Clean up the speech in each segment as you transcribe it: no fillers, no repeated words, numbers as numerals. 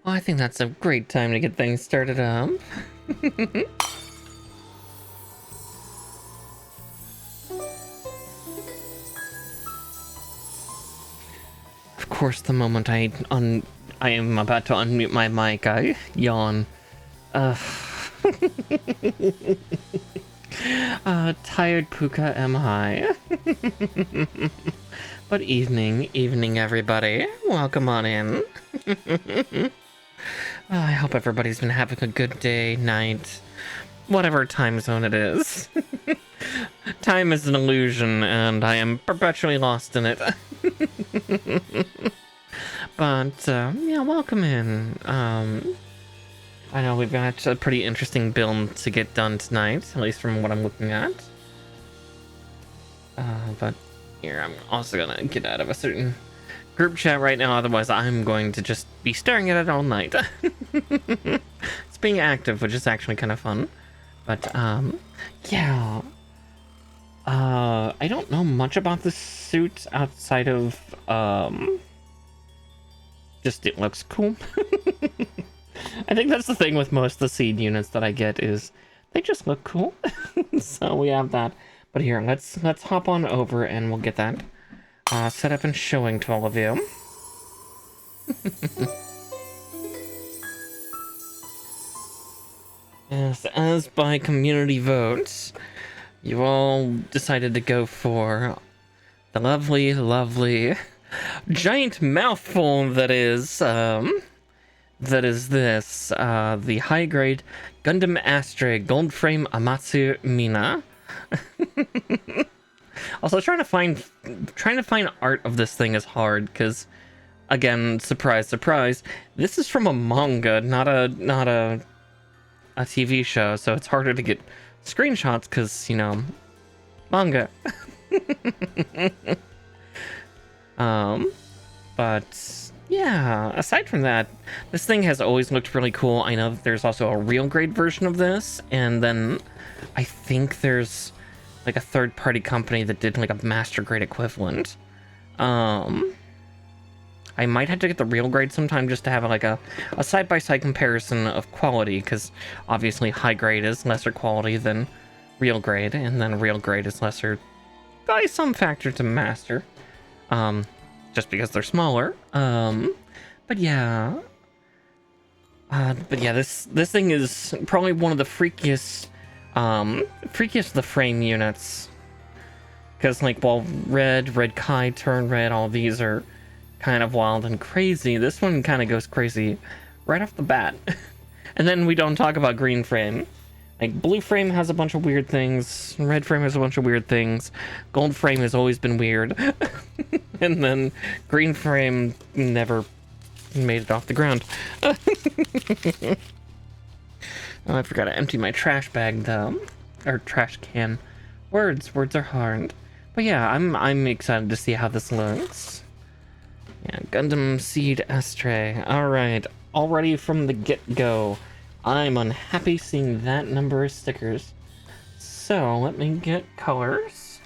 Well, I think that's a great time to get things started up. Of course, the moment I am about to unmute my mic, I yawn. Tired Puka am I. But evening everybody. Welcome on in. I hope everybody's been having a good day, night, whatever time zone it is. Time is an illusion, and I am perpetually lost in it. But, yeah, welcome in. I know we've got a pretty interesting build to get done tonight, at least from what I'm looking at. But here, I'm also gonna get out of a certain group chat right now, otherwise I'm going to just be staring at it all night. It's being active, which is actually kind of fun. But, yeah. I don't know much about this suit outside of, just it looks cool. I think that's the thing with most of the seed units that I get is they just look cool. So we have that. But here, let's hop on over and we'll get that set up and showing to all of you. Yes, as by community votes, you all decided to go for the lovely giant mouthful that is this, the high grade Gundam Astray gold frame Amatsu Mina. Also, trying to find art of this thing is hard because, again, surprise, this is from a manga, not a TV show, so it's harder to get screenshots because, you know, manga. But yeah, aside from that, this thing has always looked really cool. I know that there's also a real grade version of this, and then I think there's like a third-party company that did like a master grade equivalent. I might have to get the real grade sometime just to have like a side-by-side comparison of quality, because obviously high grade is lesser quality than real grade, and then real grade is lesser by some factor to master, just because they're smaller. But yeah, this thing is probably one of the freakiest of the frame units, because like while Red Kai, Turn Red, all these are kind of wild and crazy, this one kind of goes crazy right off the bat. And then we don't talk about green frame. Like blue frame has a bunch of weird things, red frame has a bunch of weird things, gold frame has always been weird. And then green frame never made it off the ground. Oh, I forgot to empty my trash bag though, or trash can. Words are hard. But yeah, I'm excited to see how this looks. Yeah, Gundam Seed Astray. Alright, already from the get-go, I'm unhappy seeing that number of stickers. So, let me get colors.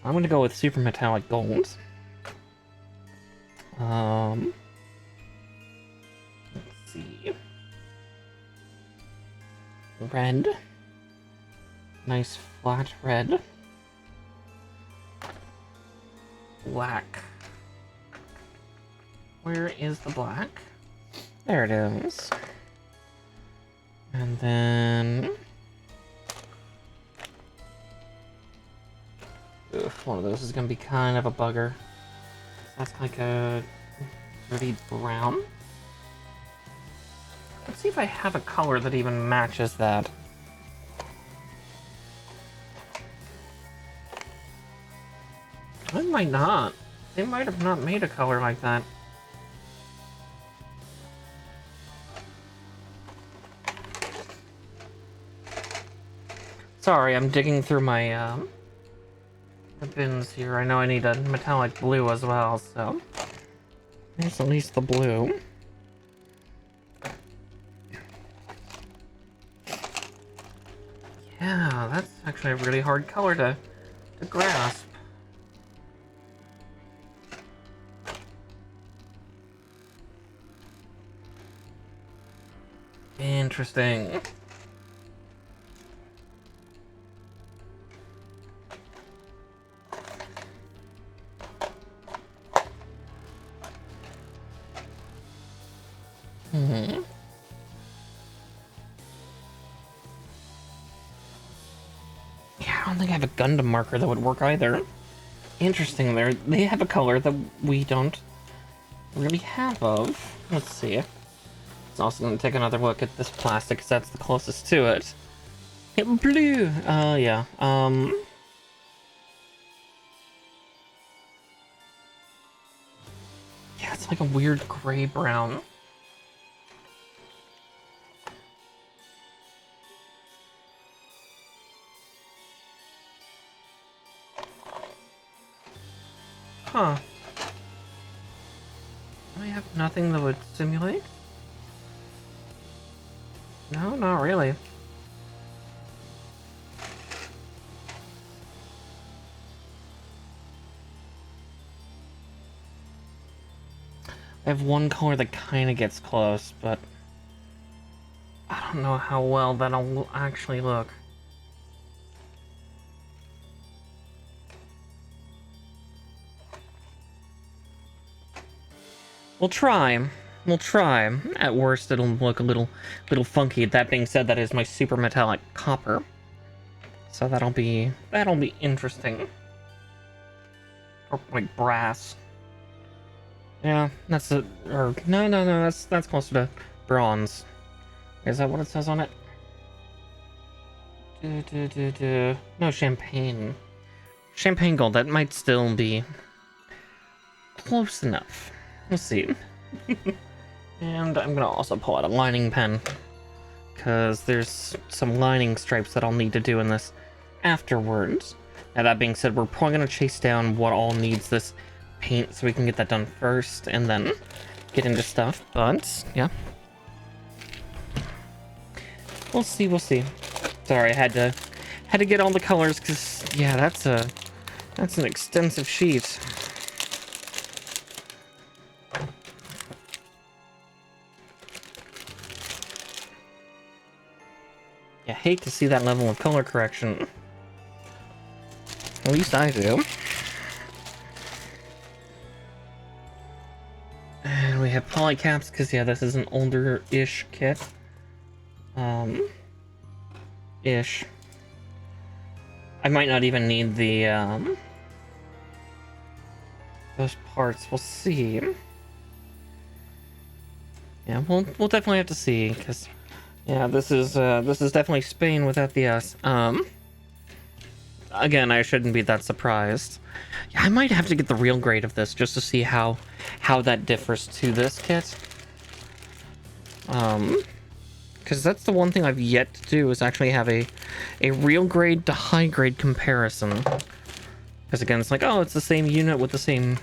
I'm gonna go with super metallic gold. Let's see. Red. Nice flat red. Black. Where is the black? There it is. And then... oof, one of those is gonna be kind of a bugger. That's like a dirty brown. Let's see if I have a color that even matches that. I might not. They might have not made a color like that. Sorry, I'm digging through my the bins here. I know I need a metallic blue as well, so there's at least the blue. Yeah, that's actually a really hard color to grasp. Interesting. Hmm. Yeah, I don't think I have a Gundam marker that would work either. Interesting, they have a color that we don't really have of. Let's see. It's also going to take another look at this plastic, because that's the closest to it. Blue! Yeah. Yeah, it's like a weird gray-brown. Huh. I have nothing that would simulate? No, not really. I have one color that kind of gets close, but I don't know how well that'll actually look. We'll try. We'll try. At worst, it'll look a little funky. That being said, that is my super metallic copper, so that'll be interesting. Or like brass. Yeah, that's a or no, that's closer to bronze. Is that what it says on it? No, champagne. Champagne gold. That might still be close enough. We'll see. And I'm gonna also pull out a lining pen, because there's some lining stripes that I'll need to do in this afterwards. Now, that being said, we're probably gonna chase down what all needs this paint so we can get that done first and then get into stuff. But yeah, we'll see. Sorry, I had to get all the colors, because yeah, that's an extensive sheet. I hate to see that level of color correction. At least I do. And we have polycaps, because yeah, this is an older-ish kit. Ish. I might not even need the, those parts. We'll see. Yeah, we'll definitely have to see, because yeah, this is definitely Spain without the S. Again, I shouldn't be that surprised. Yeah, I might have to get the real grade of this just to see how that differs to this kit. Because that's the one thing I've yet to do, is actually have a real grade to high grade comparison. Because again, it's like, oh, it's the same unit with the same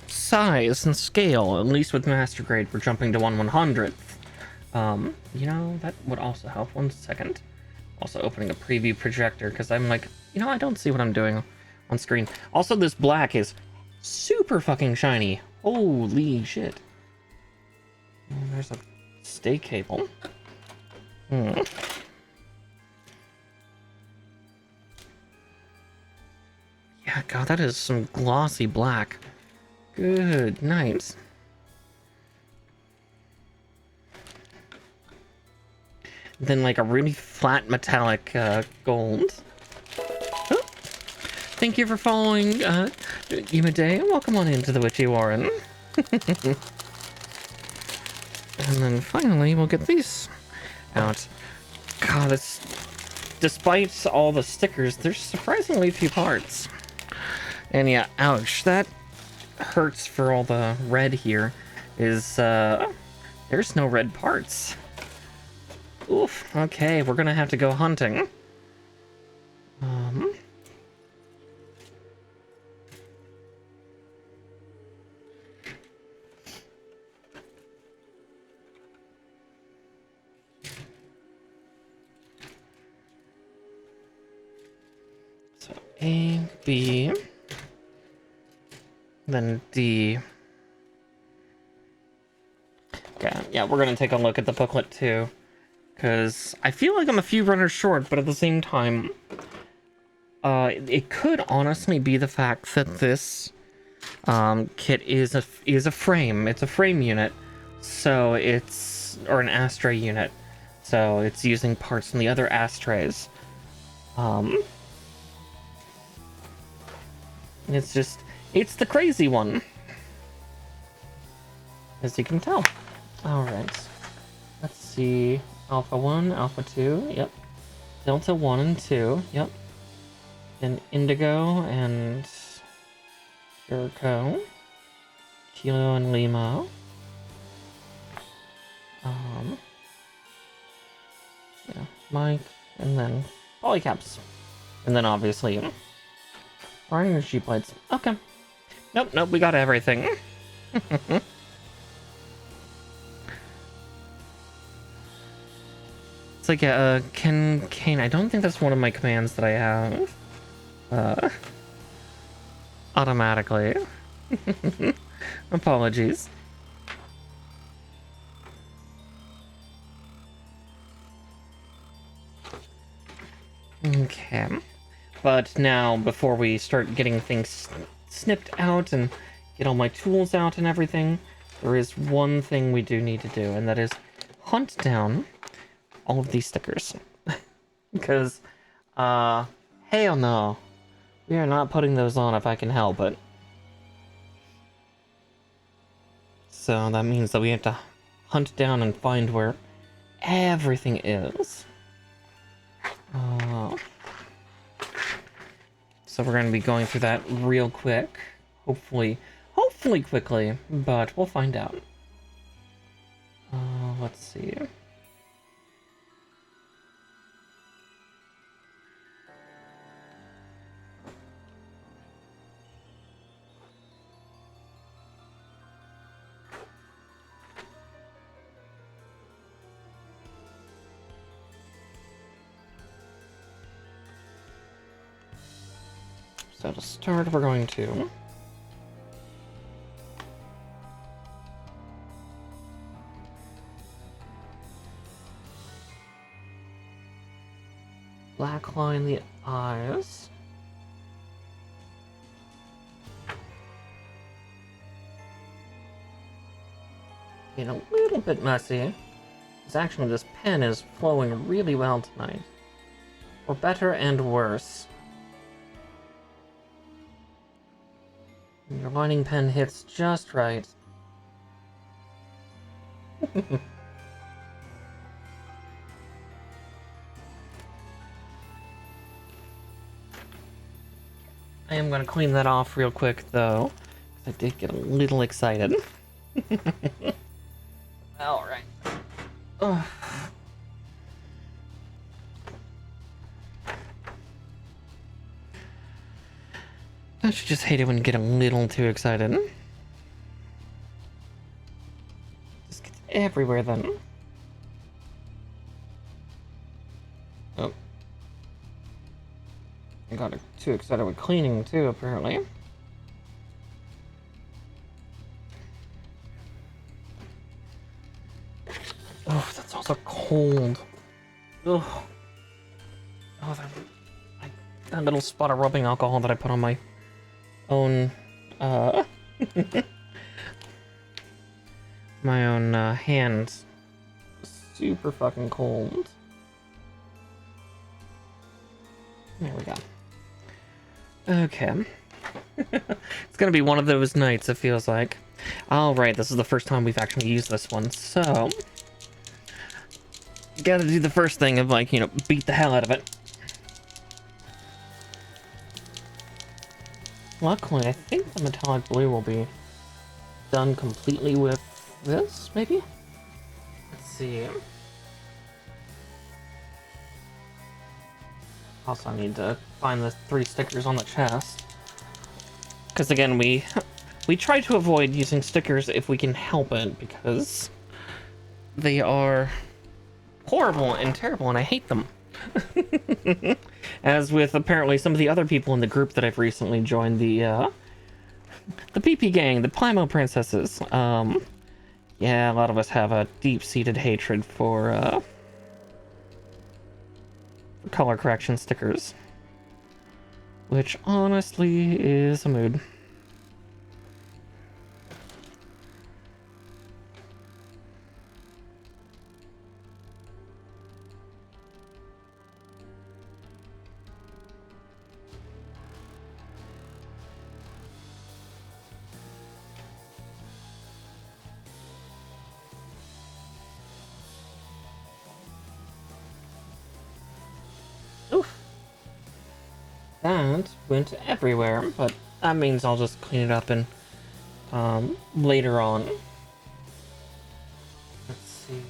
size and scale. At least with master grade, we're jumping to 1/100th. You know, that would also help. 1 second. Also opening a preview projector, because I'm like, you know, I don't see what I'm doing on screen. Also, this black is super fucking shiny. Holy shit. Oh, there's a stay cable. Yeah, God, that is some glossy black. Good night. Then like a really flat metallic gold. Oh, thank you for following Yuma Day. Welcome on into the Witchy Warren. And then finally we'll get these out. God, it's, despite all the stickers, there's surprisingly few parts. And yeah, ouch, that hurts for all the red here. Is there's no red parts. Oof, okay, we're gonna have to go hunting. So A, B, then D. Okay, yeah, we're gonna take a look at the booklet too, because I feel like I'm a few runners short, but at the same time, it could honestly be the fact that this kit is a frame. It's a frame unit, so or an Astray unit, so it's using parts from the other Astrays. It's the crazy one, as you can tell. All right, let's see. Alpha 1, Alpha 2, yep. Delta 1 and 2, yep. Then Indigo and Jericho. Kilo and Lima. Yeah, Mike, and then Polycaps. And then obviously, our energy plates. Okay. Nope, we got everything. It's like, Kane, I don't think that's one of my commands that I have. Automatically. Apologies. Okay. But now, before we start getting things snipped out and get all my tools out and everything, there is one thing we do need to do, and that is hunt down all of these stickers. Because, hell no. We are not putting those on if I can help it. So that means that we have to hunt down and find where everything is. So we're going to be going through that real quick. Hopefully quickly, but we'll find out. Let's see. So to start, we're going to black line the eyes. Being a little bit messy. Because actually this pen is flowing really well tonight. For better and worse. Your lining pen hits just right. I am going to clean that off real quick, though. I did get a little excited. Alright. Don't you just hate it when you get a little too excited? Just gets everywhere then. Oh. I got too excited with cleaning too, apparently. Oh, that's also cold. Ugh. Oh, that little spot of rubbing alcohol that I put on my own, my own, hands. Super fucking cold. There we go. Okay. It's gonna be one of those nights, it feels like. Alright, this is the first time we've actually used this one, so... You gotta do the first thing of, like, beat the hell out of it. Luckily, I think the metallic blue will be done completely with this, maybe? Let's see. Also, I need to find the 3 stickers on the chest. Because again, we try to avoid using stickers if we can help it, because they are horrible and terrible, and I hate them. As with apparently some of the other people in the group that I've recently joined, the PP gang, the Plimo princesses. Yeah, a lot of us have a deep-seated hatred for color correction stickers. Which, honestly, is a mood. Oof. That went everywhere, but that means I'll just clean it up and later on. Let's see.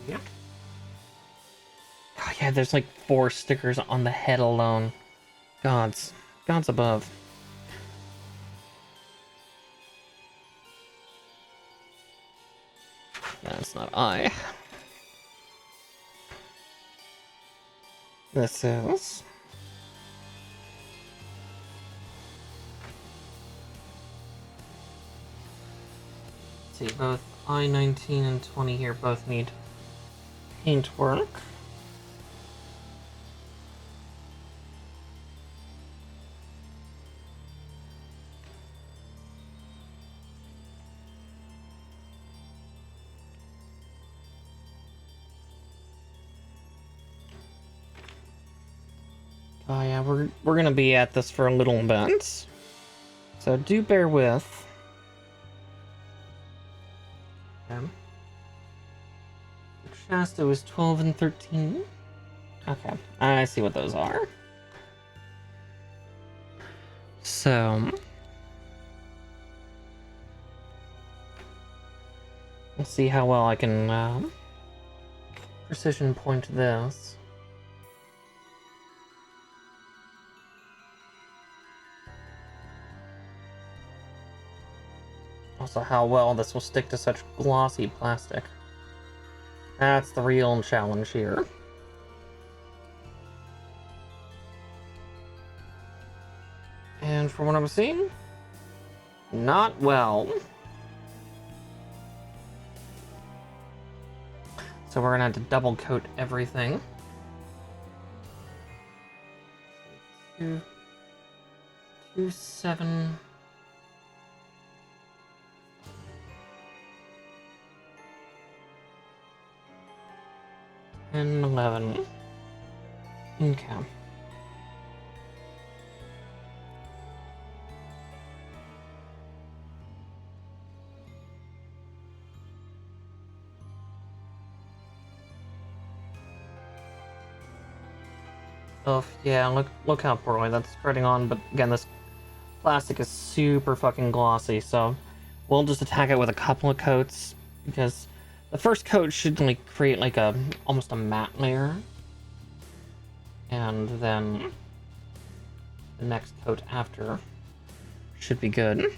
Oh, yeah, there's like 4 stickers on the head alone. Gods above. That's not I. This is. See, both I-19 and 20 here both need paint work. Oh yeah, we're gonna be at this for a little bit, so do bear with. Shasta was 12 and 13. Okay, I see what those are. So let's see how well I can precision point this. Also, how well this will stick to such glossy plastic. That's the real challenge here. And from what I'm seeing, not well. So we're gonna have to double coat everything. 2, 7. And 11. Okay. Oh yeah, look how poorly that's spreading on, but again, this plastic is super fucking glossy, so we'll just attack it with a couple of coats, because the first coat should like create like almost a matte layer, and then the next coat after should be good.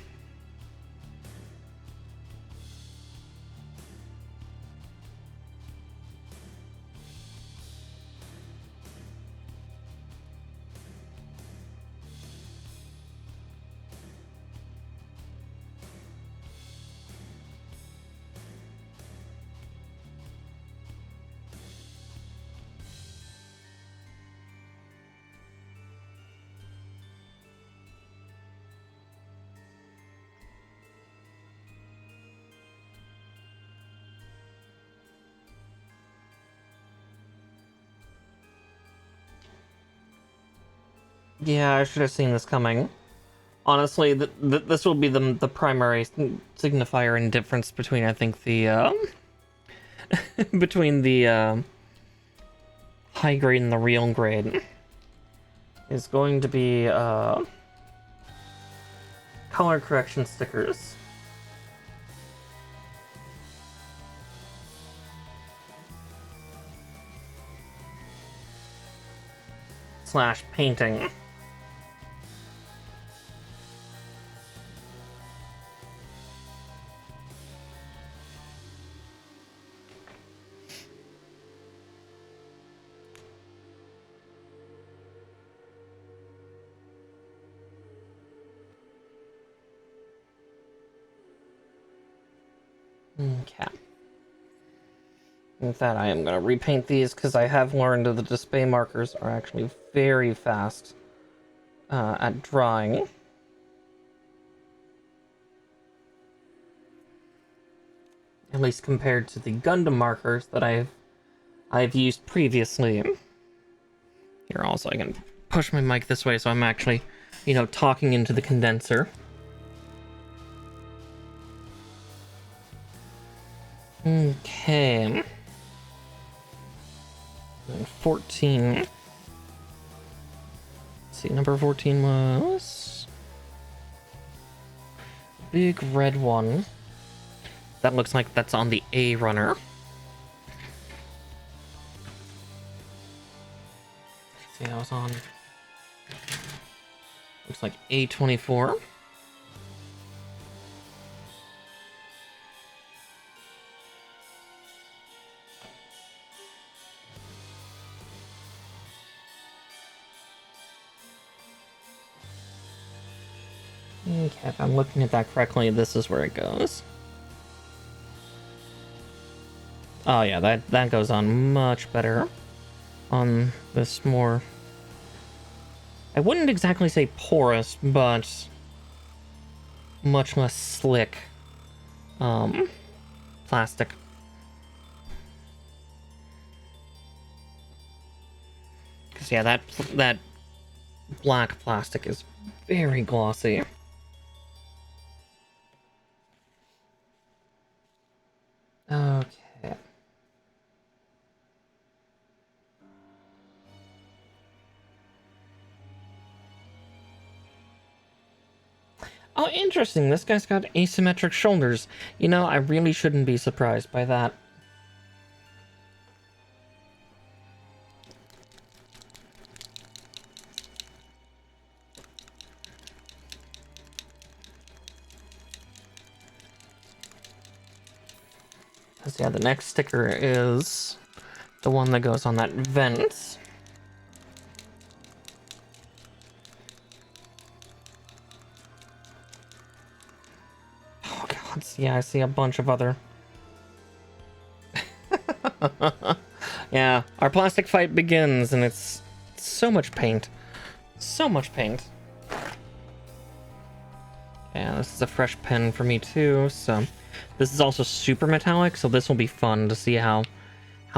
Yeah, I should have seen this coming. Honestly, this will be the primary signifier and difference between, I think, the between the high grade and the real grade is going to be color correction stickers. Slash painting. Okay. In fact, I am going to repaint these because I have learned that the display markers are actually very fast at drying. At least compared to the Gundam markers that I've used previously. Here also I can push my mic this way so I'm actually, talking into the condenser. Okay. And 14. Let's see, number 14 was... big red one. That looks like that's on the A runner. See, that was on... looks like A24. Okay, if I'm looking at that correctly, this is where it goes. Oh yeah, that goes on much better on this more... I wouldn't exactly say porous, but much less slick plastic. Because yeah, that black plastic is very glossy. Okay. Oh, interesting. This guy's got asymmetric shoulders. I really shouldn't be surprised by that. Because, yeah, the next sticker is the one that goes on that vent. Oh, God. Yeah, I see a bunch of other... Yeah, our plastic fight begins, and it's so much paint. So much paint. Yeah, this is a fresh pen for me, too, so... This is also super metallic, so this will be fun to see how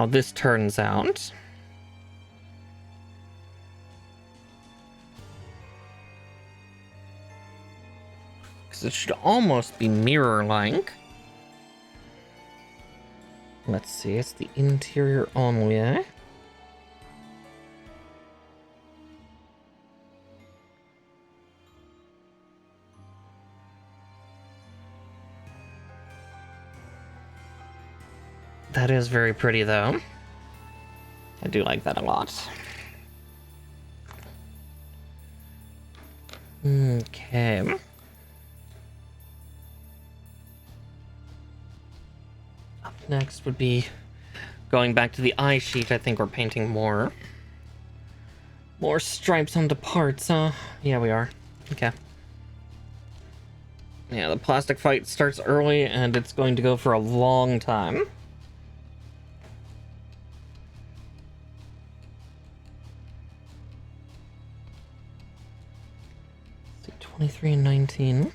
this turns out. Because it should almost be mirror-like. Let's see, it's the interior only. That is very pretty, though. I do like that a lot. Okay. Up next would be going back to the eye sheet. I think we're painting more stripes onto parts, huh? Yeah, we are. Okay. Yeah, the plastic fight starts early, and it's going to go for a long time. Let's see, 23 and 19.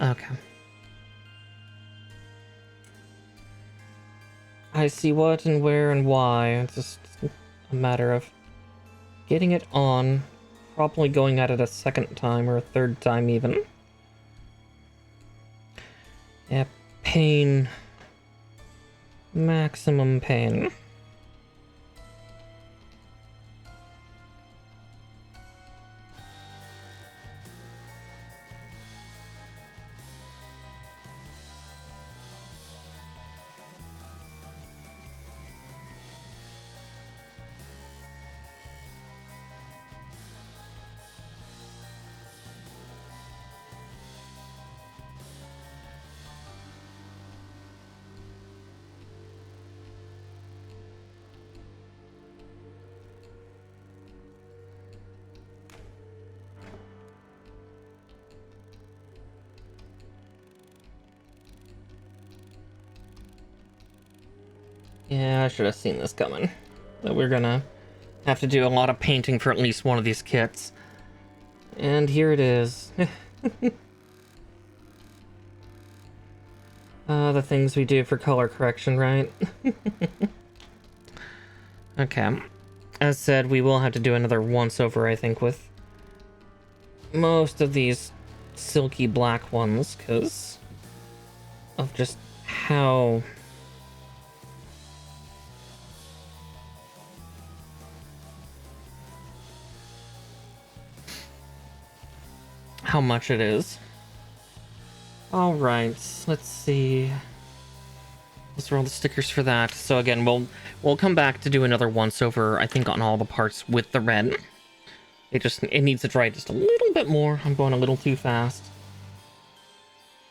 Okay. I see what and where and why. It's just a matter of getting it on, probably going at it a second time or a third time even. Yeah, pain. Maximum pain. Yeah, I should have seen this coming. That we're gonna have to do a lot of painting for at least one of these kits. And here it is. The things we do for color correction, right? Okay. As said, we will have to do another once-over, I think, with most of these silky black ones, because of just how much it is. All right, let's see. Those are all the stickers for that. So again, we'll come back to do another once over, I think, on all the parts with the red. It needs to dry just a little bit more. I'm going a little too fast.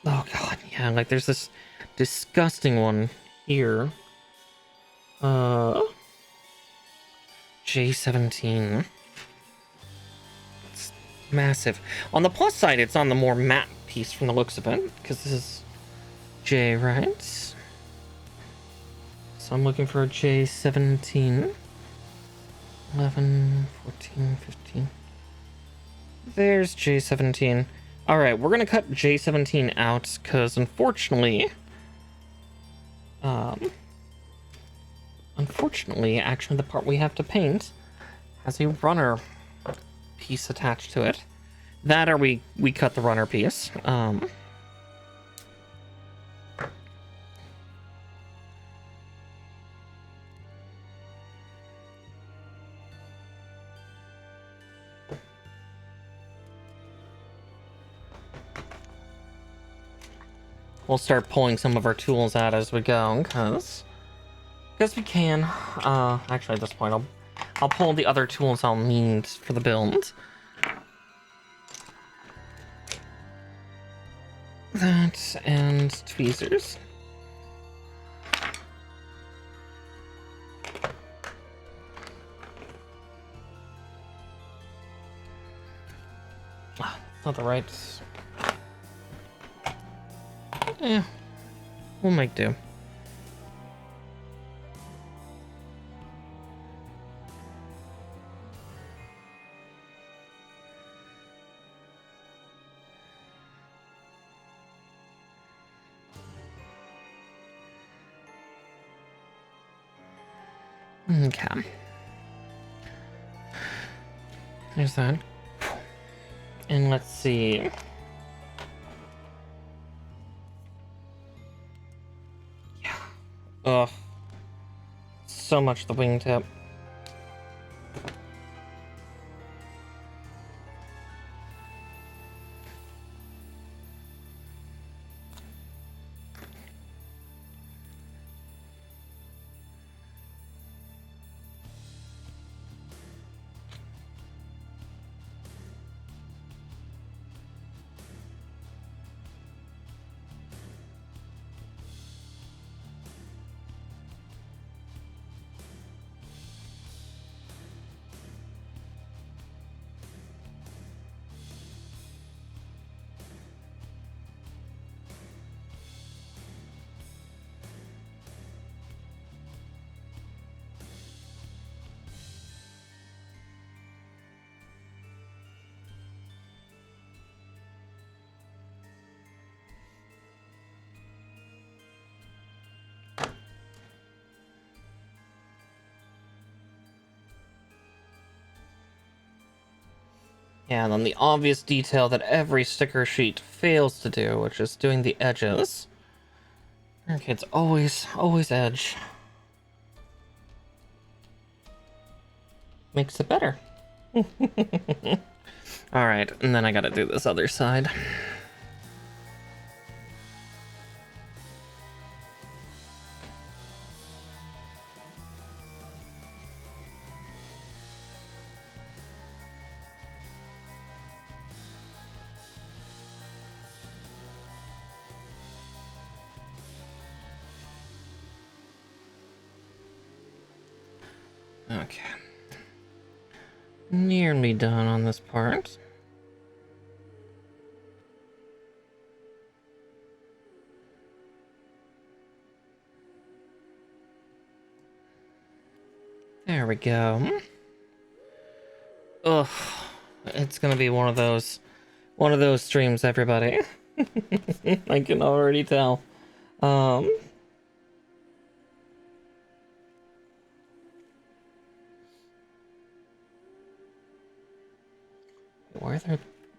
Oh god, yeah, like there's this disgusting one here. J17. It's massive. On the plus side, it's on the more matte piece from the looks of it, because this is J, right? So I'm looking for a J17. 11, 14, 15. There's J17. Alright, we're gonna cut J17 out, because unfortunately, actually the part we have to paint has a runner piece attached to it. That or we cut the runner piece. We'll start pulling some of our tools out as we go, because we can. Actually, at this point, I'll pull the other tools I'll need for the build. That and tweezers. Not the right. We'll make do. Okay. There's that. And let's see. Yeah. Ugh. So much the wingtip. Yeah, and then the obvious detail that every sticker sheet fails to do, which is doing the edges. Okay, it's always edge. Makes it better. Alright, and then I gotta do this other side. Okay. Nearly done on this part. There we go. Ugh. It's gonna be one of those streams, everybody. I can already tell. Why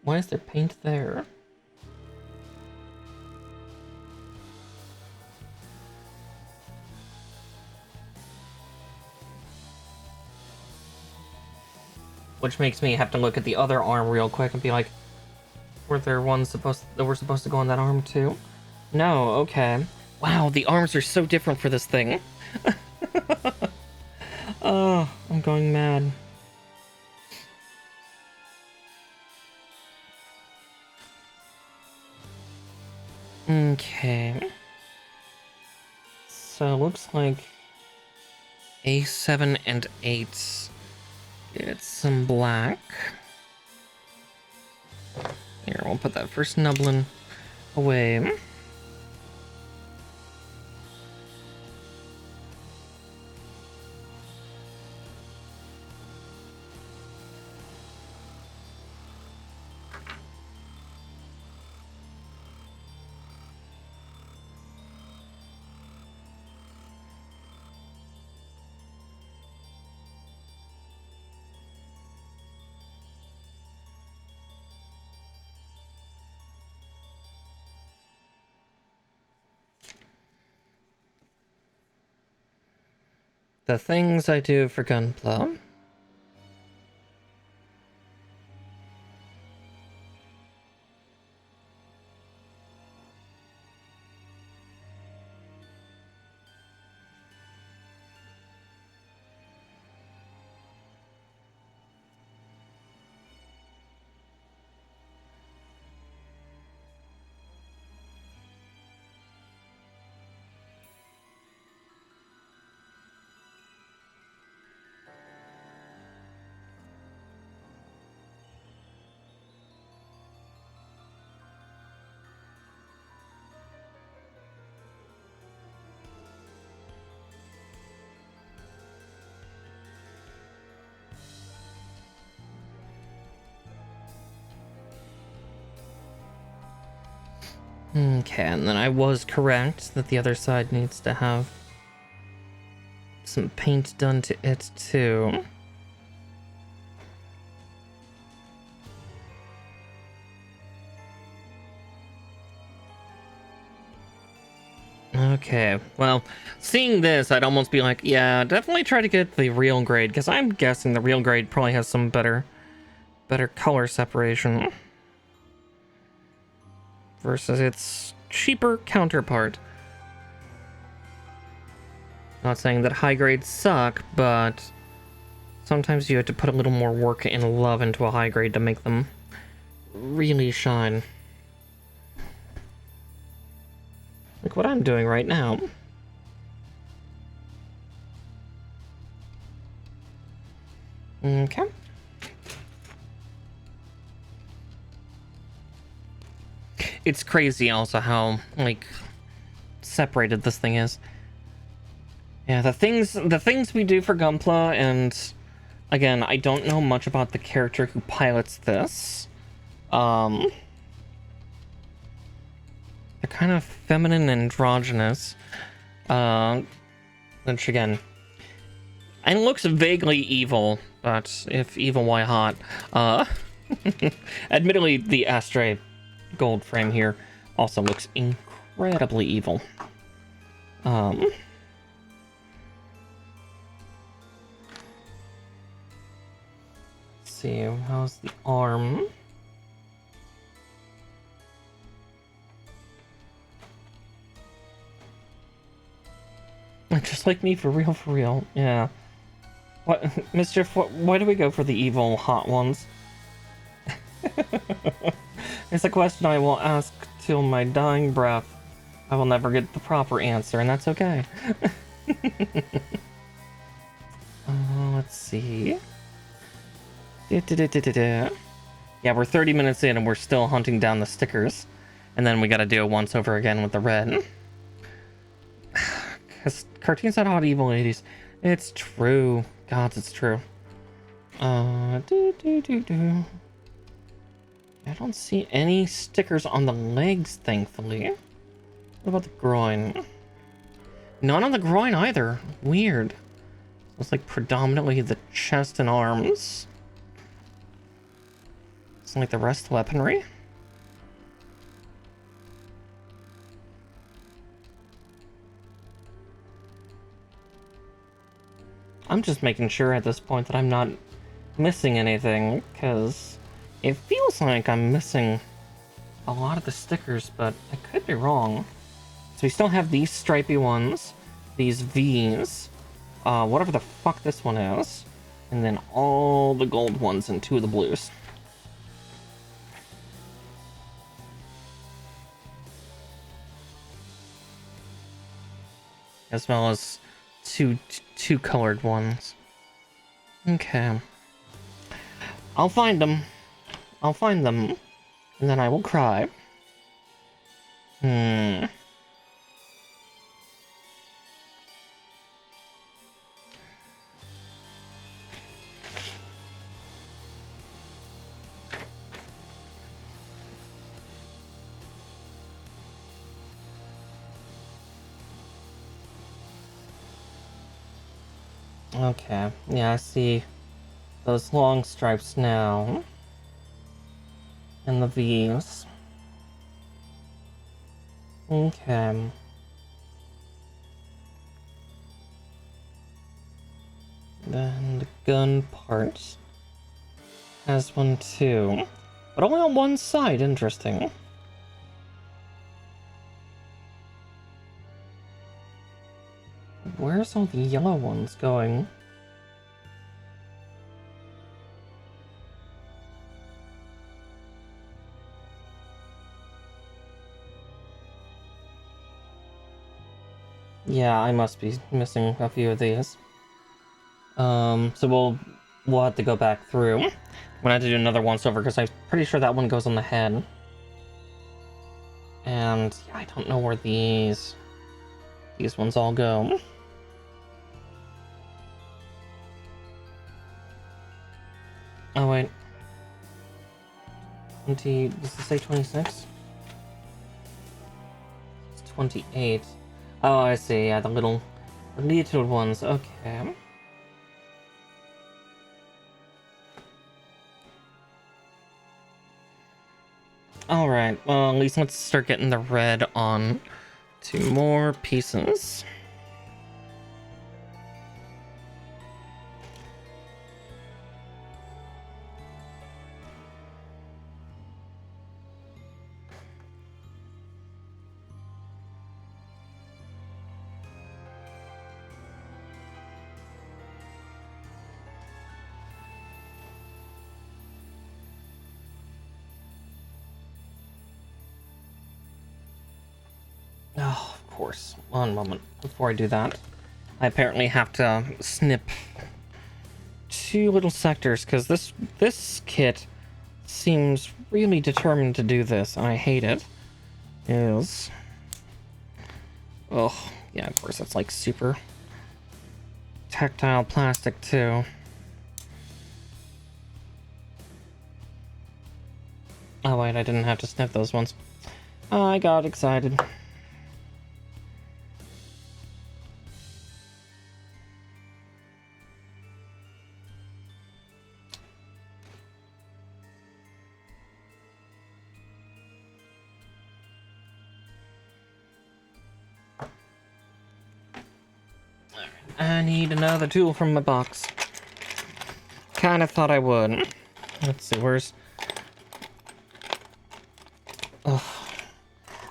is there paint there? Which makes me have to look at the other arm real quick and be like, were there ones that were supposed to go on that arm too? No, okay. Wow, the arms are so different for this thing. Oh, I'm going mad. Okay. So looks like A7 and 8. Get some black. Here, we'll put that first nublin away. The things I do for Gunpla. Okay, and then I was correct that the other side needs to have some paint done to it too. Okay, well, seeing this, I'd almost be like, yeah, definitely try to get the real grade, because I'm guessing the real grade probably has some better color separation versus its cheaper counterpart. Not saying that high grades suck, but sometimes you have to put a little more work and love into a high grade to make them really shine. Like what I'm doing right now. Okay. It's crazy also how, like, separated this thing is. Yeah, the things we do for Gunpla, and again, I don't know much about the character who pilots this. They're kind of feminine, androgynous. Which again, and looks vaguely evil, but if evil, why hot? Admittedly, the Astray gold frame here also looks incredibly evil. Let's see, how's the arm? Just like me, for real, yeah. What, Mischief, why do we go for the evil hot ones? It's a question I will ask till my dying breath. I will never get the proper answer, and that's okay. Let's see. Yeah, we're 30 minutes in and we're still hunting down the stickers. And then we gotta do it once over again with the red. Because cartoons had hot evil 80s. It's true. God, it's true. Do. I don't see any stickers on the legs, thankfully. What about the groin? None on the groin either. Weird. It's like predominantly the chest and arms. It's like the rest weaponry. I'm just making sure at this point that I'm not missing anything, because it feels like I'm missing a lot of the stickers, but I could be wrong. So we still have these stripy ones, these V's, whatever the fuck this one is, and then all the gold ones and 2 of the blues. As well as two colored ones. Okay. I'll find them. I'll find them. And then I will cry. Okay. Yeah, I see those long stripes now. And the V's. Okay. Then the gun part has one too. But only on one side, interesting. Where's all the yellow ones going? Yeah, I must be missing a few of these. So we'll have to go back through. I'm gonna have to do another once over because I'm pretty sure that one goes on the head. And yeah, I don't know where these ones all go. Oh wait. 20, does this say 26? It's 28. Oh, I see, yeah, the little ones, okay. Alright, well, at least let's start getting the red on to more pieces. Oh, of course. One moment. Before I do that, I apparently have to snip 2 little sectors, because this kit seems really determined to do this, and I hate it. Is... Oh, yeah, of course, it's like super tactile plastic, too. Oh, wait, I didn't have to snip those ones. I got excited. I need another tool from my box. Kinda thought I would. Let's see, where's... Ugh.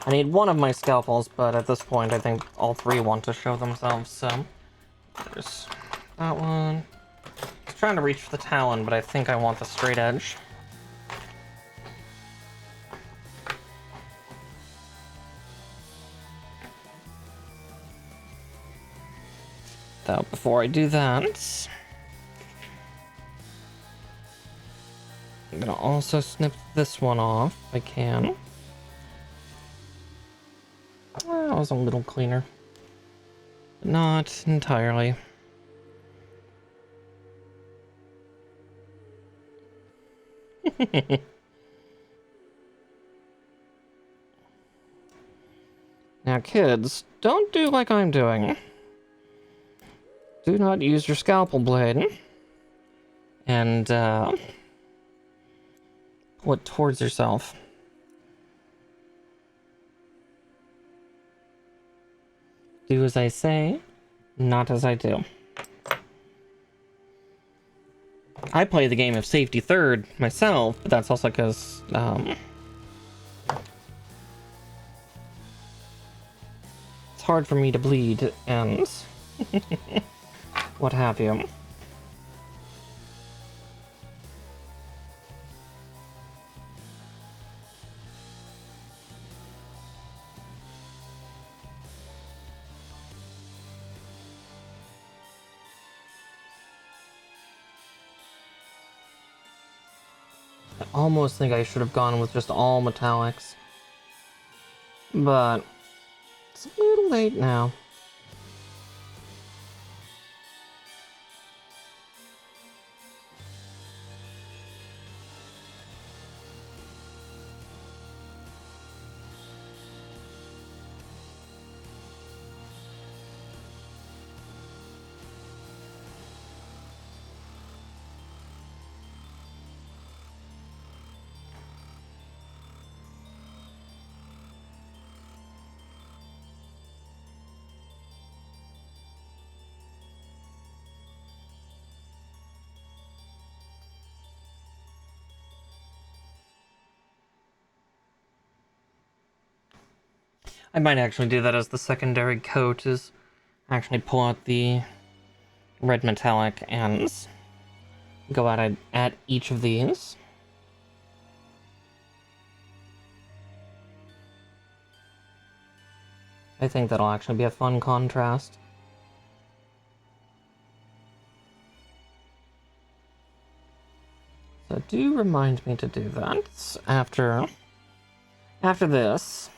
I need one of my scalpels, but at this point I think all 3 want to show themselves, so... There's that one. I was trying to reach for the talon, but I think I want the straight edge. Though, before I do that... I'm gonna also snip this one off, if I can. Well, that was a little cleaner. But not entirely. Now, kids, don't do like I'm doing. Do not use your scalpel blade and pull it towards yourself. Do as I say, not as I do. I play the game of safety third myself, but that's also because it's hard for me to bleed and what have you. I almost think I should have gone with just all metallics, but it's a little late now. I might actually do that as the secondary coat, is actually pull out the red metallic and go at each of these. I think that'll actually be a fun contrast. So do remind me to do that after this.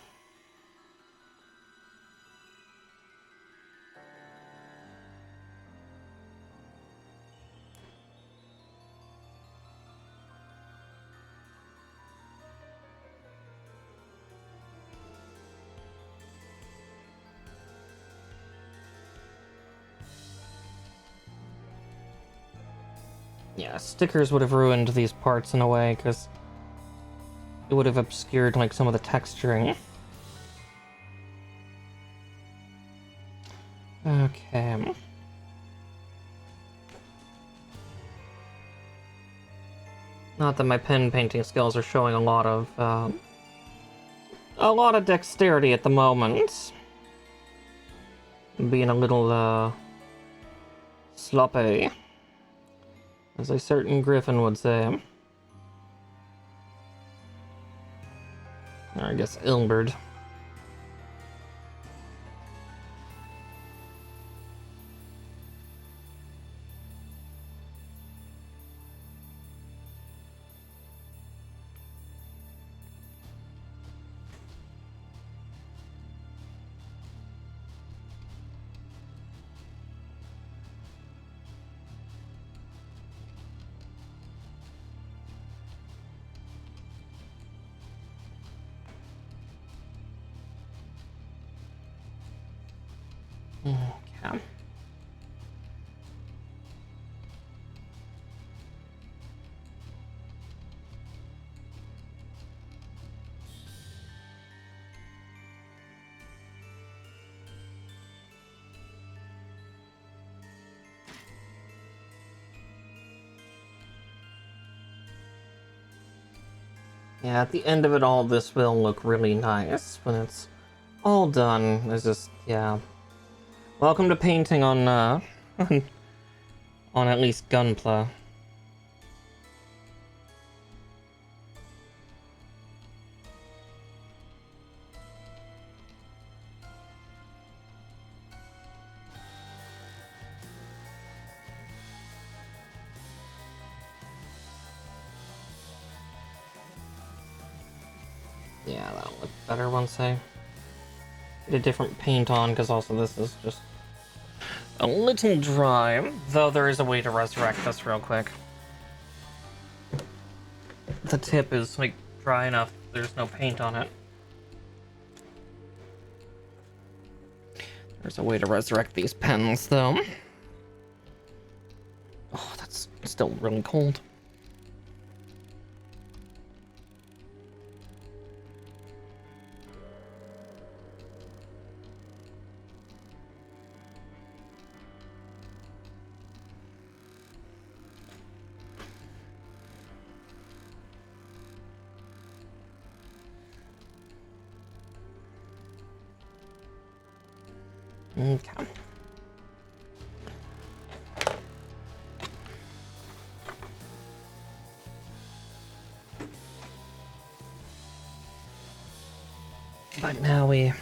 Yeah, stickers would have ruined these parts in a way, because it would have obscured, like, some of the texturing. Okay. Not that my pen painting skills are showing a lot of dexterity at the moment. Being a little, sloppy, as a certain griffin would say. Or I guess Ilberd. Okay. Yeah, at the end of it all, this will look really nice when it's all done. It's just, yeah. Welcome to painting on, on at least Gunpla. Yeah, that'll look better once I get a different paint on, because also this is just a little dry, though there is a way to resurrect this real quick. the tip is like dry enough, there's no paint on it. There's a way to resurrect these pens, though. Oh, that's still really cold. Okay. But now I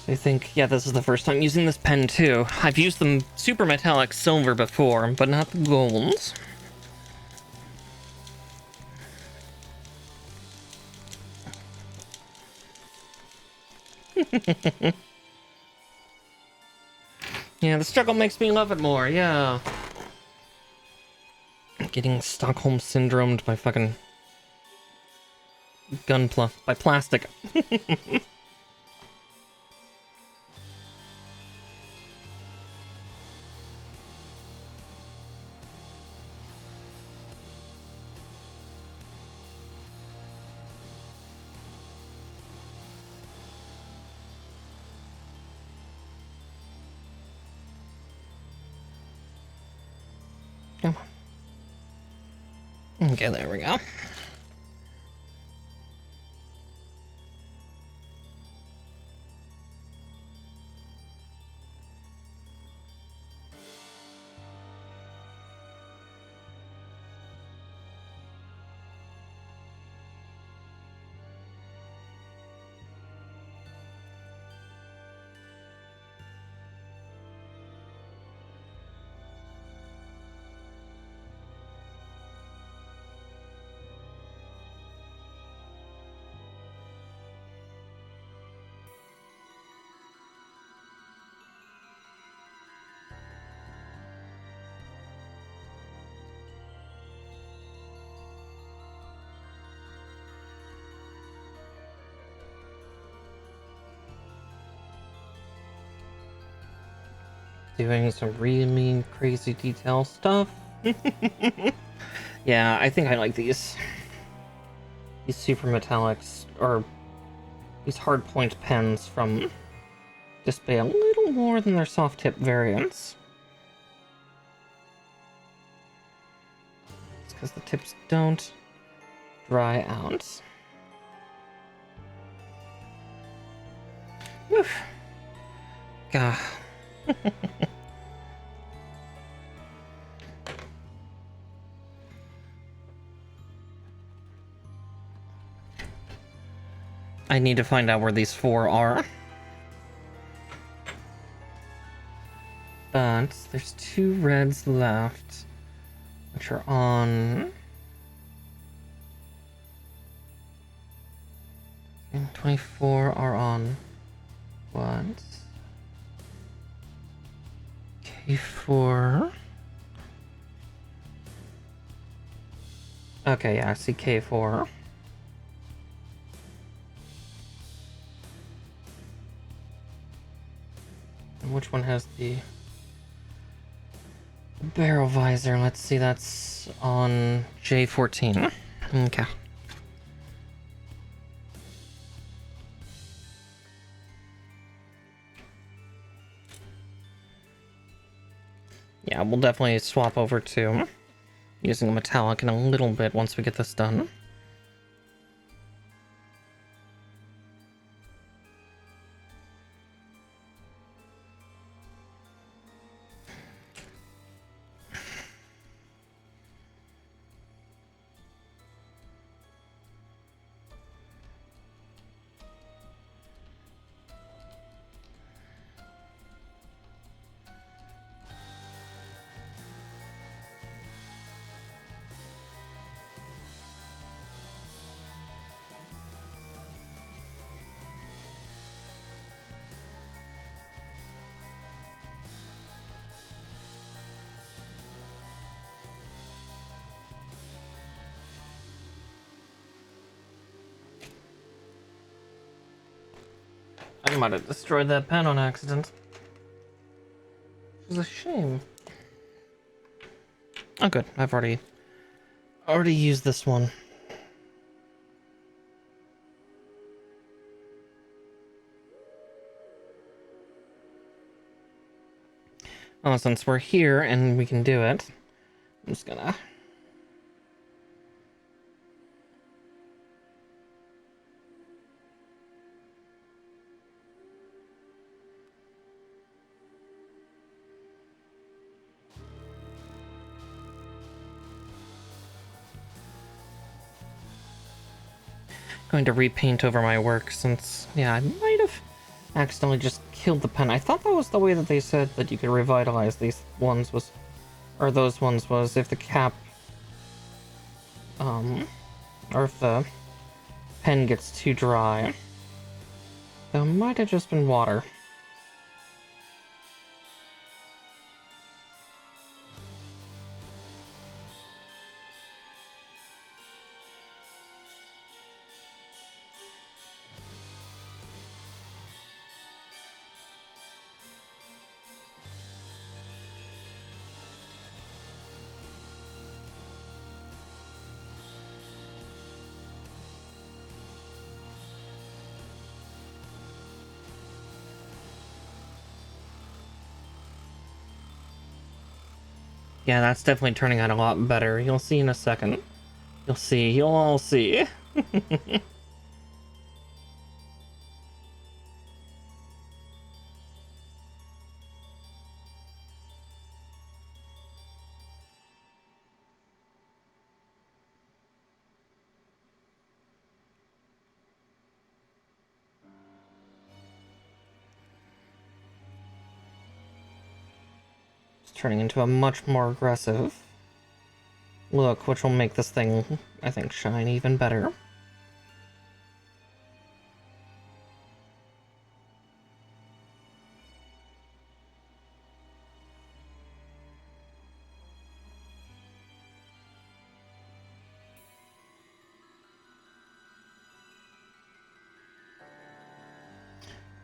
think, yeah, this is the first time using this pen too. I've used the super metallic silver before, but not the golds. Yeah, the struggle makes me love it more, yeah. Getting Stockholm syndromed by fucking by plastic. Come on. Okay, there we go. Doing some really crazy detail stuff. Yeah, I think I like these. These super metallics, or these hard point pens from Display a little more than their soft tip variants. It's because the tips don't dry out. Oof. Gah. I need to find out where these 4 are. But there's 2 reds left, which are on... And 24 are on what? K4. Okay, yeah, I see K4. And which one has the barrel visor? Let's see, that's on J14. Okay. Yeah, we'll definitely swap over to using a metallic in a little bit once we get this done. might have destroyed that pen on accident. It was a shame. Oh good, I've already used this one. Oh, since we're here and we can do it, I'm just gonna... going to repaint over my work since, yeah, I might have accidentally just killed the pen. I thought that was the way that they said that you could revitalize these ones was, or those ones was if the cap, or if the pen gets too dry. That might have just been water. Yeah, that's definitely turning out a lot better. You'll see in a second. You'll see. You'll all see. It's turning into a much more aggressive look, which will make this thing, I think, shine even better.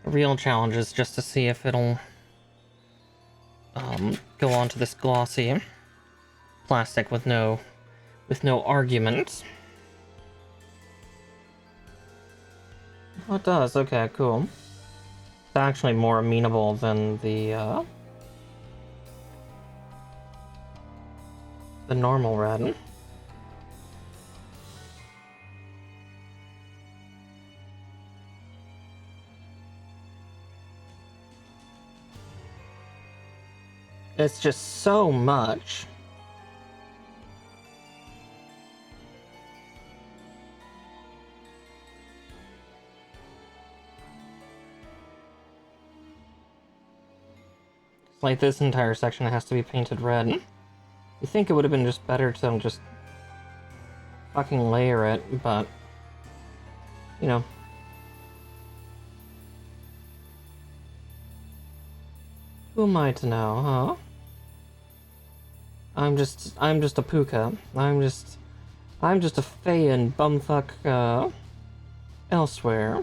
The real challenge is just to see if it'll go onto this glossy plastic with no argument. Oh, it does. Okay, cool. It's actually more amenable than the normal red. It's just so much. It's like this entire section has to be painted red. You think it would have been just better to just fucking layer it, but you know. Who am I to know, huh? I'm just a puka. I'm just a fae and bumfuck elsewhere.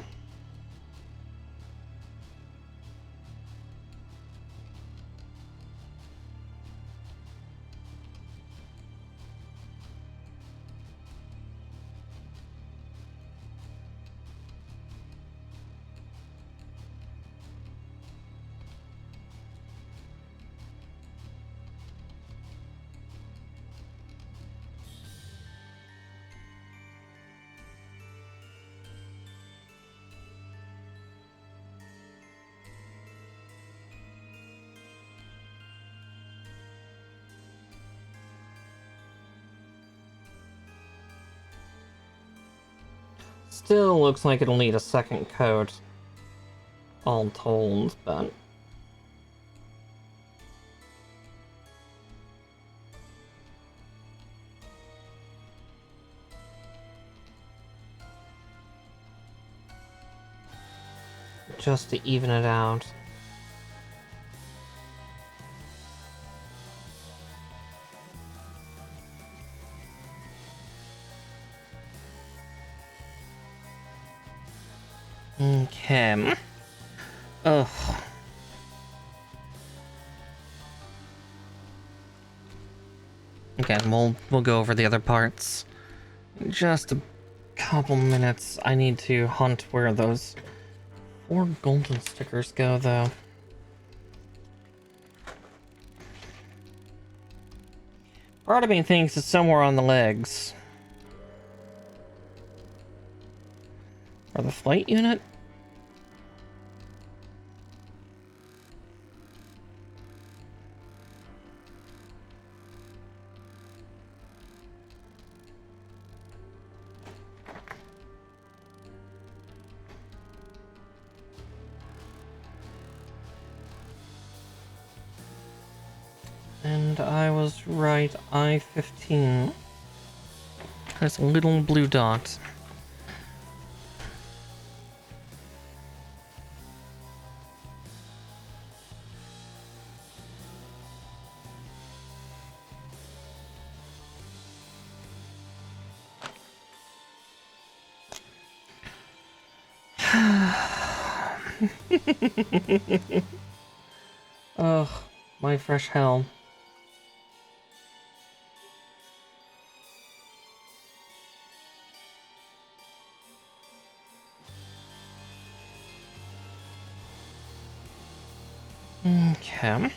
Still looks like it'll need a second coat, all told, but... just to even it out. Okay. Ugh. Okay, we'll go over the other parts. Just a couple minutes. I need to hunt where those 4 golden stickers go, though. Part of me thinks it's somewhere on the legs. Or the flight unit? And I was right, I-15. There's a little blue dot. Ugh, my fresh hell. Okay.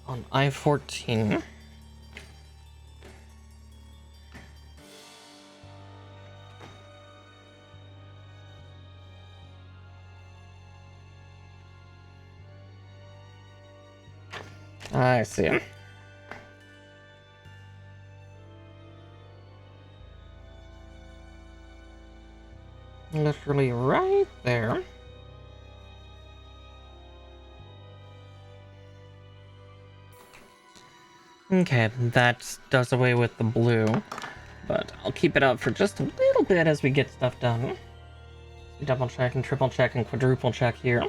On I-14. I see. Literally right there. Okay, that does away with the blue, but I'll keep it up for just a little bit as we get stuff done. Double check and triple check and quadruple check here.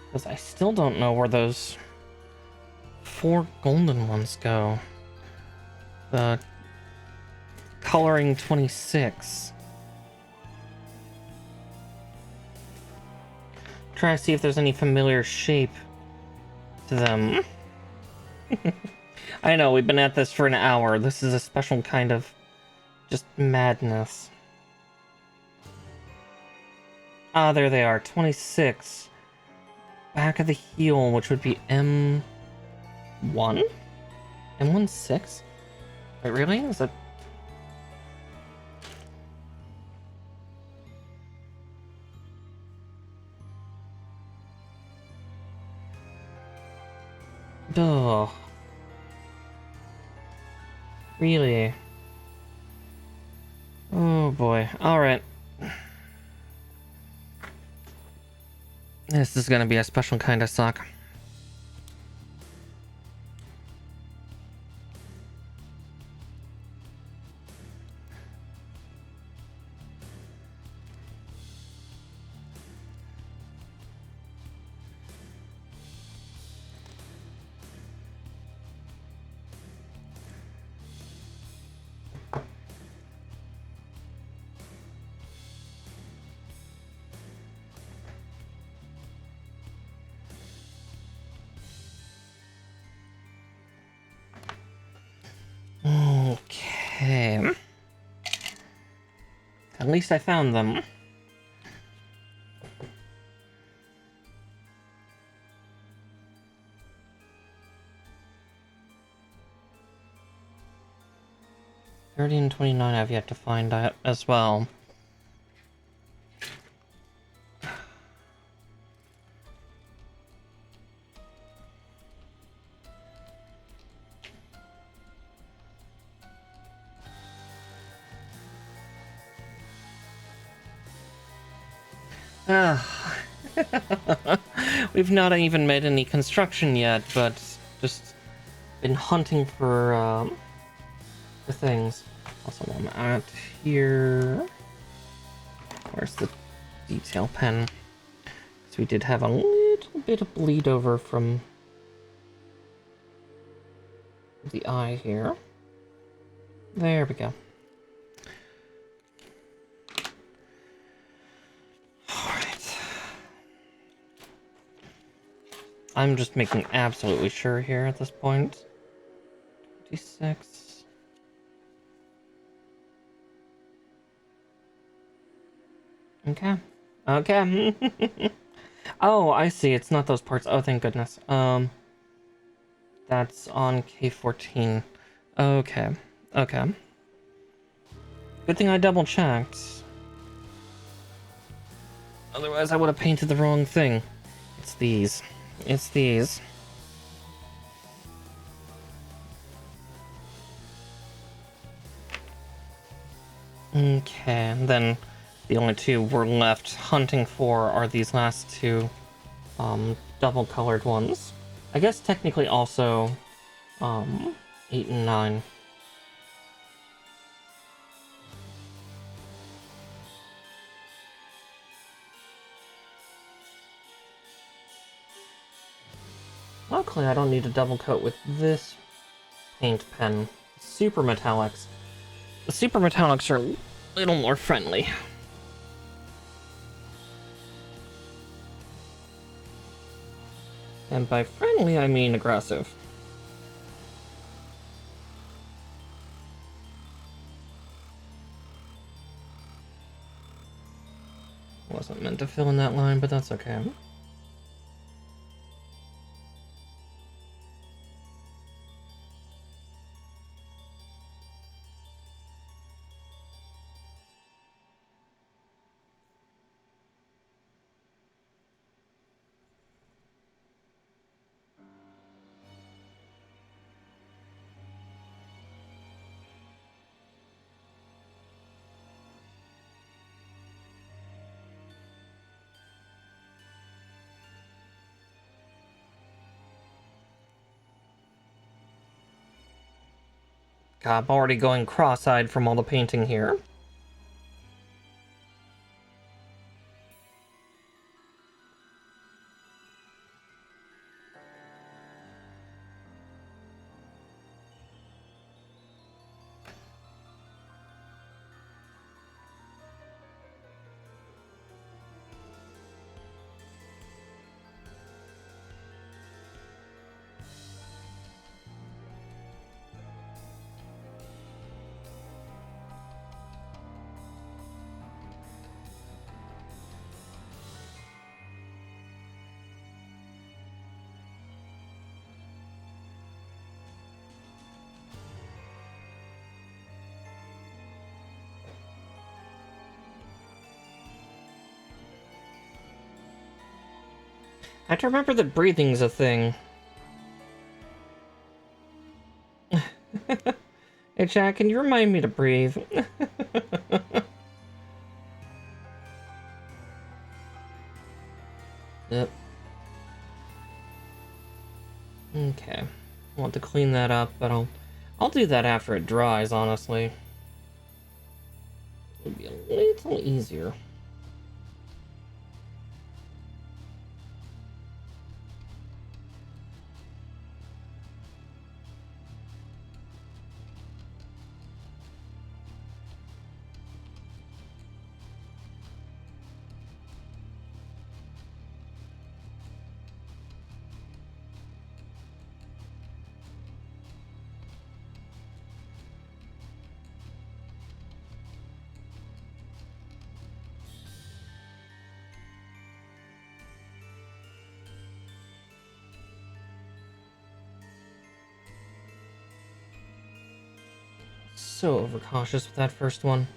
Because I still don't know where those 4 golden ones go. The coloring 26. Try to see if there's any familiar shape to them. I know, we've been at this for an hour. This is a special kind of just madness. Ah, there they are. 26. Back of the heel, which would be M1? M16? Wait, really? Is that... Ugh. Really? Oh boy. Alright. This is gonna be a special kind of suck. Okay. At least I found them. $30 and $29 I've yet to find out as well. We've not even made any construction yet, but just been hunting for things. Also, while I'm at here, where's the detail pen? So we did have a little bit of bleed over from the eye here. There we go. Alright. I'm just making absolutely sure here at this point. 26. Okay. Okay. Oh, I see. It's not those parts. Oh, thank goodness. That's on K14. Okay. Okay. Good thing I double checked. Otherwise, I would have painted the wrong thing. It's these. It's these. Okay, and then the only two we're left hunting for are these last two double colored ones. I guess technically also 8 and 9. Luckily, I don't need a double coat with this paint pen. Super Metallics. The Super Metallics are a little more friendly. And by friendly, I mean aggressive. Wasn't meant to fill in that line, but that's okay. God, I'm already going cross-eyed from all the painting here. I have to remember that breathing's a thing. Hey, Jack, can you remind me to breathe? Yep. Okay. I want to clean that up, but I'll do that after it dries, honestly. It'll be a little easier. So overcautious with that first one.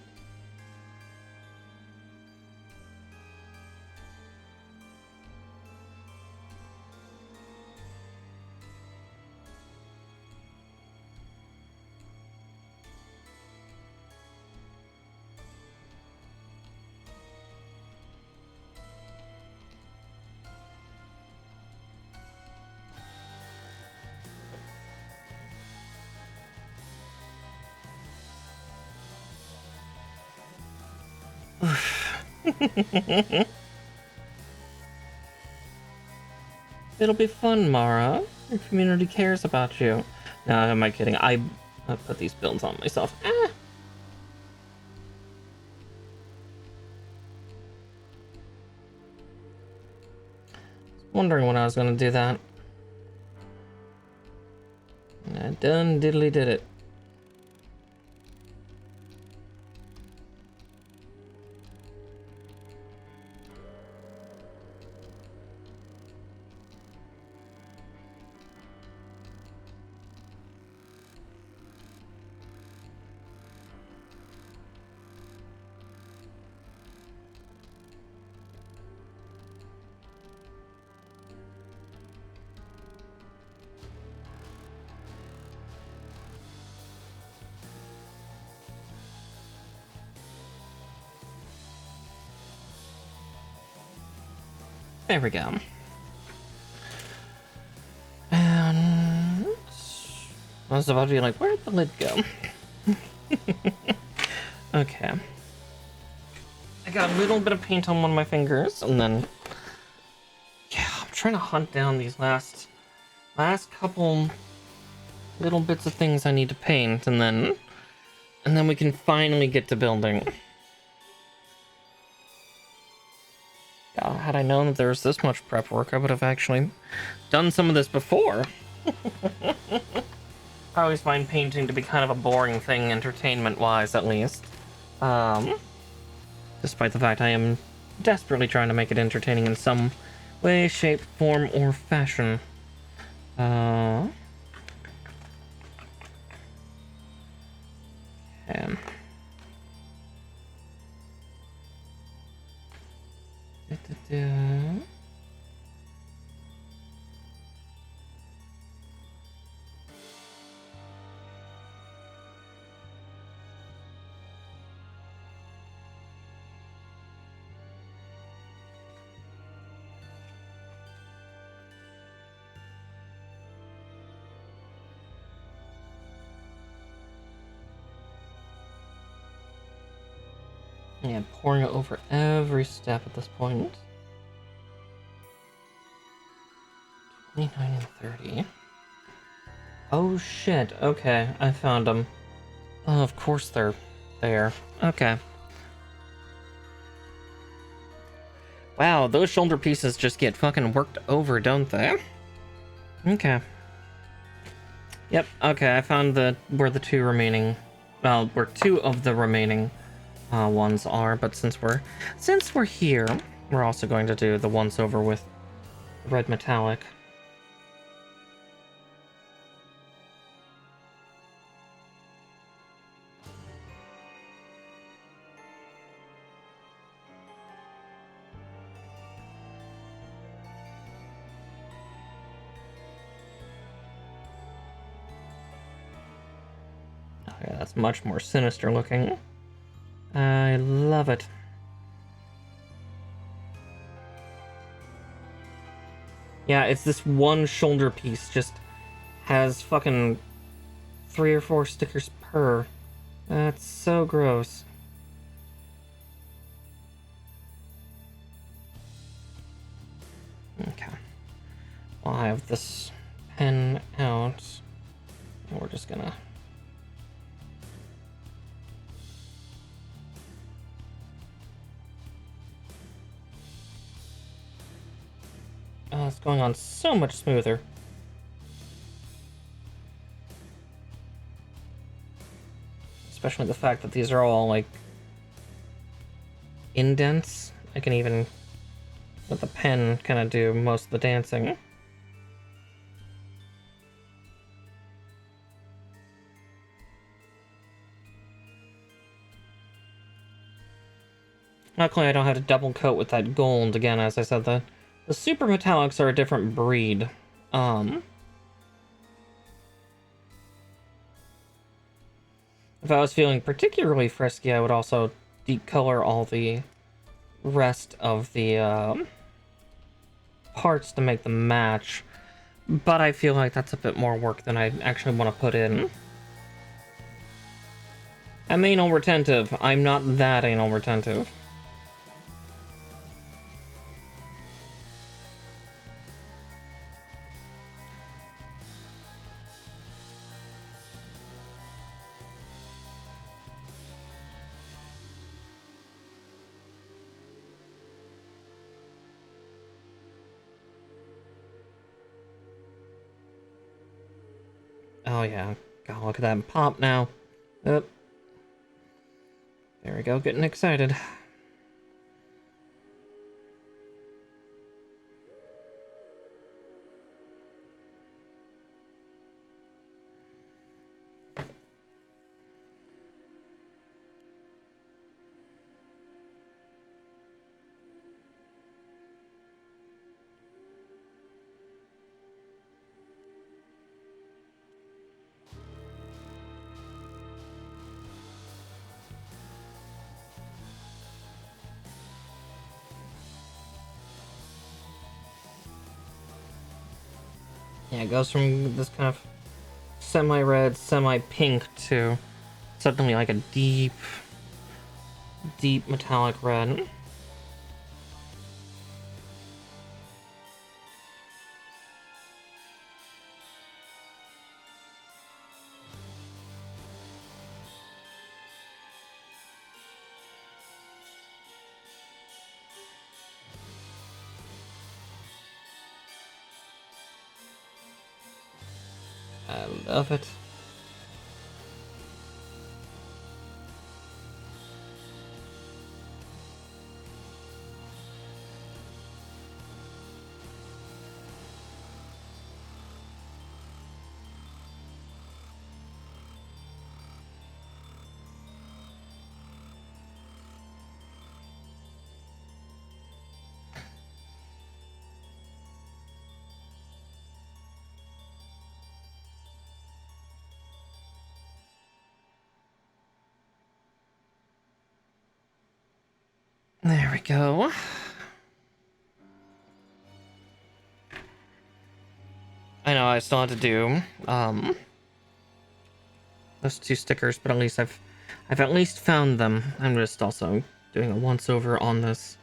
It'll be fun, Mara. Your community cares about you. No, am I kidding? I put these builds on myself. Wondering when I was gonna do that. I done diddly did it. There we go. And I was about to be like, where'd the lid go? Okay. I got a little bit of paint on one of my fingers, and then yeah, I'm trying to hunt down these last couple little bits of things I need to paint, and then we can finally get to building. Had I known that there was this much prep work, I would have actually done some of this before. I always find painting to be kind of a boring thing, entertainment-wise, at least. Despite the fact I am desperately trying to make it entertaining in some way, shape, form, or fashion. Okay. Yeah, pouring it over every step at this point. 29 and 30. Oh shit, okay, I found them. Oh, of course they're there. Okay. Wow, those shoulder pieces just get fucking worked over, don't they? Okay. Yep, okay, I found where the two remaining... Well, where two of the remaining ones are, but since we're here, we're also going to do the once over with red metallic. Okay, that's much more sinister looking. I love it. Yeah, it's this one shoulder piece, just has fucking 3 or 4 stickers per. That's so gross. Okay. Well, I have this pen out. And we're just gonna... Oh, it's going on so much smoother. Especially the fact that these are all, like, indents. I can even, with the pen, kind of do most of the dancing. Luckily, I don't have to double coat with that gold. Again, as I said, the super metallics are a different breed. If I was feeling particularly frisky, I would also deep color all the rest of the parts to make them match. But I feel like that's a bit more work than I actually want to put in. I'm anal retentive. I'm not that anal retentive. Oh yeah. God, look at that pop now. There we go, getting excited. Yeah, it goes from this kind of semi-red, semi-pink to suddenly like a deep, deep metallic red. I love it. There we go. I know I still have to do those 2 stickers, but at least I've at least found them. I'm just also doing a once over on this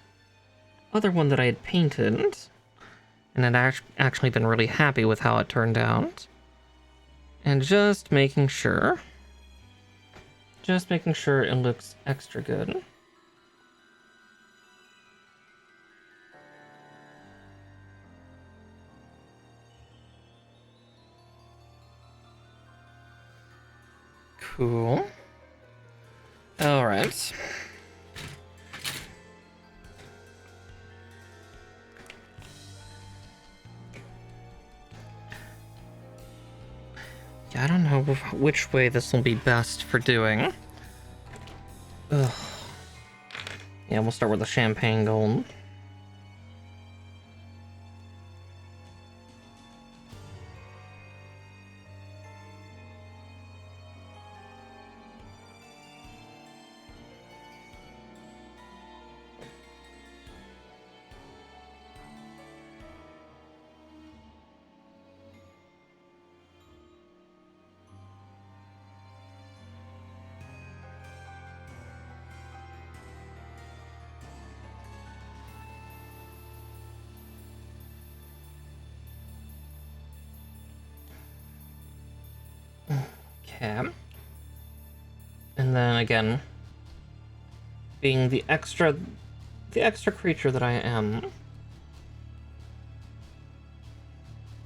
other one that I had painted, and I'd actually been really happy with how it turned out. And just making sure it looks extra good. Cool. All right. Yeah, I don't know which way this will be best for doing. Ugh. Yeah, we'll start with the champagne gold. Okay. And then again, being the extra creature that I am,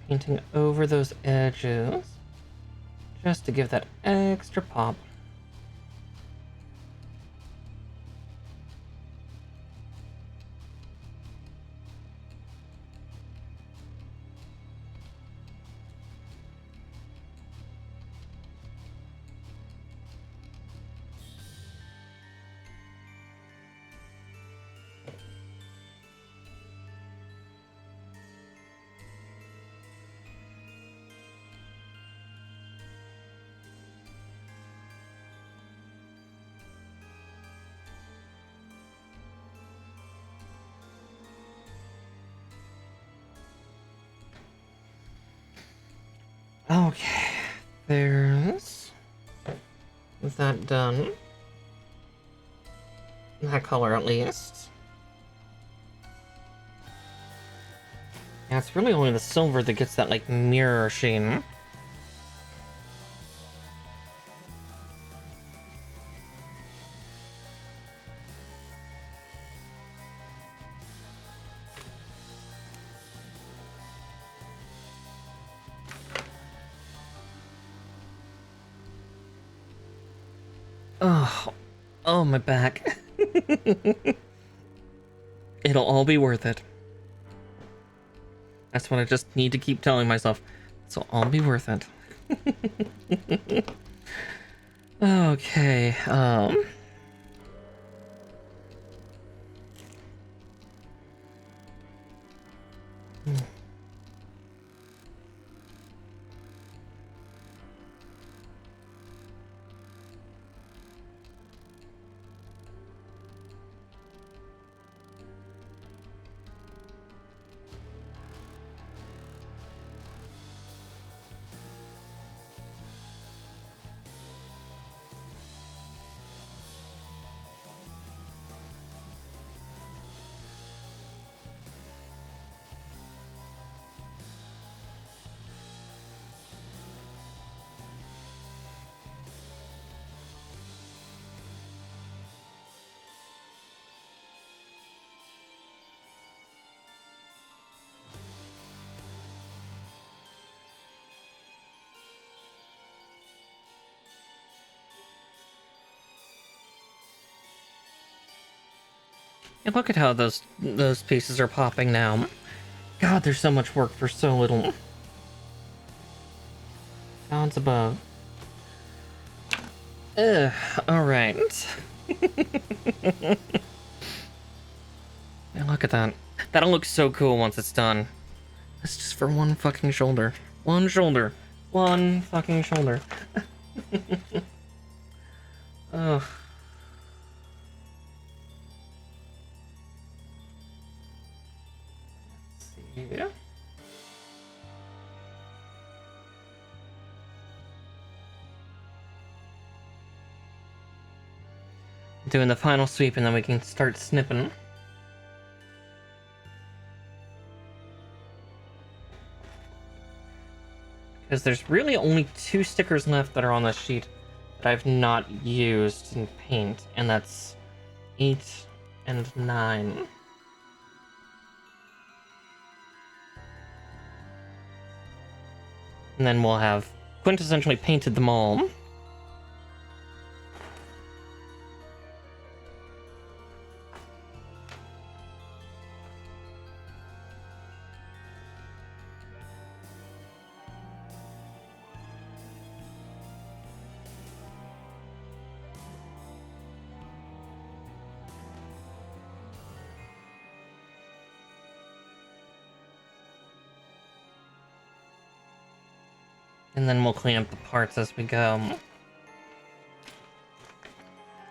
painting over those edges just to give that extra pop. Okay, there's that done. That color at least. Yeah, it's really only the silver that gets that like mirror sheen. Oh, oh, my back. It'll all be worth it. That's what I just need to keep telling myself. It'll all be worth it. Okay, and look at how those pieces are popping now. God, there's so much work for so little. Sounds above. Ugh, alright. And look at that. That'll look so cool once it's done. That's just for one fucking shoulder. One shoulder. One fucking shoulder. Ugh. Let's see. Doing the final sweep and then we can start snipping. Because there's really only 2 stickers left that are on the sheet that I've not used in paint, and that's 8 and 9. And then we'll have quintessentially painted them all. And then we'll clean up the parts as we go.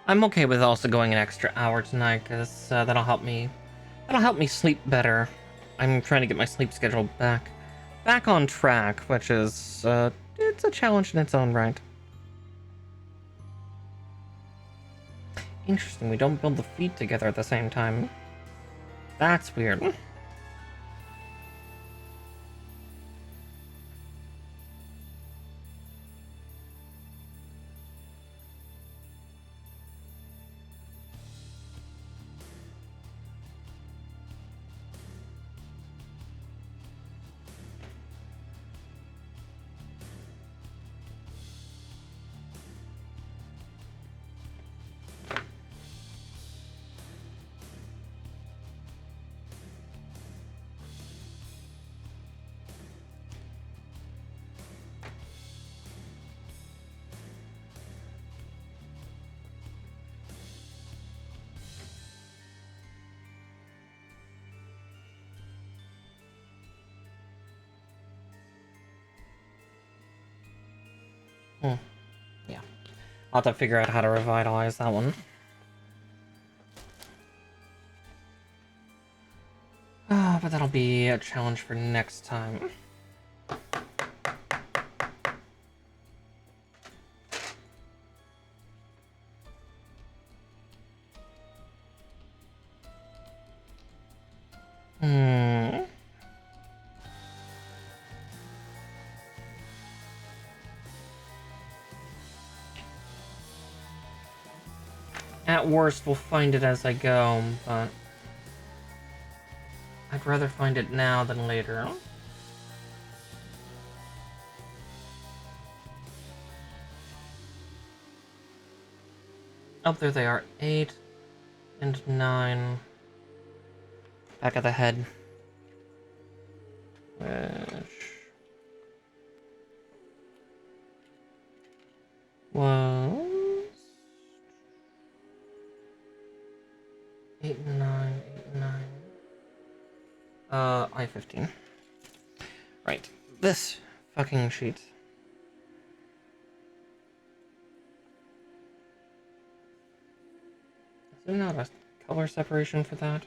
I'm okay with also going an extra hour tonight, because that'll help me sleep better. I'm trying to get my sleep schedule back on track, which is it's a challenge in its own right. Interesting, we don't build the feet together at the same time. That's weird. Yeah. I'll have to figure out how to revitalize that one. But that'll be a challenge for next time. At worst, we'll find it as I go, but I'd rather find it now than later. Oh, there they are. 8 and 9. Back of the head. Which was 8 and 9, 8 and 9. I-15. Right. This fucking sheet. Is there not a color separation for that?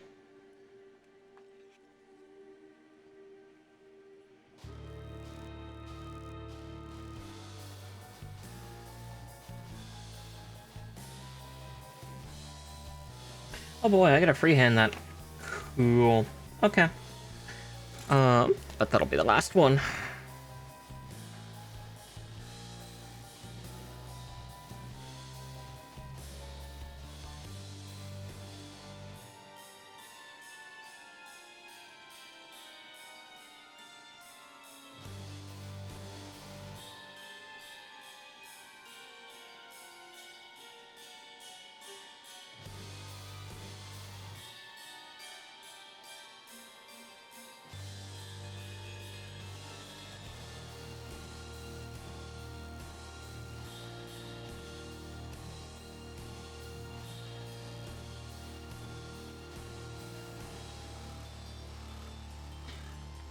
Oh boy, I gotta freehand that. Cool. Okay. But that'll be the last one.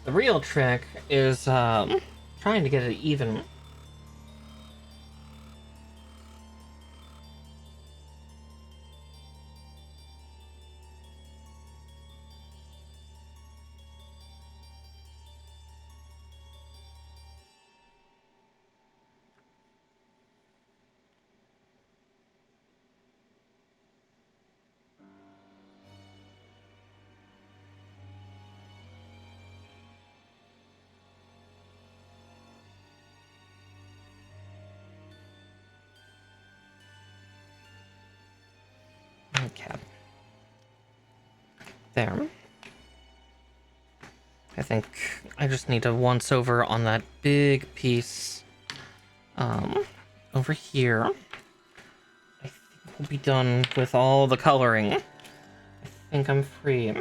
The real trick is trying to get it even. Okay. There. I think I just need to once over on that big piece. Over here. I think we'll be done with all the coloring. I think I'm free.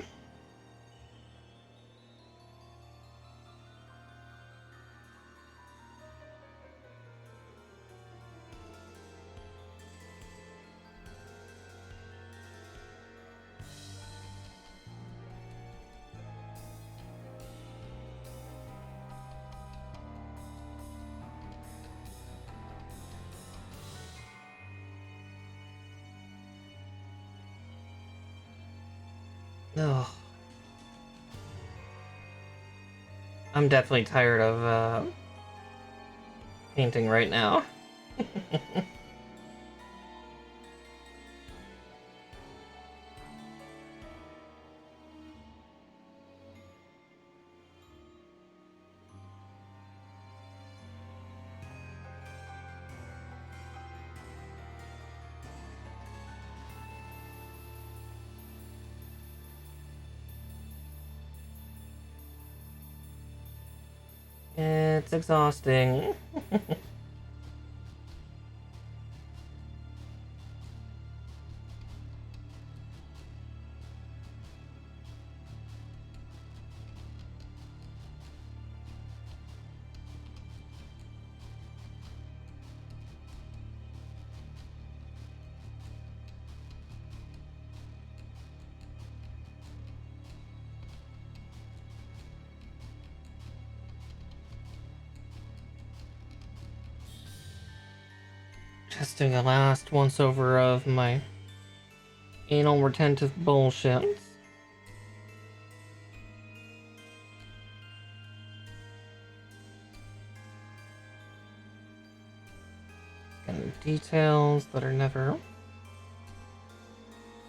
Ugh. I'm definitely tired of painting right now. It's exhausting. Just doing a last once over of my anal retentive bullshit. And details that are never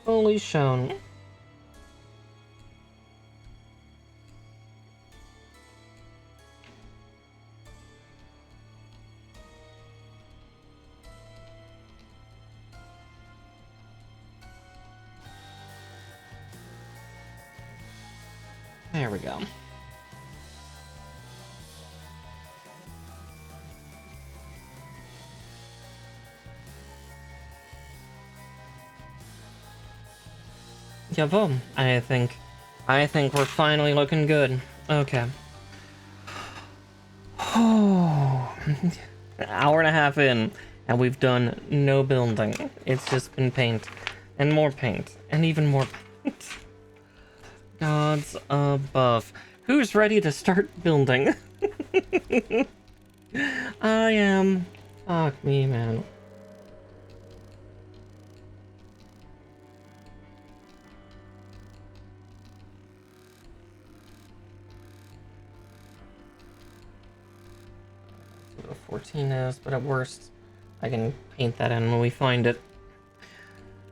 fully shown. There we go. Yeah, boom. I think we're finally looking good. Okay. Oh, an hour and a half in, and we've done no building. It's just been paint, and more paint, and even more paint. Gods above. Who's ready to start building? I am. Fuck me, man. That's what a 14 is, but at worst, I can paint that in when we find it.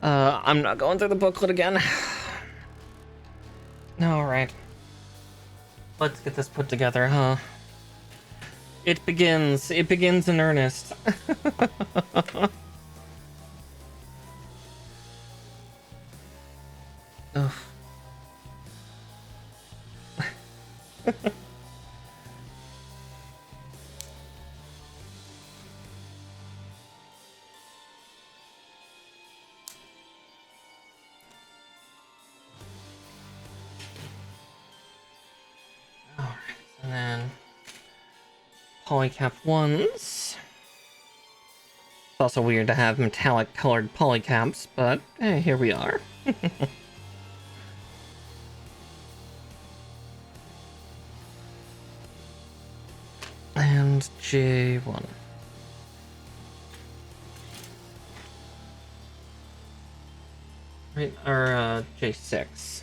I'm not going through the booklet again. Alright. Let's get this put together, huh? It begins in earnest. Ugh. Alright, and then polycap ones. It's also weird to have metallic colored polycaps, but hey, here we are. And J1. Right, or J6.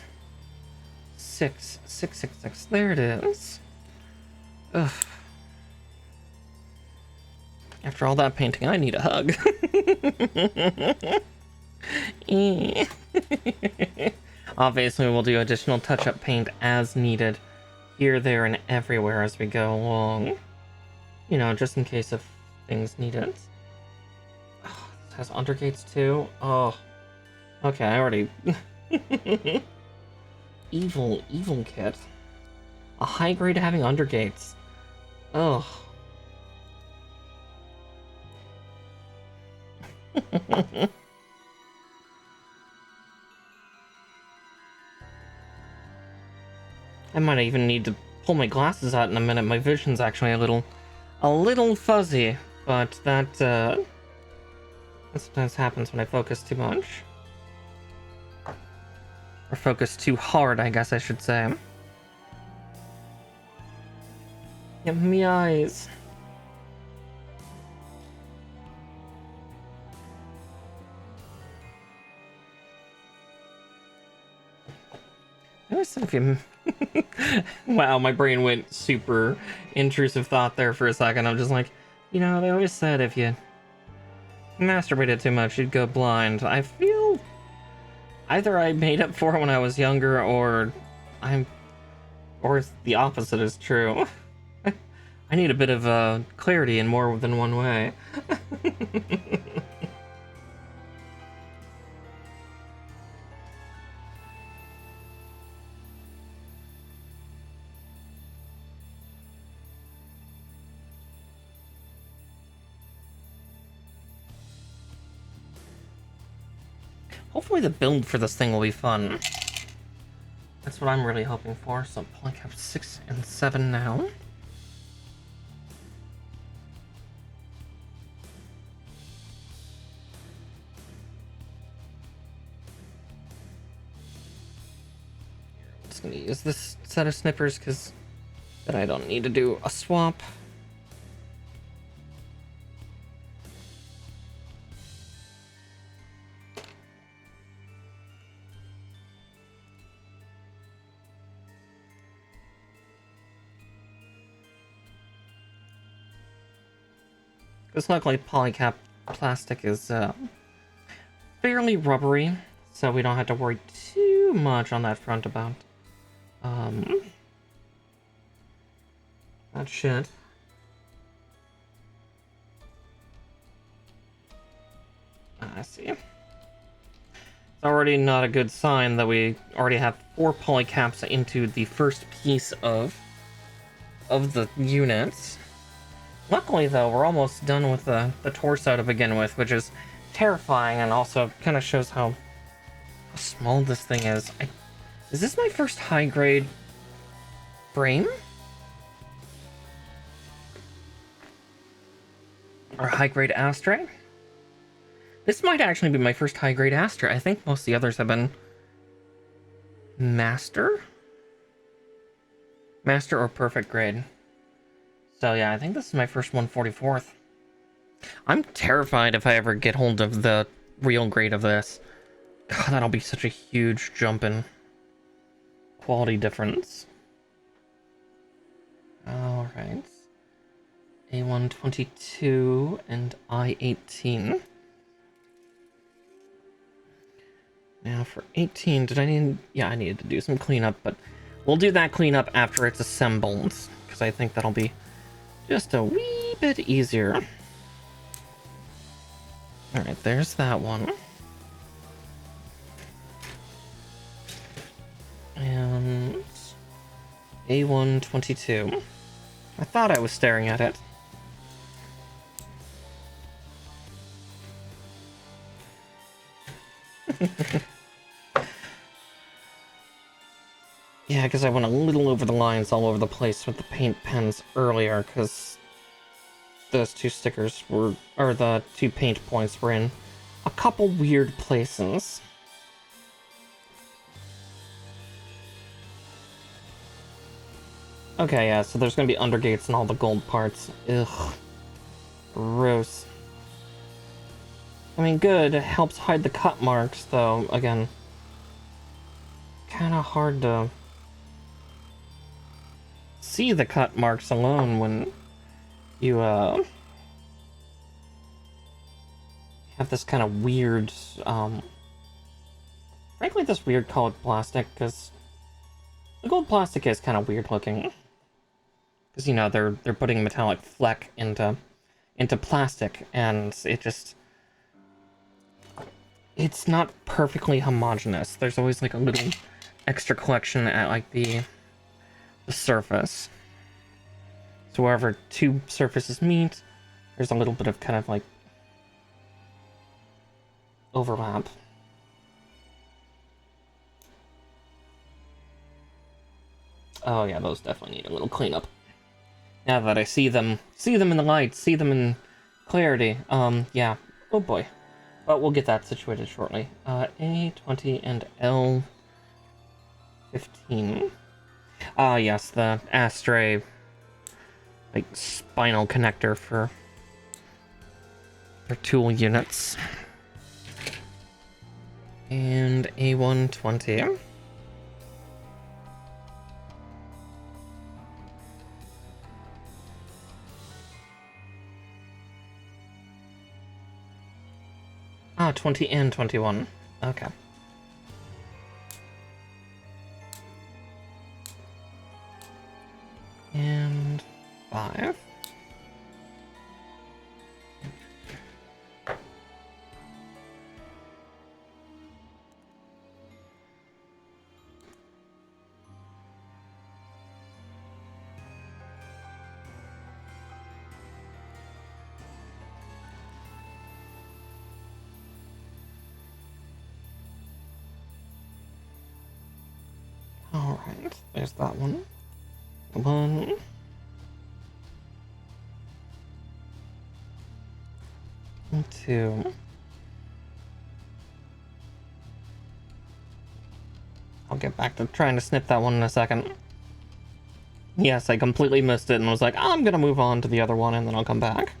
6. There it is. Ugh. After all that painting, I need a hug. Obviously, we'll do additional touch-up paint as needed, here, there, and everywhere as we go along. You know, just in case of things need it. Oh, this has undergates too? Oh. Okay, I already... evil kit. A high grade having undergates. Ugh. I might even need to pull my glasses out in a minute. My vision's actually a little fuzzy, but that sometimes happens when I focus too much. Or focus too hard, I guess I should say. Yeah, me eyes. I always said if you... Wow, my brain went super intrusive thought there for a second. I'm just like, you know, they always said if you masturbated too much, you'd go blind. I feel either I made up for it when I was younger, or the opposite is true. I need a bit of clarity in more than one way. Hopefully the build for this thing will be fun. That's what I'm really hoping for. So polycap 6 and 7 now. I'm just gonna use this set of snippers because then I don't need to do a swap. Because luckily polycap plastic is fairly rubbery, so we don't have to worry too much on that front about that shit. I see. It's already not a good sign that we already have 4 polycaps into the first piece of the units. Luckily, though, we're almost done with the torso to begin with, which is terrifying and also kind of shows how how small this thing is. Is this my first high grade frame? Or high grade Astray? This might actually be my first high grade Astray. I think most of the others have been Master? Master or perfect grade. So yeah, I think this is my first 144th. I'm terrified if I ever get hold of the real grade of this. God, that'll be such a huge jump in quality difference. Alright. A122 and I-18. Now for 18, did I need... Yeah, I needed to do some cleanup, but we'll do that cleanup after it's assembled, because I think that'll be just a wee bit easier. Alright, there's that one. And... A122. I thought I was staring at it. Yeah, because I went a little over the lines all over the place with the paint pens earlier, because those two stickers were, or the 2 paint points were in a couple weird places. Okay, yeah, so there's gonna be undergates and all the gold parts. Ugh. Gross. I mean, good, it helps hide the cut marks, though, again. Kinda hard to see the cut marks alone when you, have this kind of weird, frankly, this weird colored plastic, because the gold plastic is kind of weird looking. Because, you know, they're putting metallic fleck into plastic, and it just... It's not perfectly homogeneous. There's always, like, a little extra collection at, like, the surface. So wherever 2 surfaces meet, there's a little bit of kind of, like, overlap. Oh yeah, those definitely need a little cleanup. Now that I see them in the light, see them in clarity, yeah. Oh boy. But we'll get that situated shortly. A20 and L15. Ah, yes, the Astray, like, spinal connector for tool units. And A120. Ah, 20 and 21. Okay. And 5. Alright, there's that one. 1. 2. I'll get back to trying to snip that one in a second. Yes, I completely missed it and was like, I'm gonna move on to the other one and then I'll come back.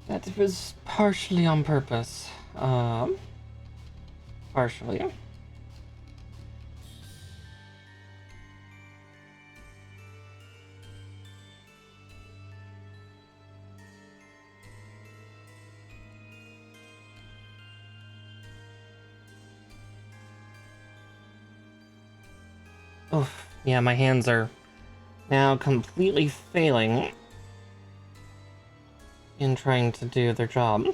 That was partially on purpose. Partially. Oof. Yeah, my hands are now completely failing in trying to do their job.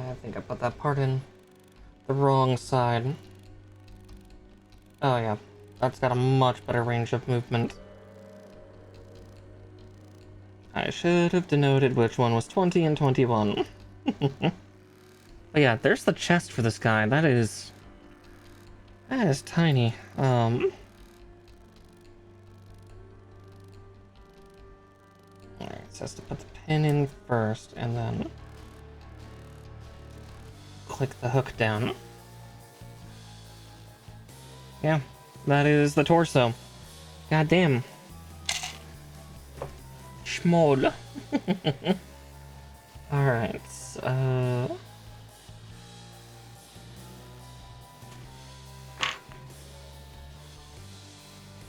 I think I put that part in the wrong side. Oh yeah, that's got a much better range of movement. I should have denoted which one was 20 and 21. But yeah, there's the chest for this guy. That is tiny. Alright, so has to put the pin in first and then click the hook down. Yeah, that is the torso. God damn. Schmoll. Alright,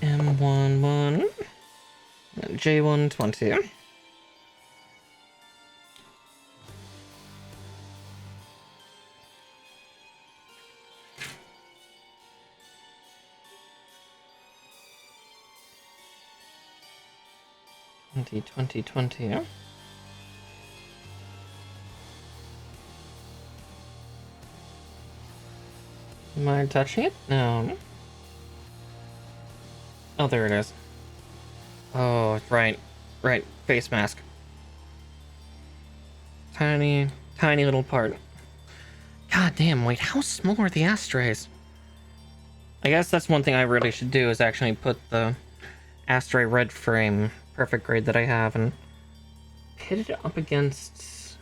M11 and J120. Twenty. Am I touching it? No. Oh, there it is. Oh, right. Right. Face mask. Tiny little part. God damn, wait, how small are the Astrays? I guess that's one thing I really should do, is actually put the Astray red frame perfect grade that I have and pit it up against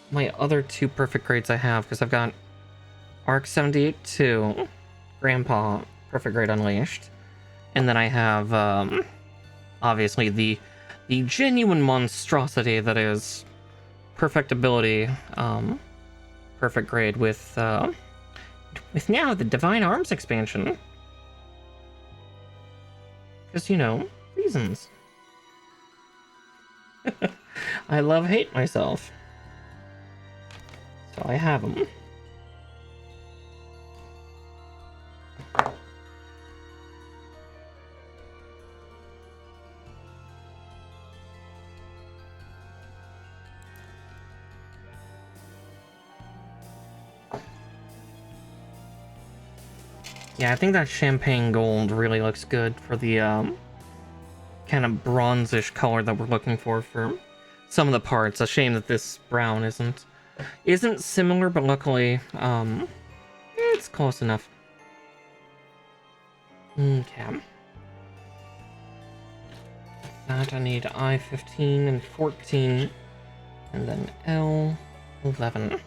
my other two perfect grades I have, because I've got Arc 78-2, Grandpa, perfect grade unleashed, and then I have obviously the genuine monstrosity that is perfectibility, perfect grade with now the Divine Arms expansion. Because, you know, reasons. I hate myself. So I have them. Yeah, I think that champagne gold really looks good for the kind of bronzish color that we're looking for some of the parts. A shame that this brown isn't similar, but luckily it's close enough. Okay. That I need I-15 and 14, and then L11.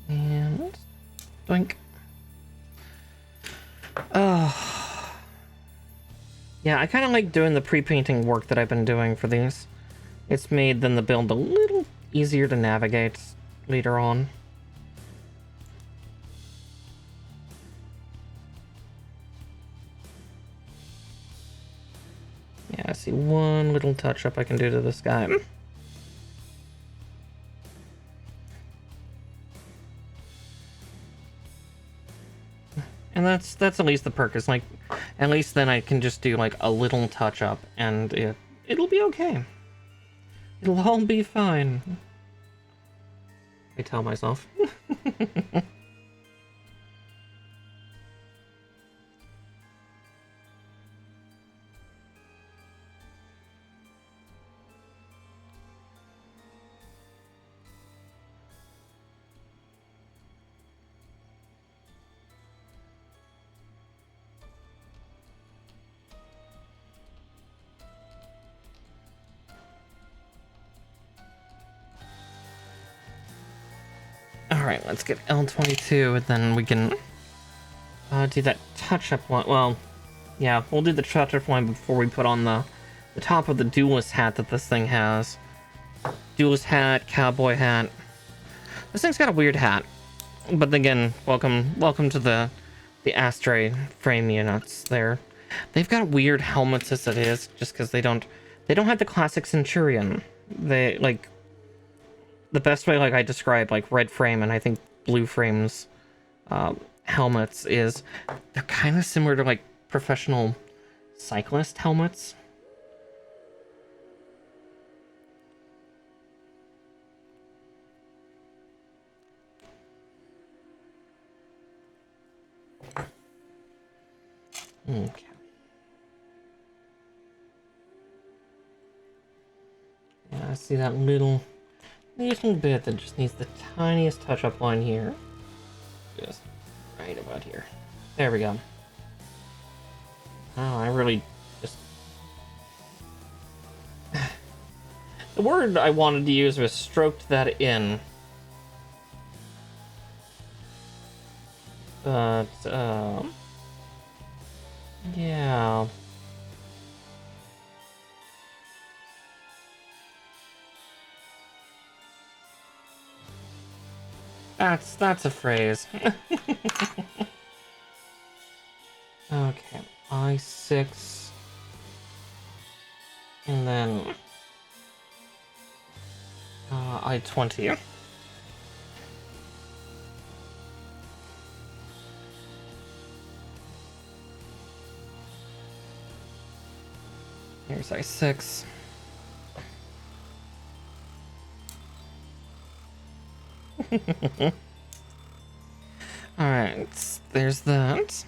And doink. Yeah, I kind of like doing the pre-painting work that I've been doing for these. It's made then the build a little easier to navigate later on. Yeah, I see one little touch-up I can do to this guy. And that's at least the perk, is like, at least then I can just do like a little touch-up and it'll be okay. It'll all be fine. I tell myself. Alright, let's get L22, and then we can do that touch-up one. Well, yeah, we'll do the touch-up one before we put on the top of the duelist hat that this thing has. Duelist hat, cowboy hat. This thing's got a weird hat. But again, welcome to the Astray frame units. They've got weird helmets as it is, just because they don't have the classic Centurion. They like the best way, like I described, like red frame and I think blue frames helmets is they're kind of similar to like professional cyclist helmets. Okay. Yeah, I see that little bit that just needs the tiniest touch-up line here. Just right about here. There we go. Oh, I really just... The word I wanted to use was stroked that in. But, yeah... That's a phrase. Okay, I6. And then... I20. Here's I6. Alright, there's that.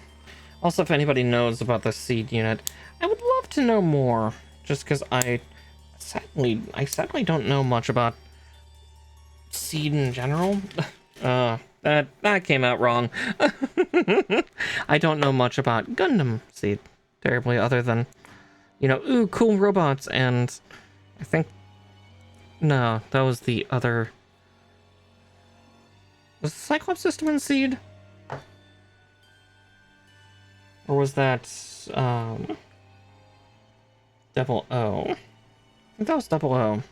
Also, if anybody knows about the seed unit, I would love to know more. Just because I sadly don't know much about seed in general. That came out wrong. I don't know much about Gundam seed, terribly, other than, you know, ooh, cool robots, and I think... No, that was the other... Was the Cyclops system in seed? Or was that, Double O? I think that was Double O.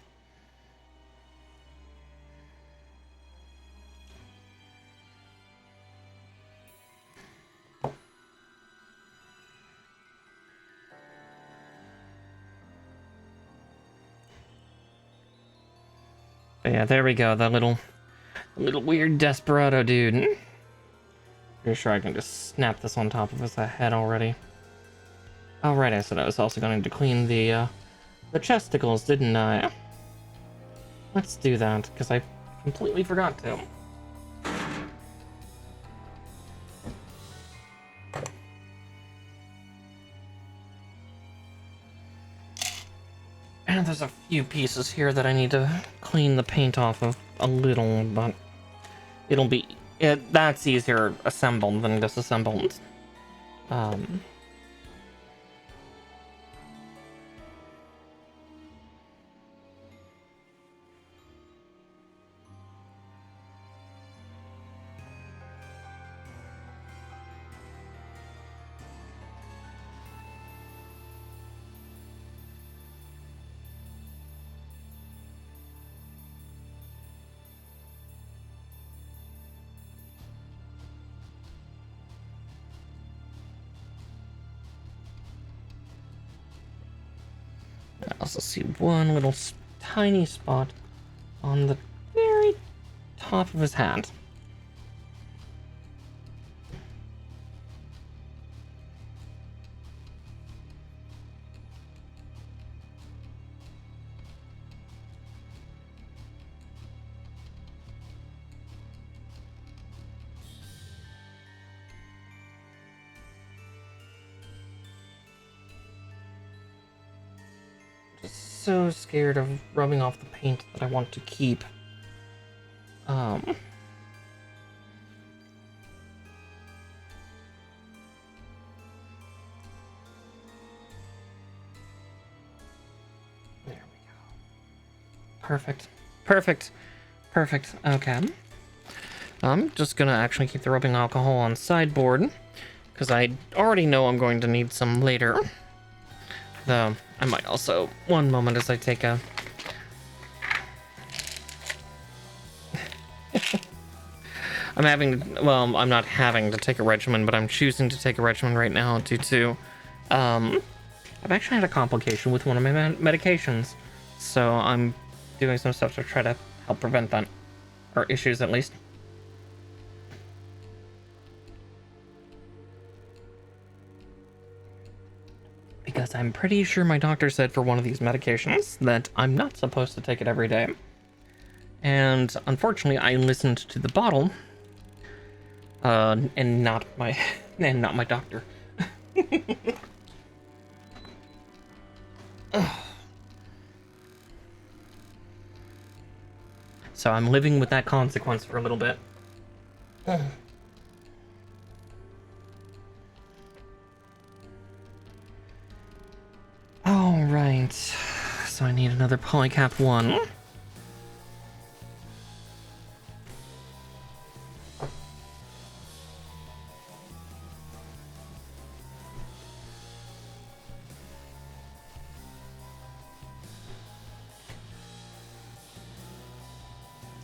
But yeah, there we go, that little weird desperado dude. Pretty sure I can just snap this on top of his head already. Oh, right, I said I was also going to clean the chesticles, didn't I? Let's do that, because I completely forgot to. And there's a few pieces here that I need to clean the paint off of a little, but it'll be... that's easier assembled than disassembled. I also see one little tiny spot on the very top of his hat. So scared of rubbing off the paint that I want to keep. There we go. Perfect. Perfect. Perfect. Okay. I'm just gonna actually keep the rubbing alcohol on sideboard, because I already know I'm going to need some later. Though, I might also... One moment as I take a... I'm not having to take a regimen, but I'm choosing to take a regimen right now due to... I've actually had a complication with one of my medications. So I'm doing some stuff to try to help prevent that, or issues at least. Because I'm pretty sure my doctor said for one of these medications that I'm not supposed to take it every day. And unfortunately, I listened to the bottle, and not my doctor. So I'm living with that consequence for a little bit. All right. So I need another polycap 1.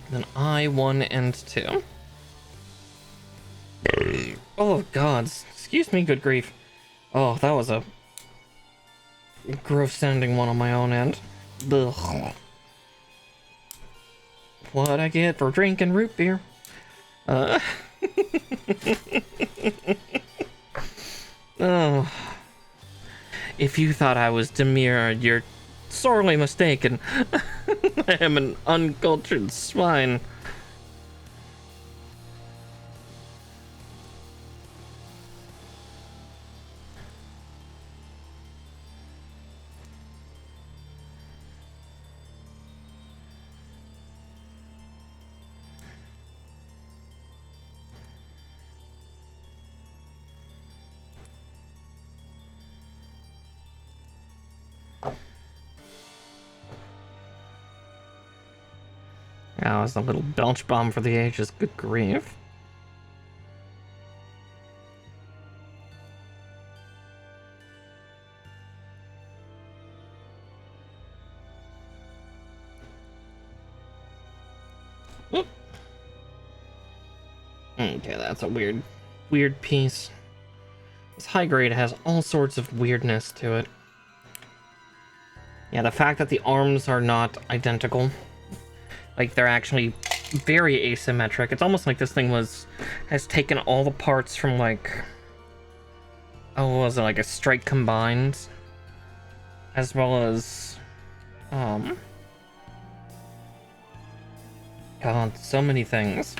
Then I1 and 2. Oh god, excuse me, good grief. Oh, that was a gross sounding one on my own end. Ugh. What I get for drinking root beer. Oh. If you thought I was demure, you're sorely mistaken. I am an uncultured swine. Oh, it's a little belch bomb for the ages, good grief. Oop. Okay, that's a weird piece. This high grade has all sorts of weirdness to it. Yeah, the fact that the arms are not identical. Like, they're actually very asymmetric. It's almost like this thing has taken all the parts from, like... Oh, what was it? Like a Strike Combined? As well as... God, so many things.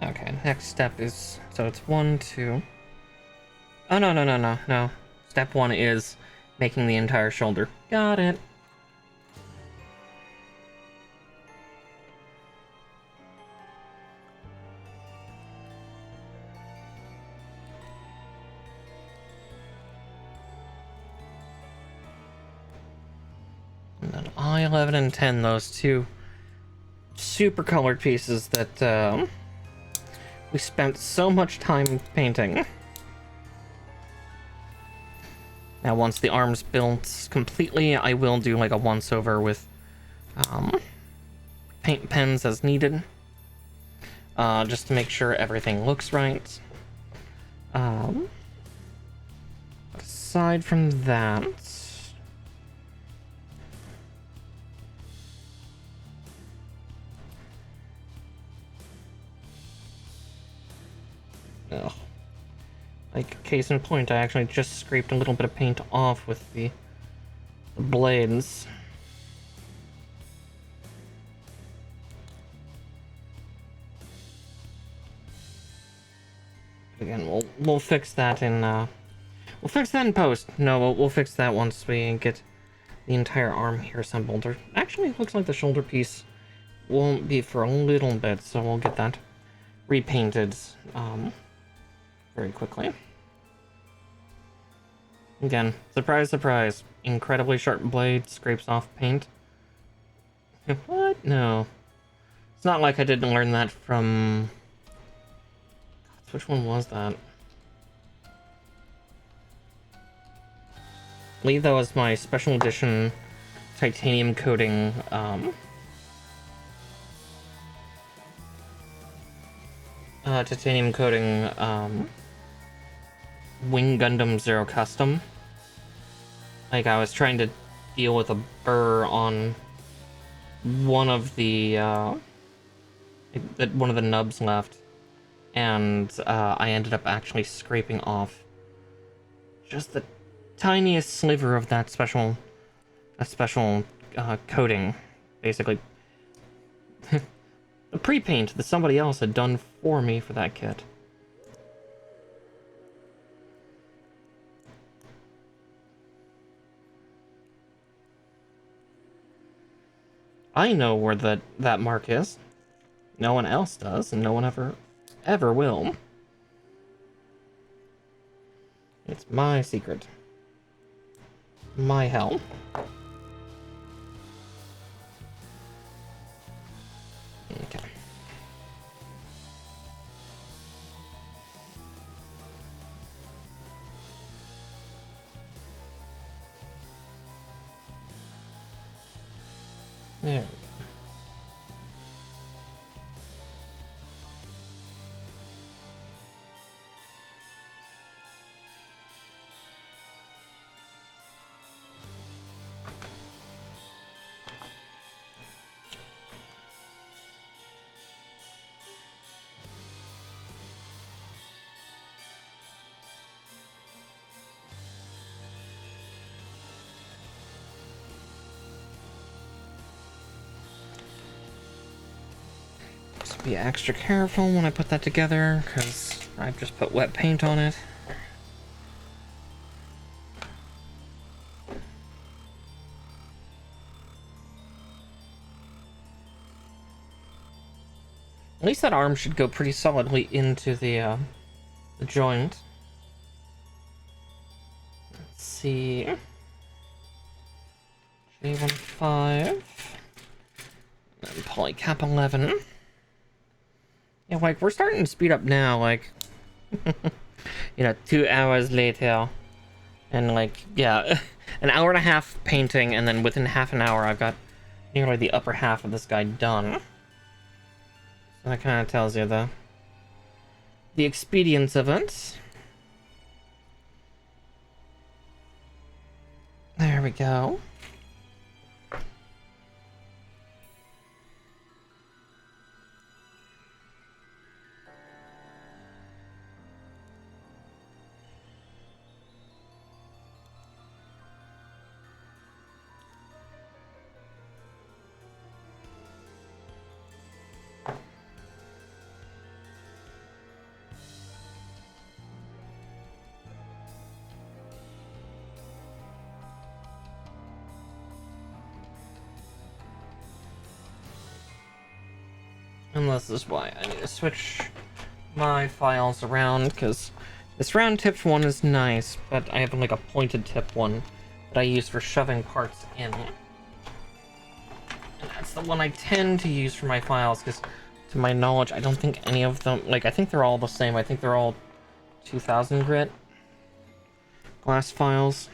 Okay, next step is... So it's 1, 2... Oh, no. Step 1 is making the entire shoulder. Got it. And then I11 and 10, those two super colored pieces that we spent so much time painting. Now once the arm's built completely, I will do like a once over with paint pens as needed. Just to make sure everything looks right. Aside from that... Ugh. Like, case in point, I actually just scraped a little bit of paint off with the blades. Again, we'll fix that in we'll fix that in post. No, we'll fix that once we get the entire arm here assembled. Or actually, it looks like the shoulder piece won't be for a little bit, so we'll get that repainted very quickly. Again, surprise, surprise. Incredibly sharp blade scrapes off paint. What? No. It's not like I didn't learn that from... Which one was that? I believe that was my special edition titanium coating, Wing Gundam Zero Custom. Like, I was trying to deal with a burr on one of the one of the nubs left, and I ended up actually scraping off just the tiniest sliver of that special coating, basically. The pre-paint that somebody else had done for me for that kit. I know where that mark is. No one else does, and no one ever will. It's my secret. My hell. Okay. There. Just be extra careful when I put that together, because I've just put wet paint on it. At least that arm should go pretty solidly into the joint. Let's see. J15. And polycap 11. Yeah, like, we're starting to speed up now, like, 2 hours later. And, like, yeah, an hour and a half painting, and then within half an hour, I've got nearly the upper half of this guy done. So that kind of tells you the expedience of it. There we go. And this is why I need to switch my files around, because this round tipped one is nice, but I have like a pointed tip one that I use for shoving parts in. And that's the one I tend to use for my files, because to my knowledge, I don't think any of them, like, I think they're all the same. I think they're all 2000 grit glass files.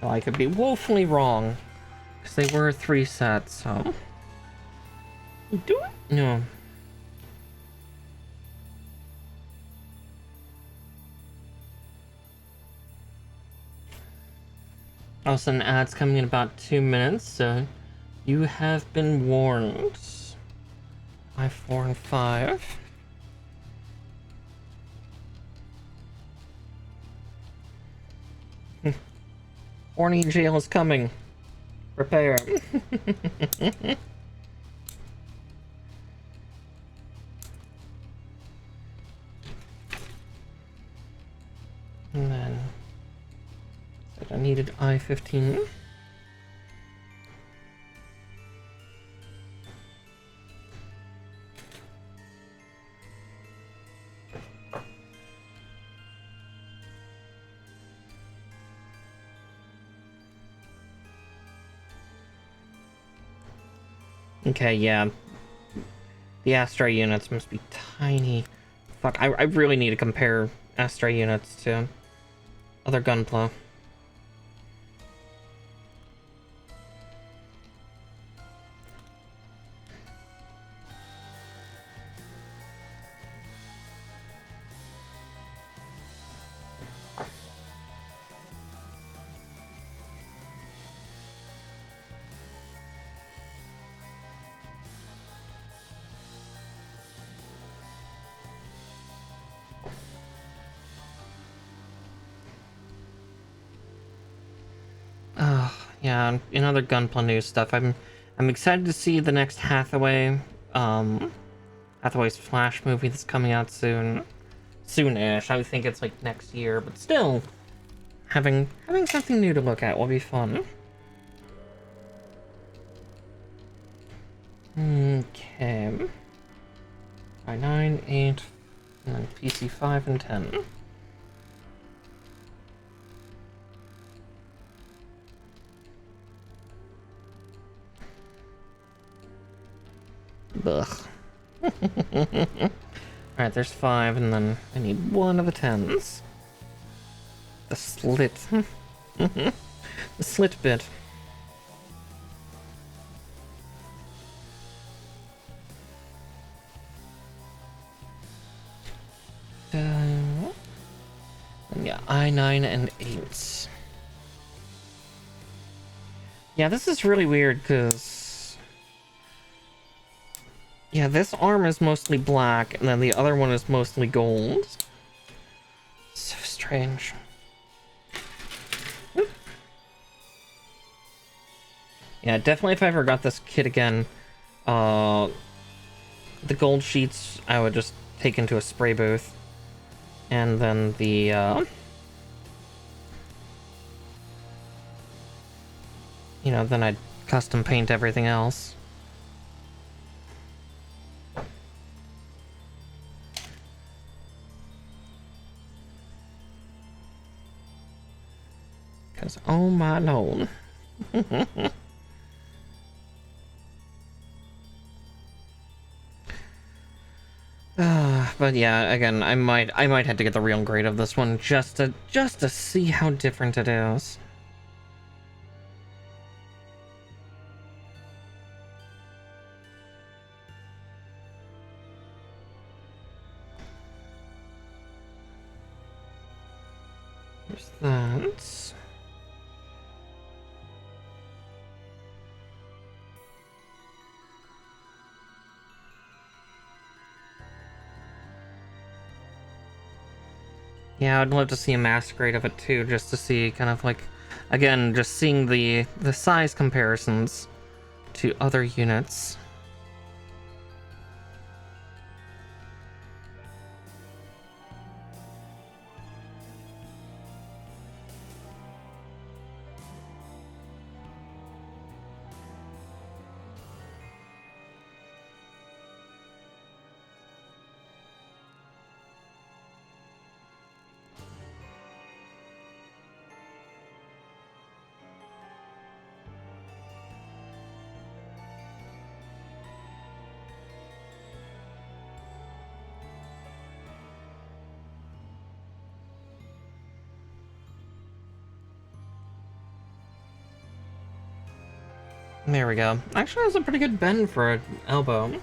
Well, I could be woefully wrong, because they were 3 sets, so... Do it? No. Also, an ad's coming in about 2 minutes, so you have been warned. 5, 4, and 5. Horny jail is coming. Prepare. And then I needed I-15. Okay, yeah. The Astray units must be tiny. Fuck, I really need to compare Astray units to other Gunpla. yeah, in other Gunpla news stuff, I'm excited to see the next Hathaway's Flash movie that's coming out soon. Soonish. I would think it's like next year, but still, having something new to look at will be fun. Okay. 9, 8, and then PC 5 and 10. Ugh. Alright, there's 5, and then I need 1 of the 10s. The slit. The slit bit. Yeah, I9 and 8. Yeah, this is really weird, because... yeah, this arm is mostly black, and then the other one is mostly gold. So strange. Oop. Yeah, definitely if I ever got this kit again, the gold sheets I would just take into a spray booth. And then the, you know, then I'd custom paint everything else. Because, oh my lord. But yeah, again, I might have to get the real grade of this one just to see how different it is. There's that. Yeah, I'd love to see a mass grade of it too, just to see kind of like, again, just seeing the size comparisons to other units. There we go. Actually, that's a pretty good bend for an elbow. Do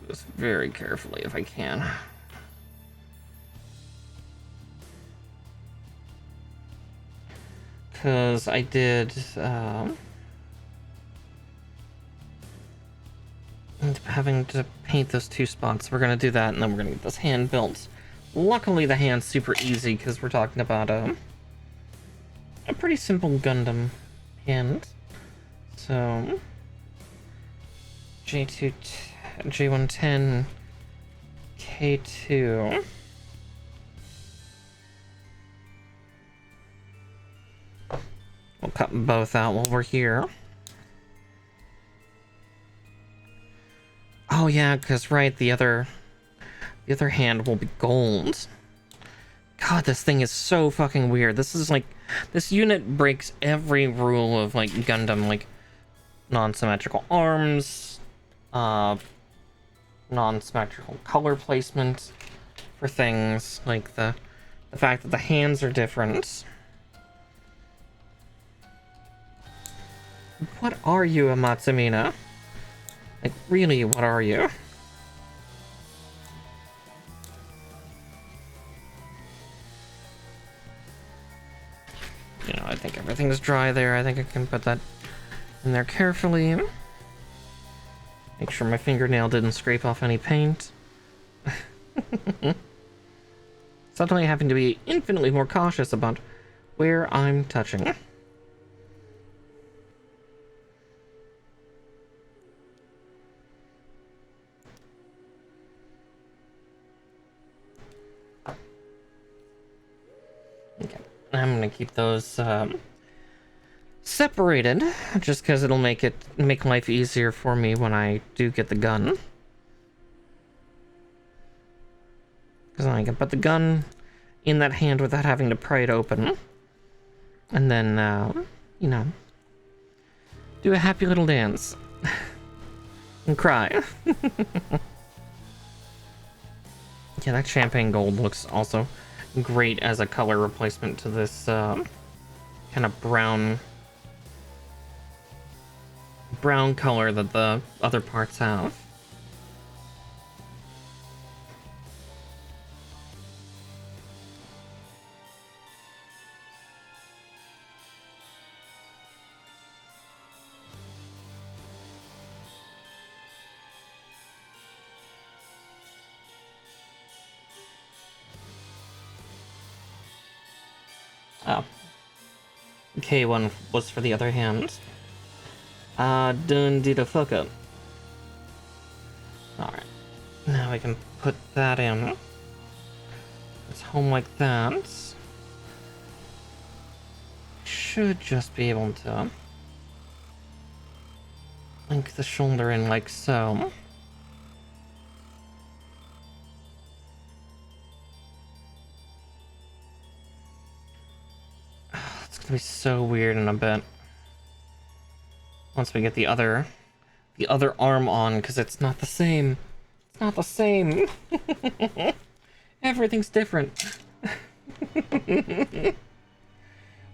this very carefully if I can. Because I did, having to paint those 2 spots. We're gonna do that, and then we're gonna get this hand built. Luckily, the hand's super easy, because we're talking about a pretty simple Gundam hand. So, J2, J110, K2. We'll cut both out while we're here. Oh yeah, because right, the other hand will be gold. God, this thing is so fucking weird. This is like, this unit breaks every rule of like Gundam, like non-symmetrical arms, non-symmetrical color placement for things, like the fact that the hands are different. What are you, Amatsu Mina? Like, really, what are you? You know, I think everything's dry there. I think I can put that in there carefully. Make sure my fingernail didn't scrape off any paint. suddenly having to be infinitely more cautious about where I'm touching. Okay, I'm gonna keep those separated, just because it'll make life easier for me when I do get the gun. Because I can put the gun in that hand without having to pry it open. And then, you know, do a happy little dance. And cry. Yeah, that champagne gold looks also great as a color replacement to this kind of brown color that the other parts have. Oh. K1 was for the other hand. Done did a fuck up. Alright. Now we can put that in. It's home like that. Should just be able to link the shoulder in like so. It's gonna be so weird in a bit. Once we get the other arm on, because it's not the same. It's not the same. Everything's different.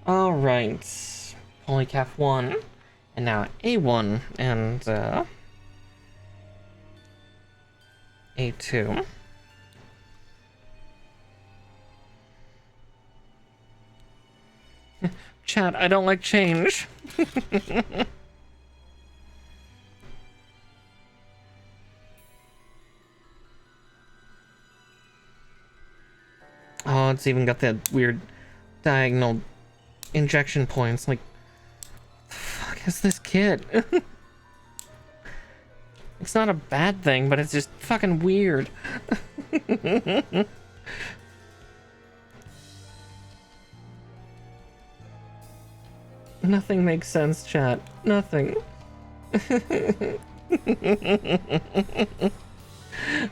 Alright. Polycaf 1. And now A1 and A2. Chat, I don't like change. Oh, it's even got that weird diagonal injection points. Like, what the fuck is this kit? It's not a bad thing, but it's just fucking weird. Nothing makes sense, chat. Nothing. I'm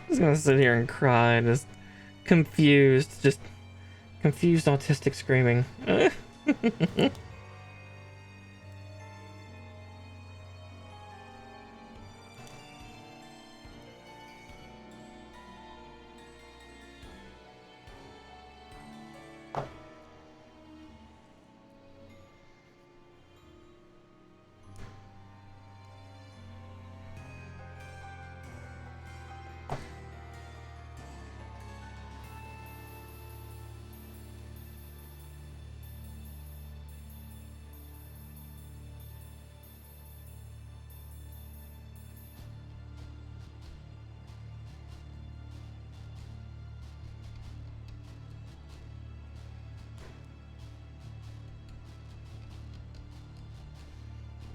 just gonna sit here and cry, just confused autistic screaming.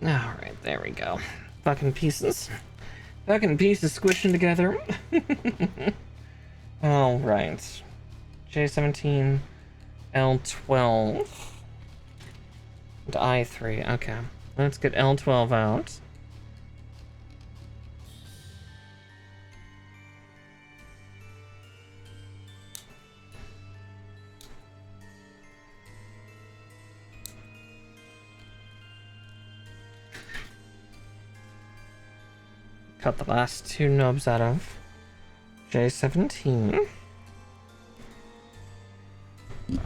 Alright, there we go. Fucking pieces squishing together. Alright. J17, L12, and I3. Okay, let's get L12 out. Cut the last two nubs out of J17. And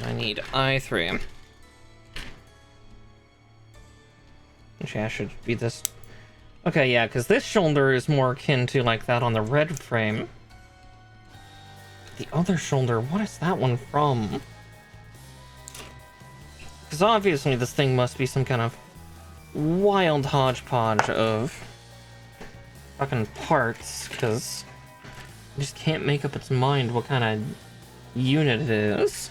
I need I3. Actually, I should be this. Okay, yeah, because this shoulder is more akin to like that on the red frame. The other shoulder, what is that one from? Because obviously this thing must be some kind of wild hodgepodge of fucking parts, because just can't make up its mind what kind of unit it is.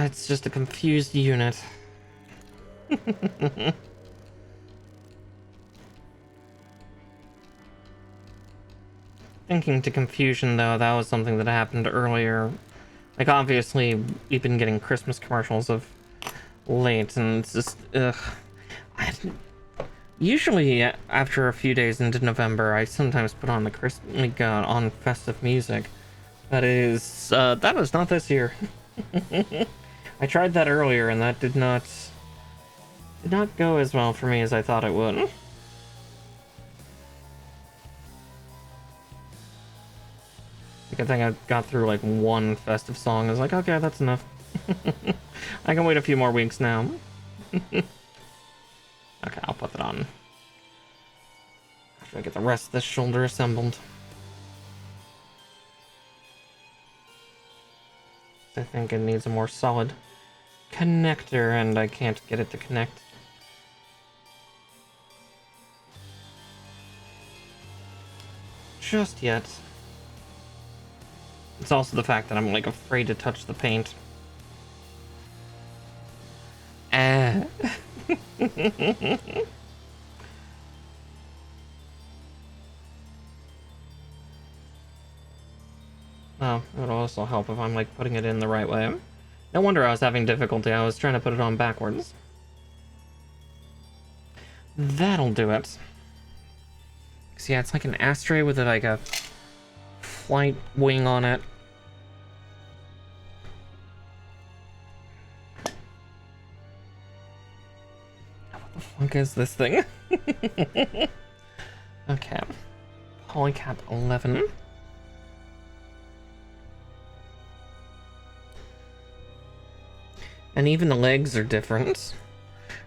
It's just a confused unit. Thinking to confusion, though, that was something that happened earlier. Like, obviously, we've been getting Christmas commercials of late, and it's just, ugh. Usually, after a few days into November, I sometimes put on on festive music. That is not this year. I tried that earlier, and that did not go as well for me as I thought it would. I think I got through like one festive song. I was like, okay, that's enough. I can wait a few more weeks now. Okay, I'll put that on after I get the rest of this shoulder assembled. I think it needs a more solid connector, and I can't get it to connect. Just yet. It's also the fact that I'm like afraid to touch the paint. Oh, it would also help if I'm like putting it in the right way. No wonder I was having difficulty. I was trying to put it on backwards. That'll do it. So yeah, it's like an Astray with like a flight wing on it. What the fuck is this thing? Okay. Polycap 11. And even the legs are different.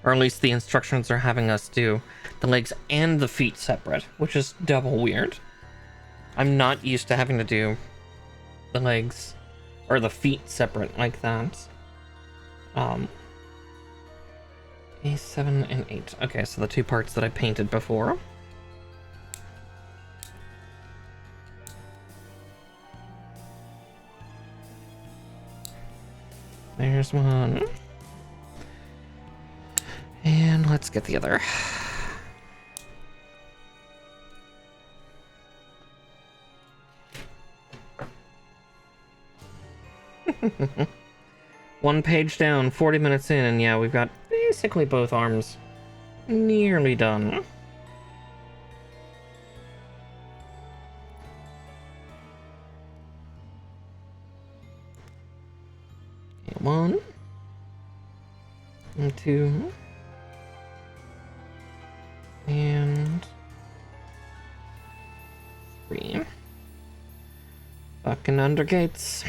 Or at least the instructions are having us do the legs and the feet separate, which is double weird. I'm not used to having to do the legs or the feet separate like that. A7 and 8. Okay, so the two parts that I painted before. There's one. And let's get the other. One page down, 40 minutes in, and yeah, we've got basically both arms nearly done. Okay, 1 and 2 and 3. Fucking undergates.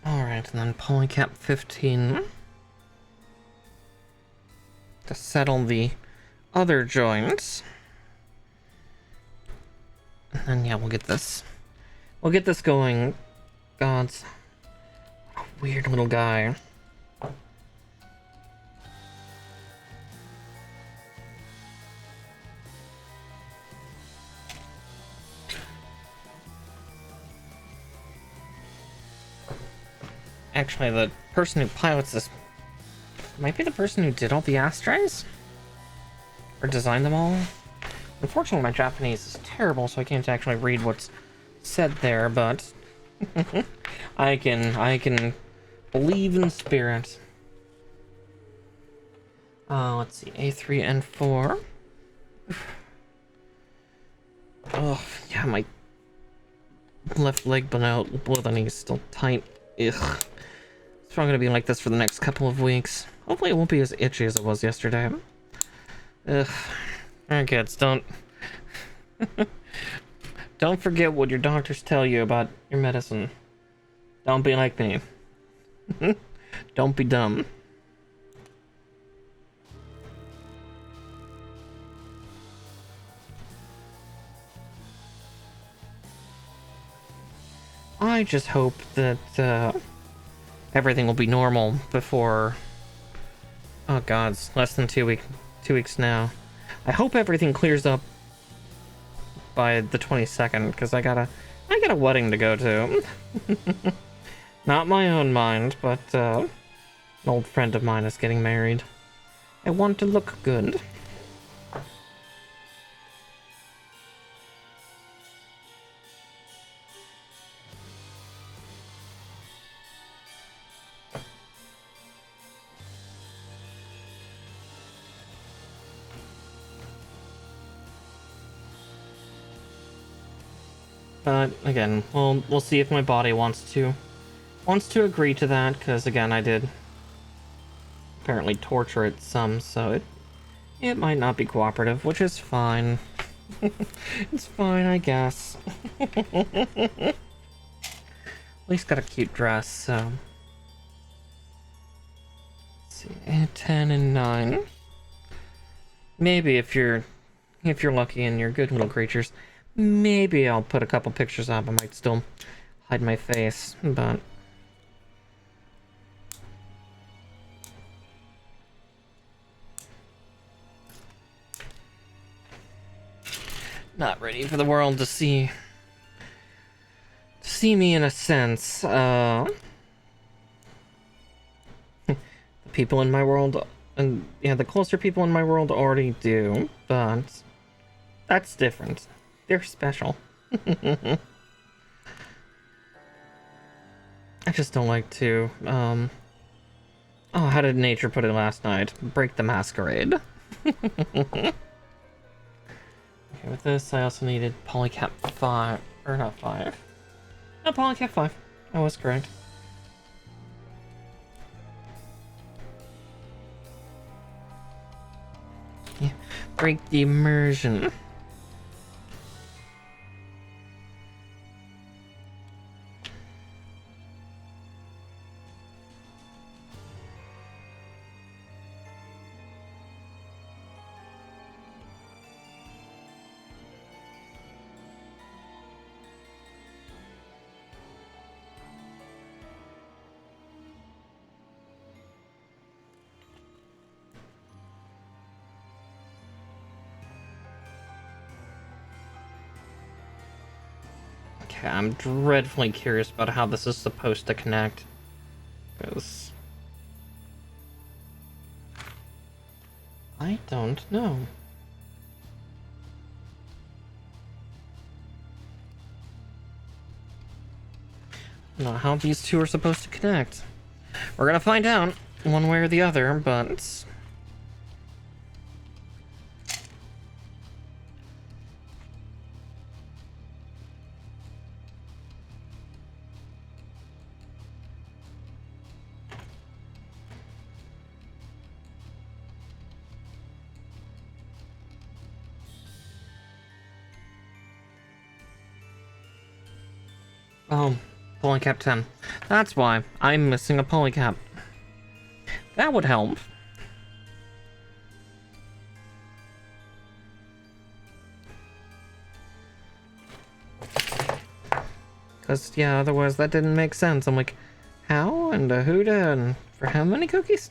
Alright, and then polycap 15 to settle the other joints. And then yeah, we'll get this going. God's a weird little guy. actually, the person who pilots this might be the person who did all the Astrays? Or designed them all? Unfortunately, my Japanese is terrible, so I can't actually read what's said there, but I can believe in spirit. Let's see, A3 and 4. Oh, yeah, my left leg below the knee is still tight. Ugh. It's probably gonna be like this for the next couple of weeks. Hopefully it won't be as itchy as it was yesterday. Ugh. Alright, kids, don't forget what your doctors tell you about your medicine. Don't be like me. Don't be dumb. I just hope that everything will be normal before. Oh God, it's less than 2 weeks now. I hope everything clears up by the 22nd, because I got a wedding to go to. Not my own mind, but an old friend of mine is getting married. I want to look good. But again, we'll see if my body wants to agree to that, because again, I did apparently torture it some, so it might not be cooperative, which is fine. It's fine, I guess. At least got a cute dress, so. Let's see, 10 and 9. Maybe if you're lucky and you're good little creatures, maybe I'll put a couple pictures up. I might still hide my face, but not ready for the world to see me in a sense. The people in my world, and yeah, the closer people in my world already do, but that's different. They're special. I just don't like to, oh, how did nature put it last night? Break the masquerade. Okay, with this, I also needed polycap 5, or not 5. No, polycap 5. I was correct. Yeah, break the immersion. Okay, I'm dreadfully curious about how this is supposed to connect. Because I don't know. I don't know how these two are supposed to connect. We're gonna find out one way or the other, but oh, polycap 10. That's why I'm missing a polycap. That would help. Because, yeah, otherwise that didn't make sense. I'm like, how and who and for how many cookies?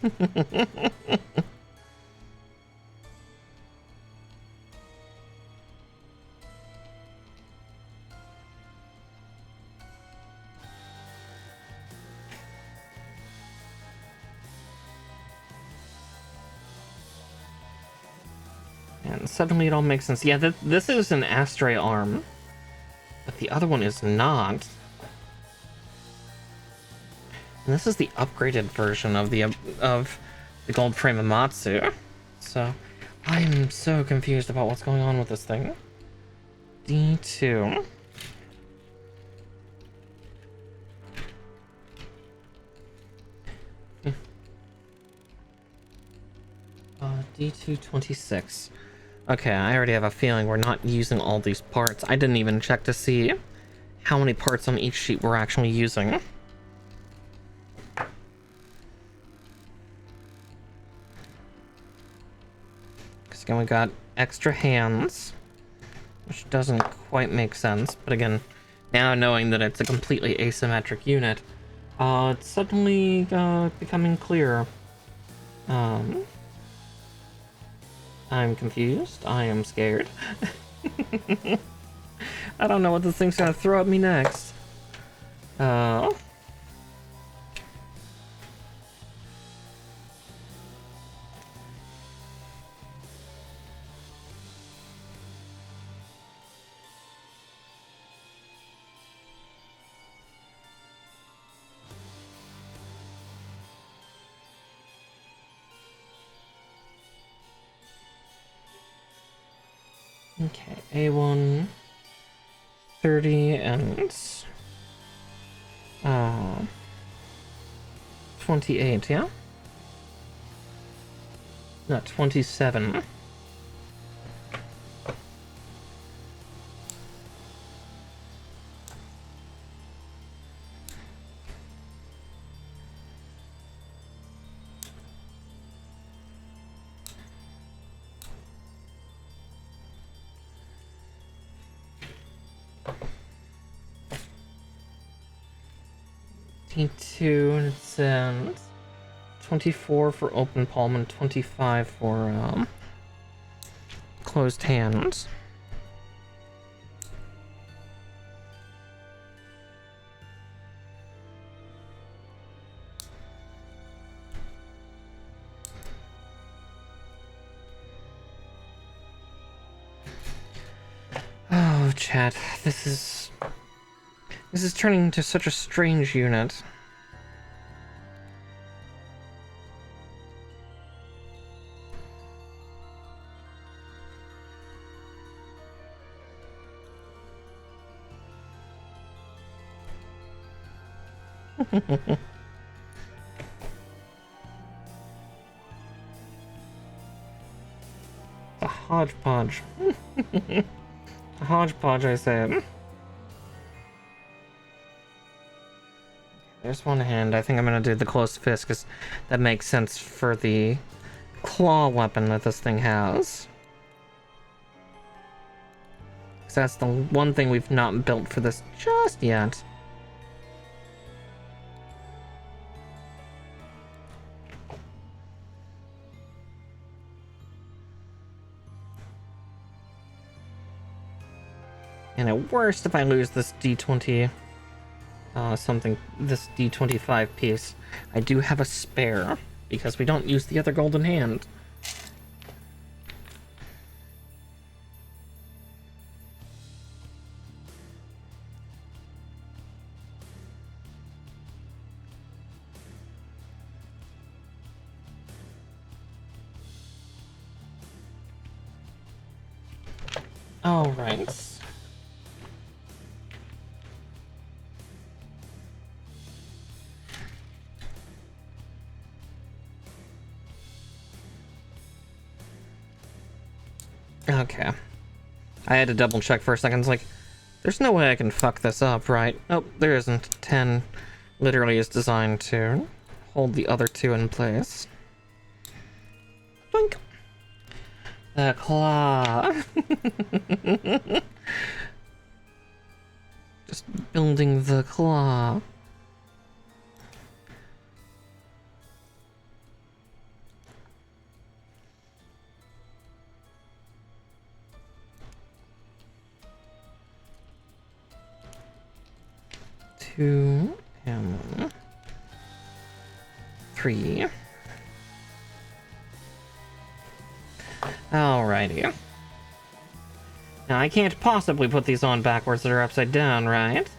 And suddenly it all makes sense. Yeah, this is an Astray arm, but the other one is not. And this is the upgraded version of the gold frame Amatsu. So I'm so confused about what's going on with this thing. D2. D226. Okay, I already have a feeling we're not using all these parts. I didn't even check to see how many parts on each sheet we're actually using. Because again, we got extra hands, which doesn't quite make sense. But again, now knowing that it's a completely asymmetric unit, it's suddenly becoming clearer. I'm confused. I am scared. I don't know what this thing's gonna throw at me next. Okay, A1, 30, and 28, yeah? Not 27. D2 and 24 for open palm and 25 for closed hands. Oh, chat, this is turning into such a strange unit. A hodgepodge. A hodgepodge, I said. There's one hand. I think I'm gonna do the closed fist because that makes sense for the claw weapon that this thing has. Because that's the one thing we've not built for this just yet. And at worst, if I lose this D20, this D25 piece, I do have a spare, because we don't use the other golden hand. All right. Okay. I had to double check for a second. It's like, there's no way I can fuck this up, right? Oh, there isn't. 10 literally is designed to hold the other two in place. Boink. The claw. Just building the claw. Two and 3. Alrighty. Now, I can't possibly put these on backwards or upside down, right?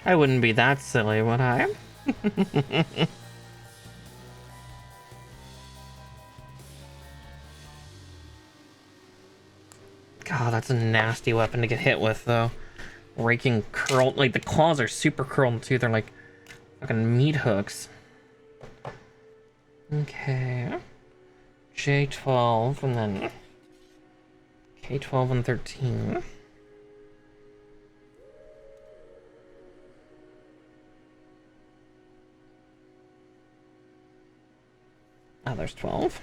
I wouldn't be that silly, would I? God, that's a nasty weapon to get hit with, though. Raking curled, like the claws are super curled too. They're like fucking meat hooks. Okay. J12 and then K12 and 13. Oh, there's 12.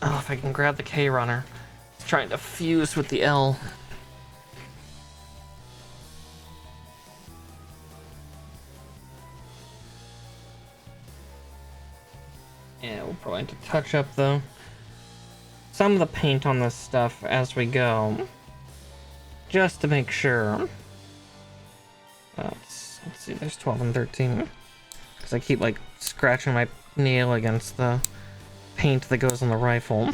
Oh, if I can grab the K runner. It's trying to fuse with the L. Yeah, we'll probably have to touch up though some of the paint on this stuff as we go, just to make sure. Let's see, there's 12 and 13. Because I keep like scratching my nail against the paint that goes on the rifle.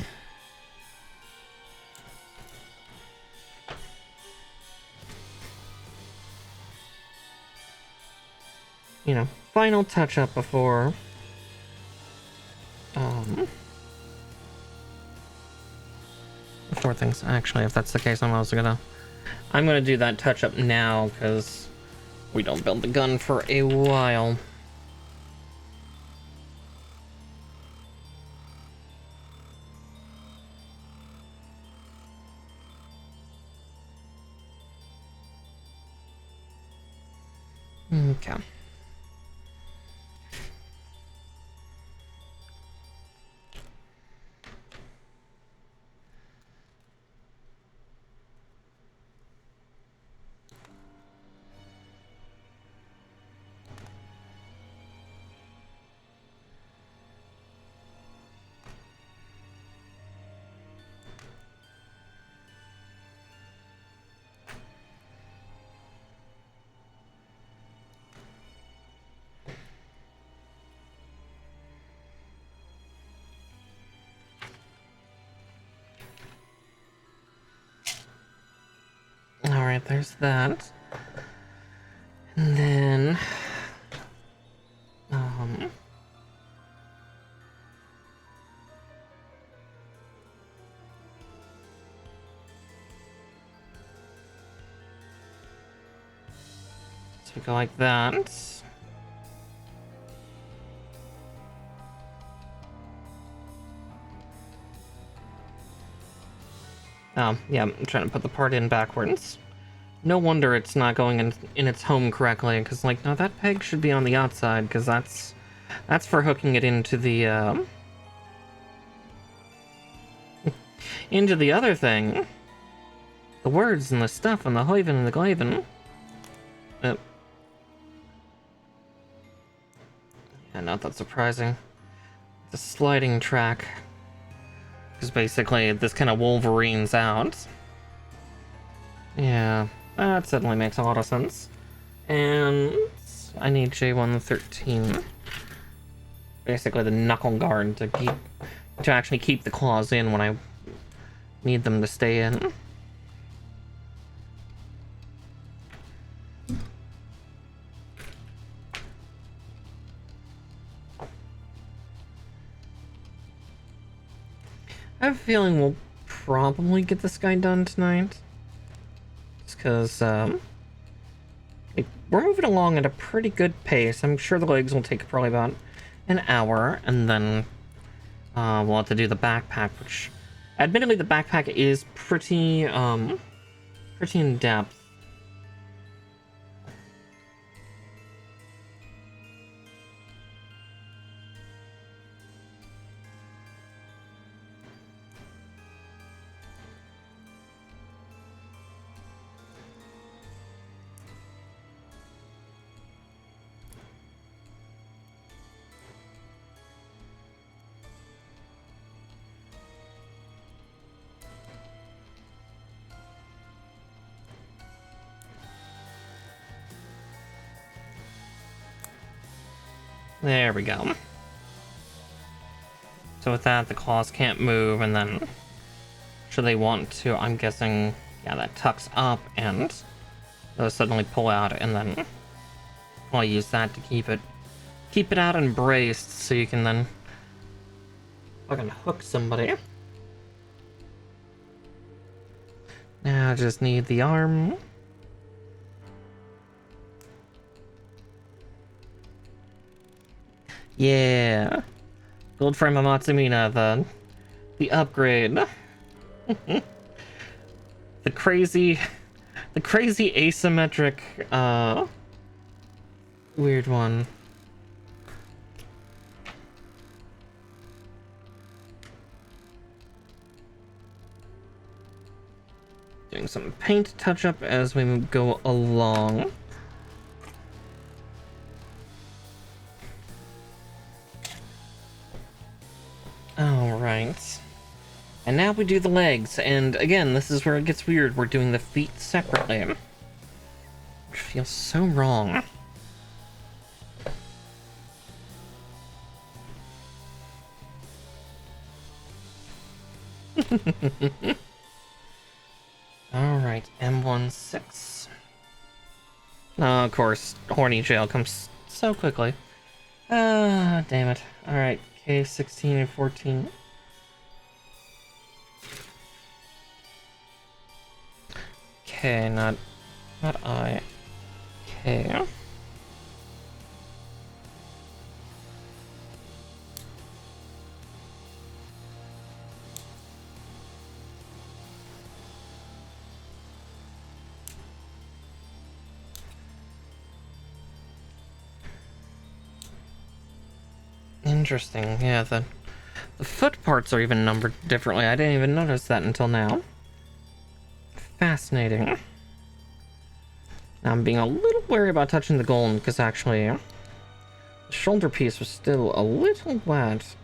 You know, final touch up before before things. Actually, if that's the case, I'm gonna do that touch up now because we don't build the gun for a while. Okay. Alright, there's that. And then so we go like that. Oh, yeah, I'm trying to put the part in backwards. No wonder it's not going in its home correctly, because, like, no, that peg should be on the outside, because that's for hooking it into the, into the other thing. The words and the stuff and the hoiven and the glaven. Yeah, not that surprising. The sliding track. Because basically, this kind of Wolverines out. Yeah. That certainly makes a lot of sense. And I need J113. Basically the knuckle guard to actually keep the claws in when I need them to stay in. I have a feeling we'll probably get this guy done tonight. Because, we're moving along at a pretty good pace. I'm sure the legs will take probably about an hour, and then we'll have to do the backpack, which, admittedly, the backpack is pretty in depth. There we go. So with that, the claws can't move, and then should they want to, I'm guessing, yeah, that tucks up, and they'll suddenly pull out, and then I'll use that to keep it out and braced, so you can then fucking hook somebody. Now I just need the arm. Yeah. Gold frame Amatsu Mina, the upgrade. the crazy asymmetric weird one. Doing some paint touch up as we go along. Alright. And now we do the legs, and again, this is where it gets weird. We're doing the feet separately. Which feels so wrong. Alright, M16. Oh, of course, horny jail comes so quickly. Ah, damn it. Alright, K16 and 14. K, not I. K. Interesting, yeah, the foot parts are even numbered differently. I didn't even notice that until now. Fascinating. Now I'm being a little wary about touching the gold, because actually the shoulder piece was still a little wet.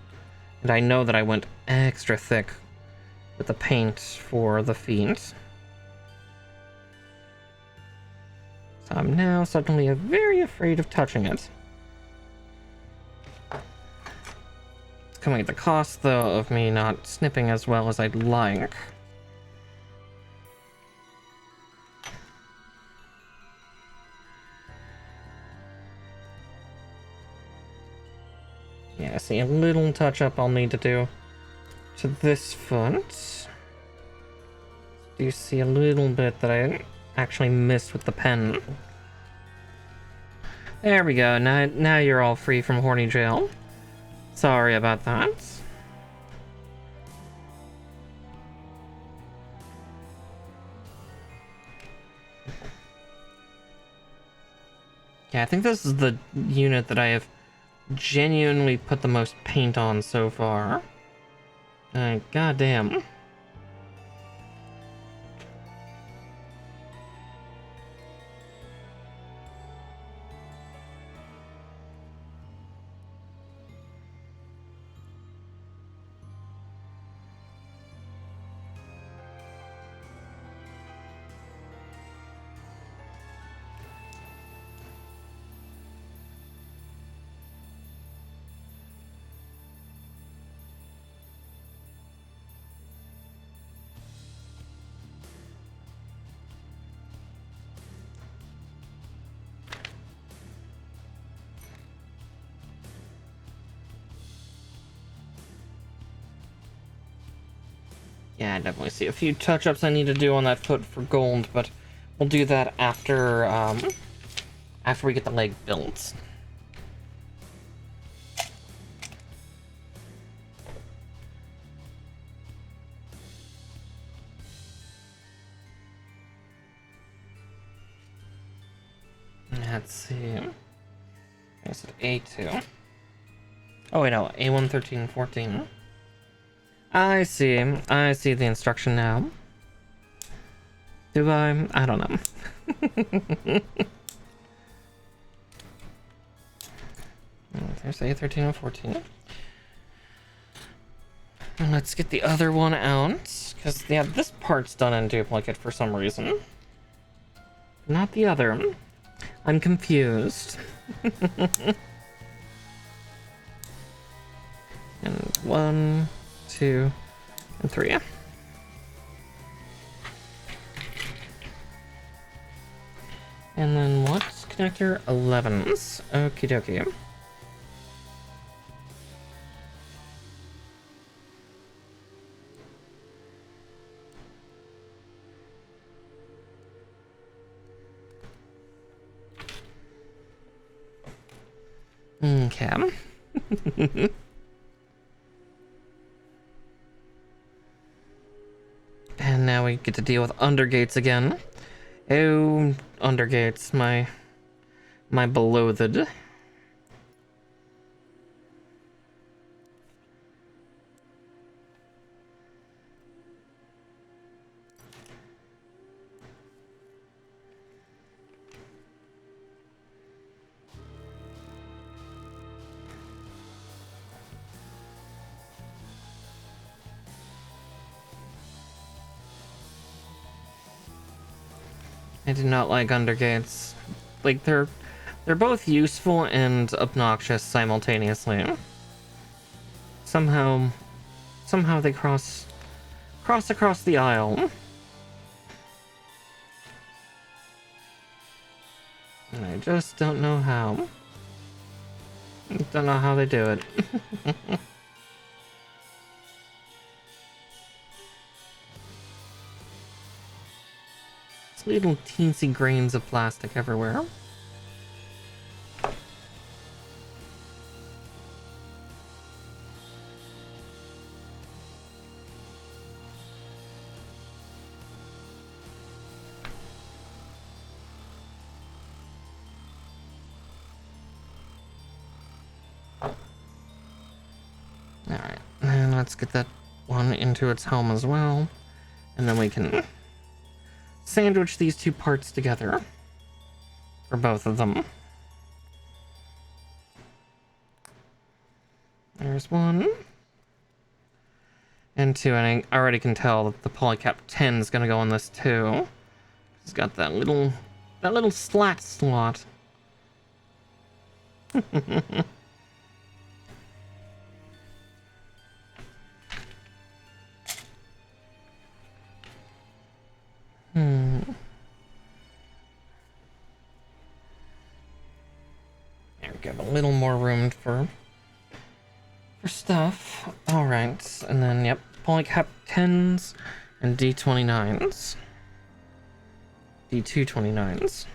And I know that I went extra thick with the paint for the feet. So I'm now suddenly very afraid of touching it. Coming at the cost, though, of me not snipping as well as I'd like. Yeah, I see a little touch-up I'll need to do to this foot. Do you see a little bit that I actually missed with the pen? There we go. Now you're all free from horny jail. Sorry about that. Yeah, I think this is the unit that I have genuinely put the most paint on so far. Goddamn. Yeah, I definitely see a few touch-ups I need to do on that foot for gold, but we'll do that after, after we get the leg built. Let's see. I said A2. Oh wait, no, A1, 13, 14. I see the instruction now. Do I? I don't know. There's A13 and 14. And let's get the other one out, because yeah, this part's done in duplicate for some reason. Not the other. I'm confused. 1, 2, and 3. And then what's connector 11s? Okie dokie. Okay. And now we get to deal with undergates again. Oh, undergates, my beloved. I do not like undergates. Like they're both useful and obnoxious simultaneously. Somehow they cross across the aisle. And I just don't know how. Don't know how they do it. Little teensy grains of plastic everywhere. Alright, and let's get that one into its home as well. And then we can sandwich these two parts together. For both of them. There's one. And two, and I already can tell that the polycap 10 is gonna go on this too. It's got that little slat slot. There we go, a little more room for stuff. Alright, and then, yep, polycap 10s and D29s. D229s.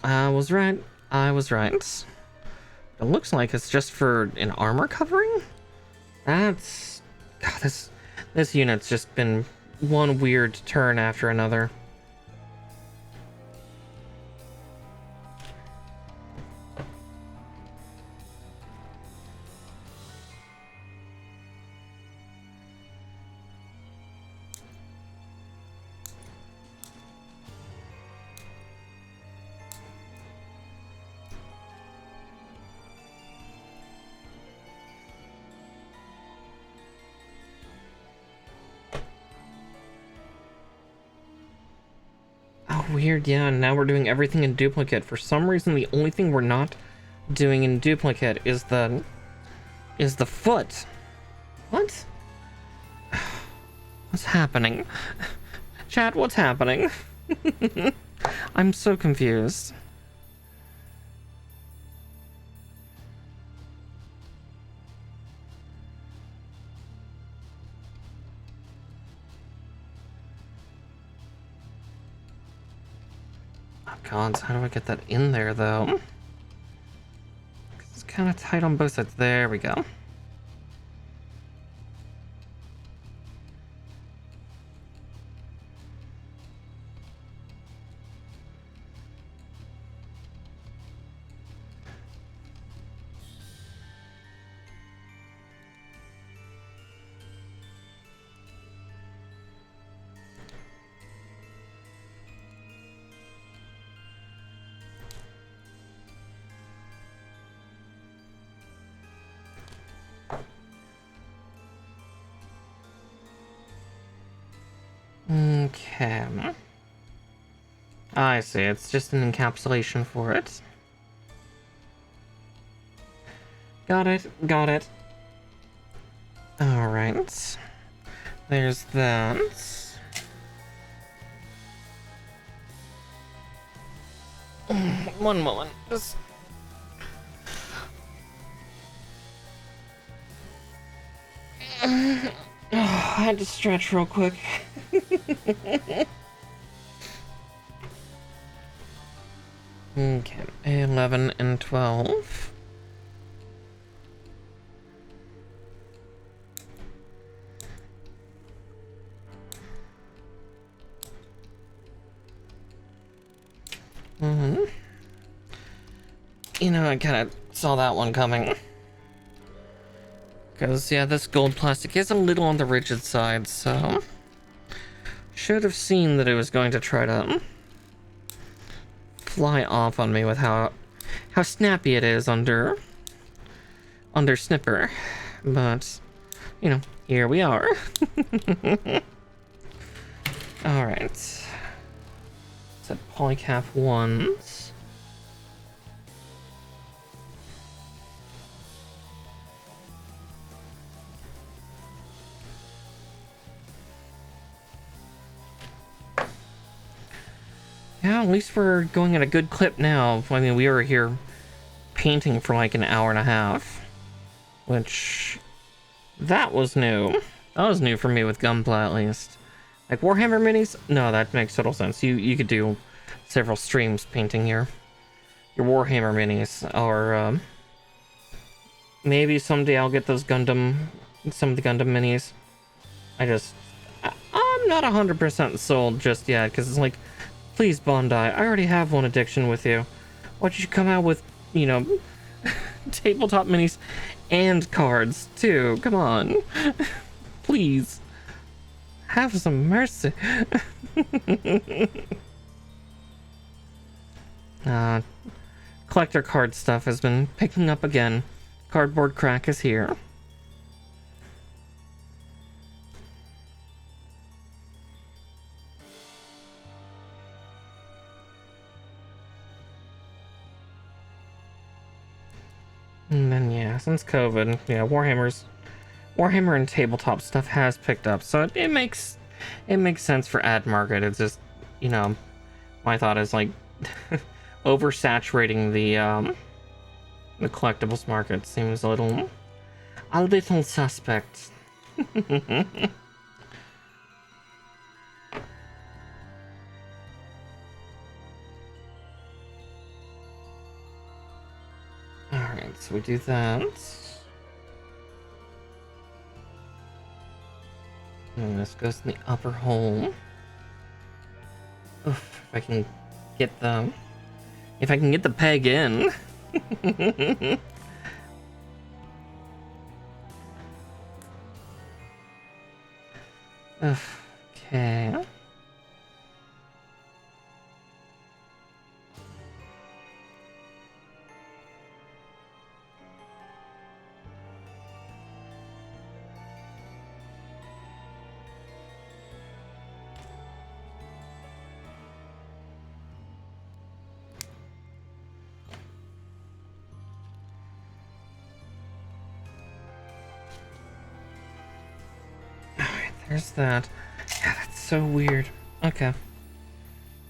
I was right. It looks like it's just for an armor covering? That's... God, this unit's just been one weird turn after another. Weird, yeah, now we're doing everything in duplicate. For some reason, the only thing we're not doing in duplicate is the foot. What? What's happening? Chat, what's happening? I'm so confused. God, how do I get that in there, though? It's kind of tight on both sides. There we go. Okay. I see, it's just an encapsulation for it. Got it. Alright. There's that. One moment. Just... I had to stretch real quick. Okay, 11 and 12. You know, I kind of saw that one coming. Because, yeah, this gold plastic is a little on the rigid side, so... Should have seen that it was going to try to fly off on me with how snappy it is under snipper. But, you know, here we are. Alright. Set polycap 1s. Yeah, at least we're going at a good clip now. I mean, we were here painting for like an hour and a half. Which... that was new. That was new for me with Gunpla, at least. Like, Warhammer minis? No, that makes total sense. You could do several streams painting your Warhammer minis. Or, maybe someday I'll get those Gundam... some of the Gundam minis. I'm not 100% sold just yet, because it's like... Please, Bondi, I already have one addiction with you. Why don't you come out with, you know, tabletop minis and cards, too? Come on. Please. Have some mercy. Collector card stuff has been picking up again. Cardboard crack is here. And then, yeah, since COVID, yeah, Warhammer and tabletop stuff has picked up, so it makes sense for ad market. It's just, you know, my thought is like oversaturating the collectibles market seems a little suspect. Alright, so we do that. And this goes in the upper hole. Oof, if I can get the peg in. Okay. There's that. Yeah, that's so weird. Okay.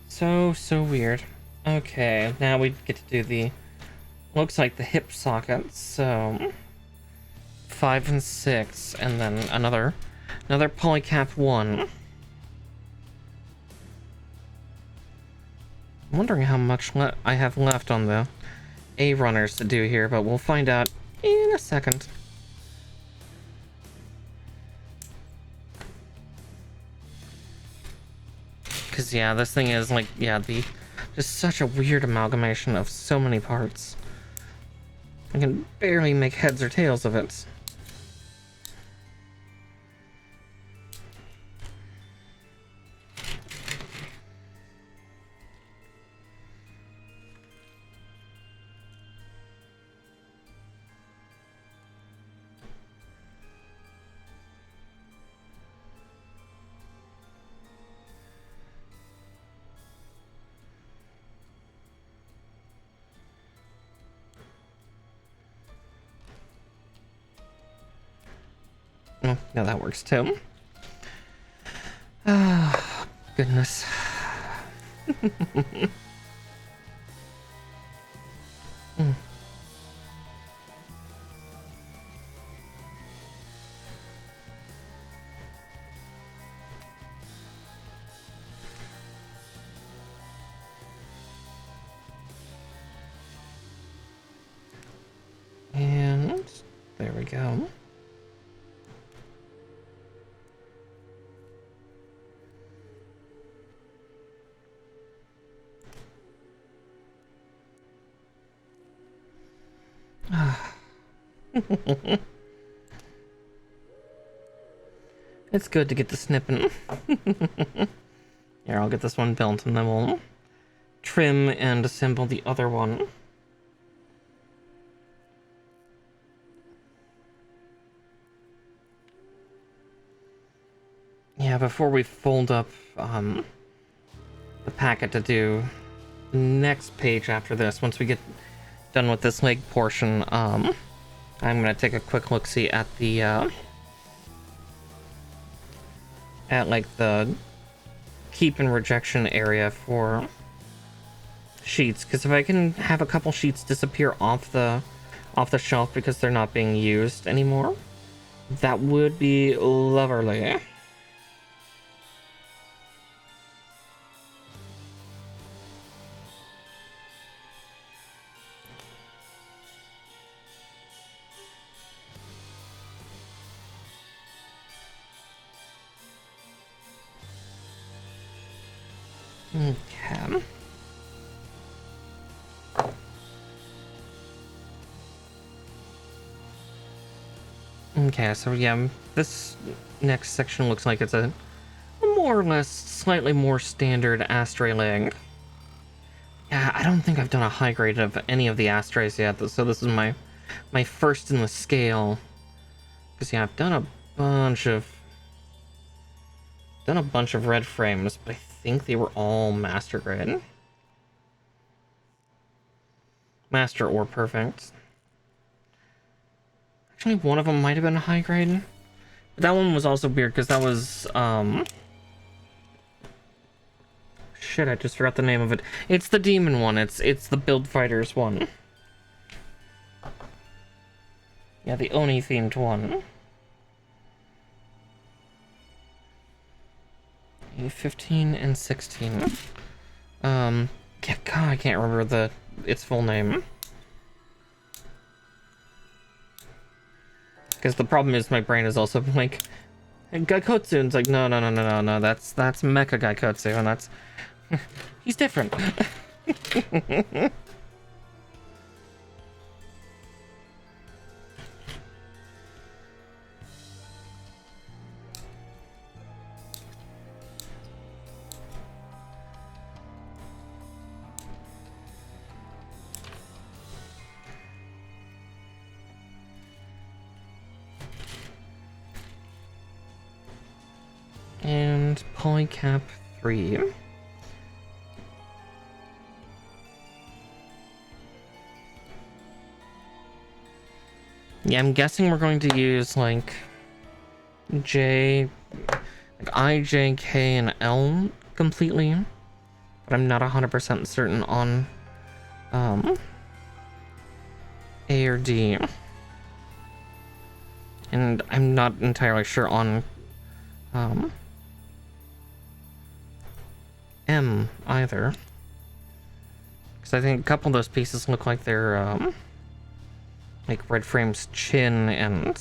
So weird. Okay, now we get to do the... looks like the hip sockets, so... 5 and 6, and then another polycap 1. I'm wondering how much I have left on the A runners to do here, but we'll find out in a second. Because, yeah, this thing is, like, yeah, just such a weird amalgamation of so many parts. I can barely make heads or tails of it. Oh, yeah, that works too. Ah, goodness. Mm. And there we go. It's good to get the snipping. Here, I'll get this one built and then we'll trim and assemble the other one. Yeah, before we fold up the packet to do the next page after this, once we get done with this leg portion, I'm gonna take a quick look-see at the at like the keep and rejection area for sheets, because if I can have a couple sheets disappear off the shelf because they're not being used anymore, that would be lovely. Okay. Okay, so yeah, this next section looks like it's a more or less slightly more standard Astray leg. Yeah, I don't think I've done a high grade of any of the Astrays yet, so this is my first in the scale. Because yeah, I've done a bunch of red frames, but I think they were all master grade. Master or perfect. Actually, one of them might have been a high grade. But that one was also weird because that was shit, I just forgot the name of it. It's the demon one. It's the Build Fighters one. Yeah, the Oni themed one. A15 and 16. God, I can't remember its full name. Because the problem is my brain is also like, Gaikotsu, and it's like, no, that's Mecha Gaikotsu, and that's he's different. And polycap 3. Yeah, I'm guessing we're going to use like I, J, K, and L completely, but I'm not 100% certain on A or D, and I'm not entirely sure on M either, because I think a couple of those pieces look like they're like Red Frame's chin and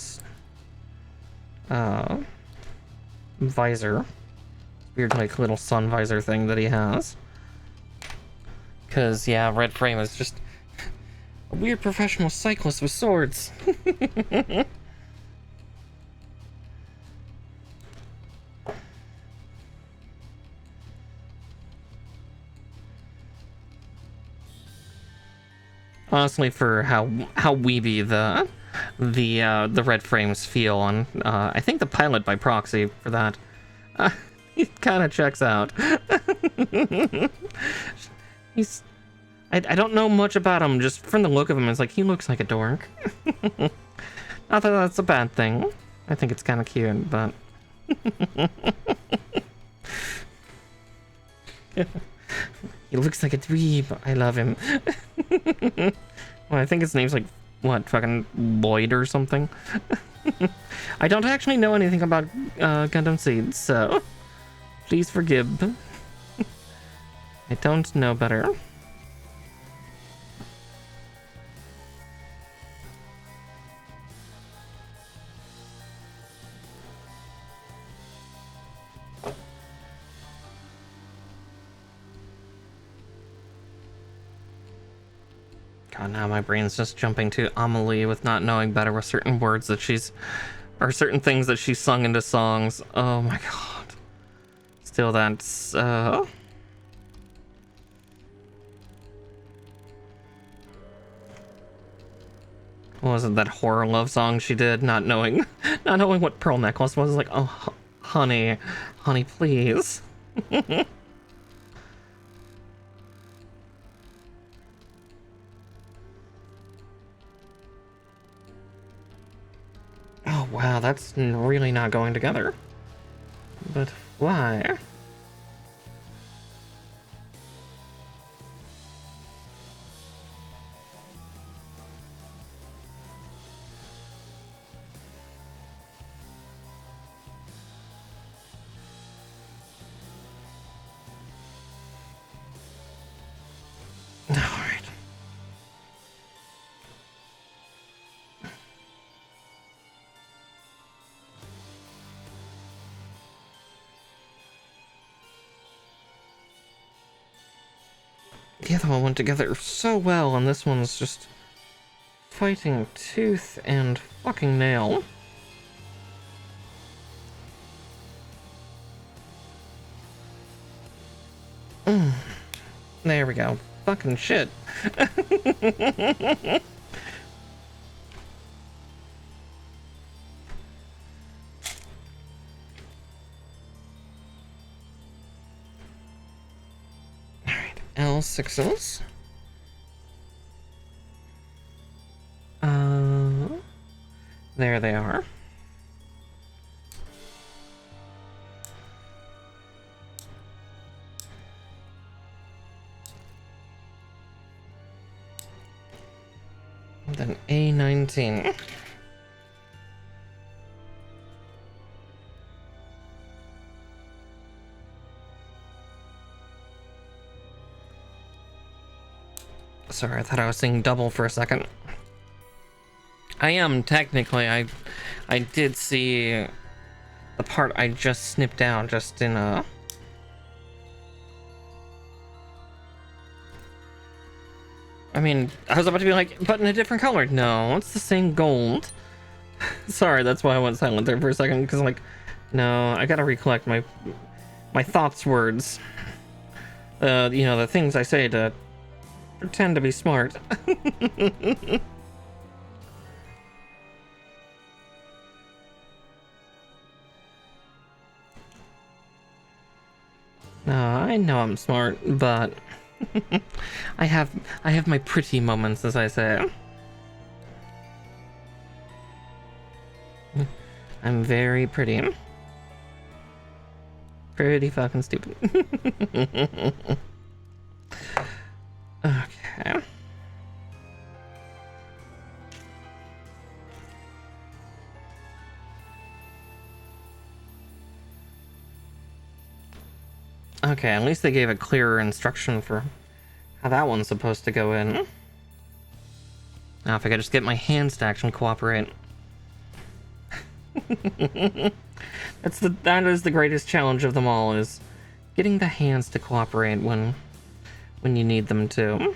visor, weird like little sun visor thing that he has. Because yeah, Red Frame is just a weird professional cyclist with swords. Honestly, for how weeby the red frames feel, and I think the pilot by proxy for that, it kind of checks out. I don't know much about him, just from the look of him, it's like he looks like a dork. Not that that's a bad thing. I think it's kind of cute, but... He looks like a dweeb. I love him. Well, I think his name's like, what, fucking Lloyd or something? I don't actually know anything about Gundam Seed, so please forgive. I don't know better. God, now my brain's just jumping to Amelie with not knowing better with certain words that she's... or certain things that she's sung into songs. Oh my god. Still, that's... What was it, that horror love song she did, not knowing what Pearl Necklace was? Like, oh, honey, please. Oh wow, that's really not going together. But why? Alright. The other one went together so well, and this one's just fighting tooth and fucking nail. There we go. Fucking shit. Alright, L6s. There they are. Then A19. Sorry, I thought I was seeing double for a second. I am technically. I did see the part I just snipped out just in a... I mean, I was about to be like, but in a different color. No, it's the same gold. Sorry, that's why I went silent there for a second, because like, no, I gotta recollect my thoughts, words. You know, the things I say to pretend to be smart. No, I know I'm smart, but I have my pretty moments, as I say. I'm very pretty. Pretty fucking stupid. Okay. Okay, at least they gave a clearer instruction for how that one's supposed to go in. Now, if I could just get my hands to actually cooperate. That is the greatest challenge of them all, is getting the hands to cooperate when you need them to.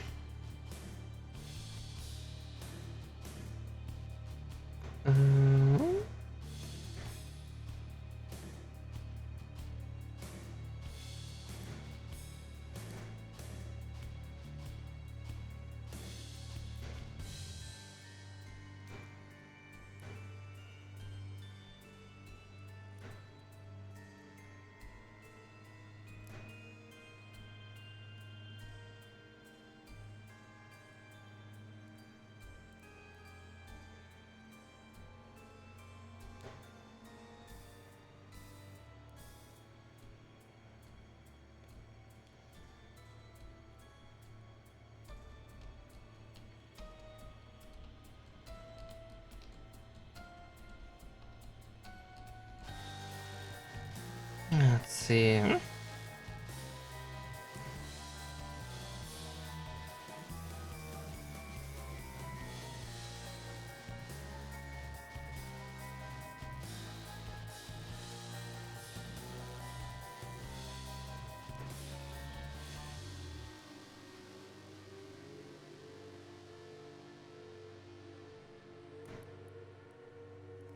Let's see.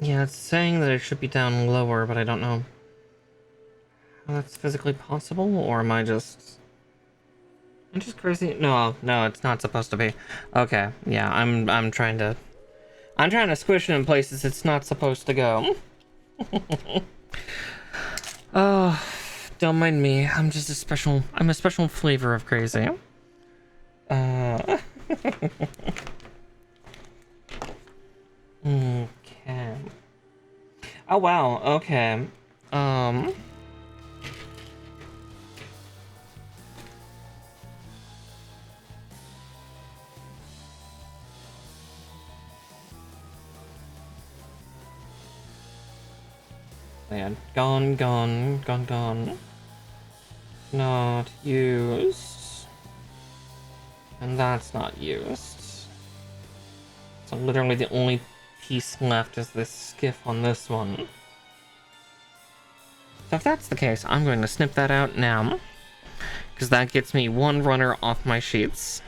Yeah, it's saying that it should be down lower, but I don't know how that's physically possible, or am I just crazy? No, it's not supposed to be. Okay, yeah, I'm trying to squish it in places it's not supposed to go. Oh, don't mind me. I'm a special flavor of crazy. Okay. Oh wow, okay. Man, gone. Not used. And that's not used. So literally the only piece left is this skiff on this one. So if that's the case, I'm going to snip that out now. Because that gets me one runner off my sheets.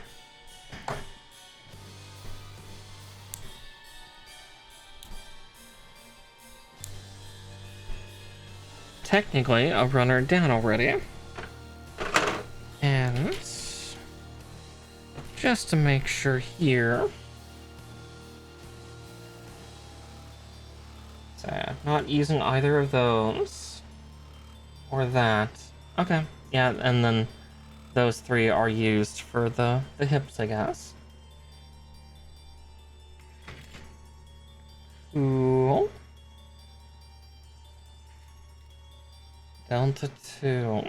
Technically, a runner down already. And just to make sure here. So, not using either of those. Or that. Okay. Yeah, and then those three are used for the hips, I guess. Cool. Down to 2.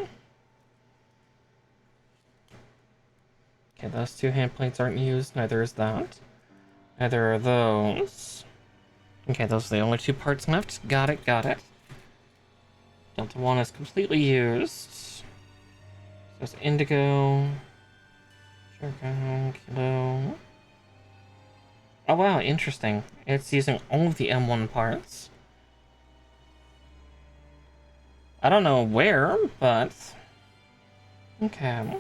Okay, those 2 hand plates aren't used, neither is that. Neither are those. Okay, those are the only 2 parts left. Got it. Delta 1 is completely used. So it's indigo. Jargon, kilo. Oh wow, interesting. It's using all of the M1 parts. I don't know where, but... Okay.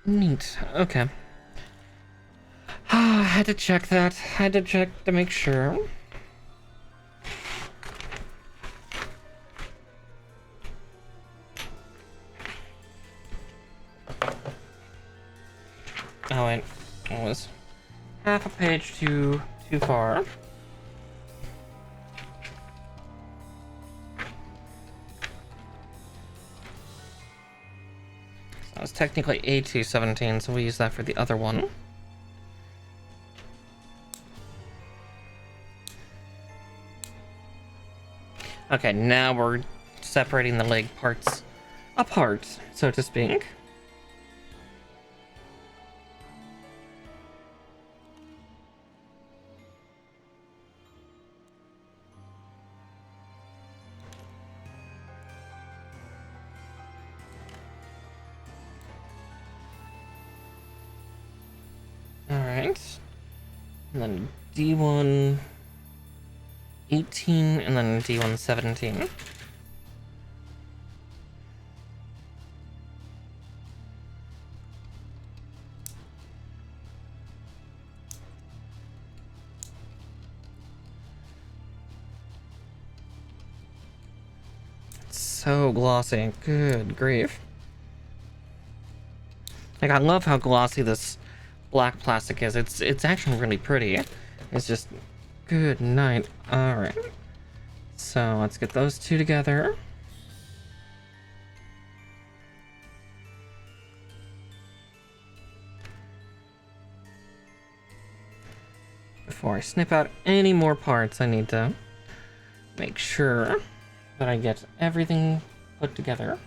Neat. Okay. I had to check that. Had to check to make sure. Oh wait, it was half a page too far. So it's technically A217, so we use that for the other one. Okay, now we're separating the leg parts apart, so to speak. Alright. And then D1 18, and then D1 17. It's so glossy. Good grief. Like, I love how glossy this black plastic is. It's actually really pretty. It's just good night. Alright. So let's get those 2 together. Before I snip out any more parts, I need to make sure that I get everything put together.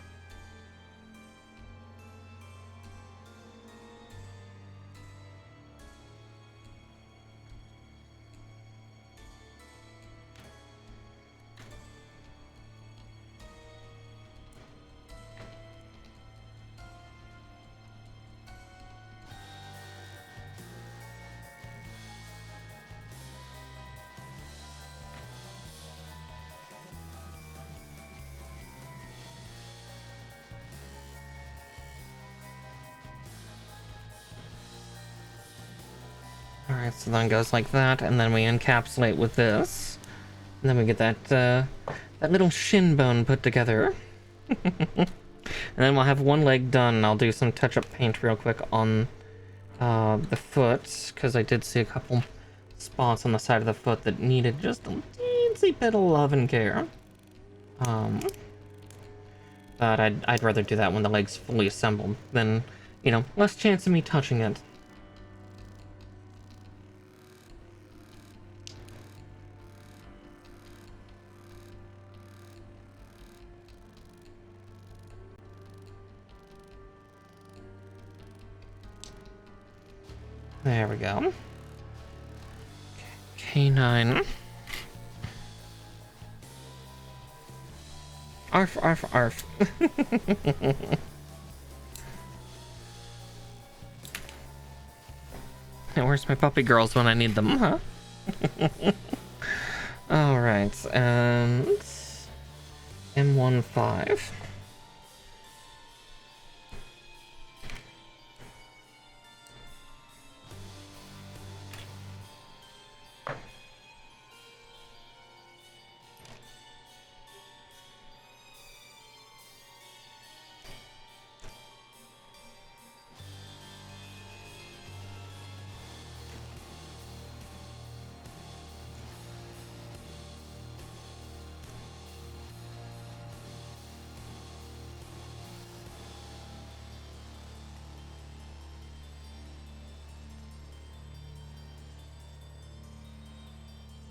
Alright, so then it goes like that, and then we encapsulate with this. And then we get that, that little shin bone put together. And then we'll have one leg done, and I'll do some touch-up paint real quick on the foot, because I did see a couple spots on the side of the foot that needed just a teensy bit of love and care. But I'd rather do that when the leg's fully assembled than, you know, less chance of me touching it. There we go. K9. Arf, arf, arf. Hey, where's my puppy girls when I need them, huh? Alright, and... M15.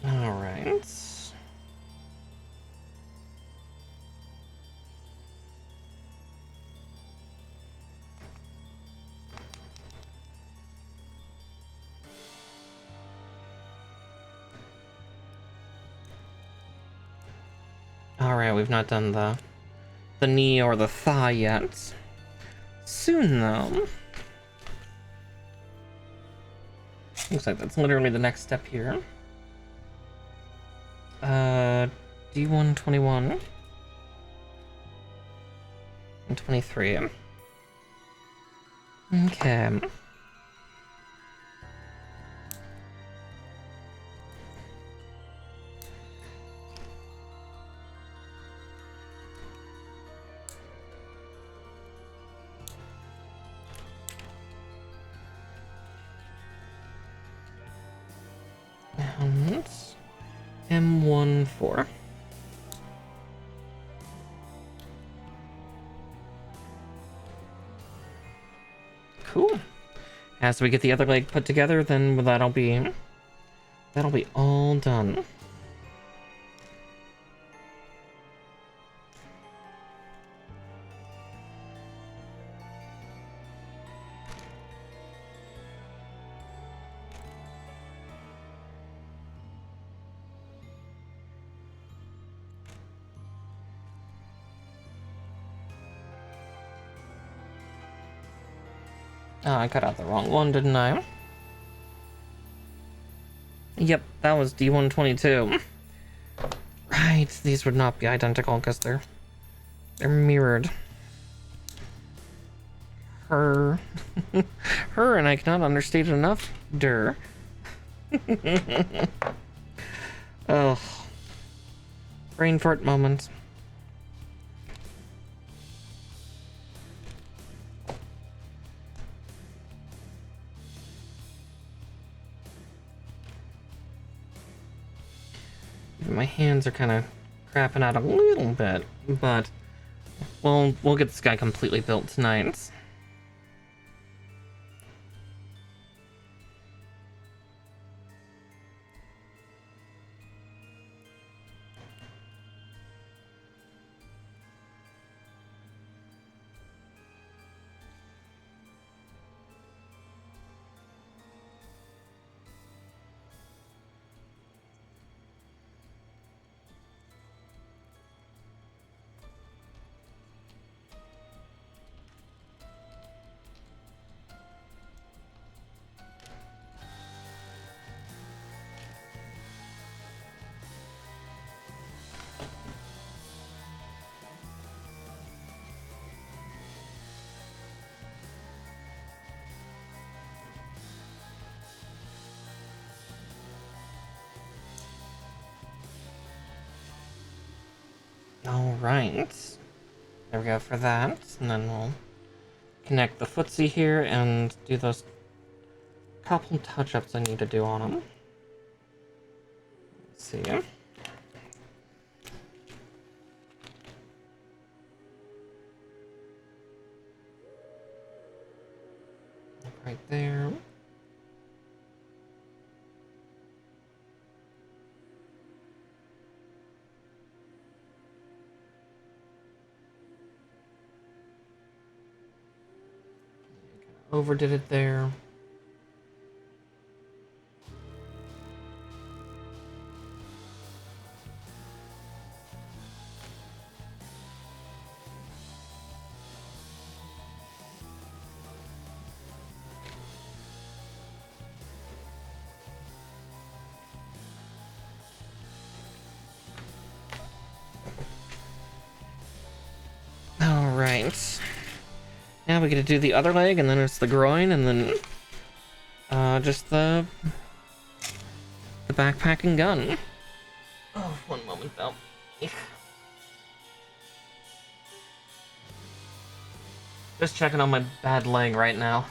Alright. Alright, we've not done the knee or the thigh yet. Soon, though. Looks like that's literally the next step here. D121 and 23. Okay. And M14. Cool. As we get the other leg put together, then that'll be all done. Oh, I cut out the wrong one, didn't I? Yep, that was D122. Right, these would not be identical because they're mirrored. Her and I cannot understate it enough. Ugh. Brain fart moment. My hands are kind of crapping out a little bit, but we'll get this guy completely built tonight. Alright. There we go for that. And then we'll connect the footsie here and do those couple touch-ups I need to do on them. Let's see. Right there. Overdid it there. Alright. Now we get to do the other leg, and then it's the groin, and then just the backpack and gun. Oh, one moment though. Just checking on my bad leg right now.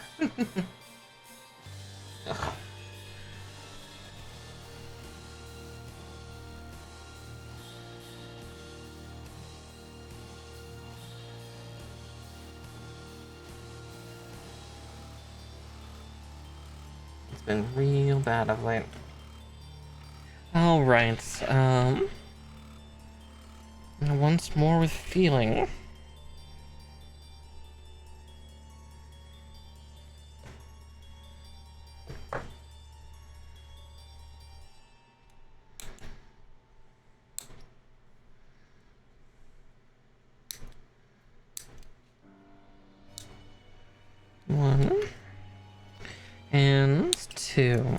It's been real bad of late. Alright, once more with feeling. One and two.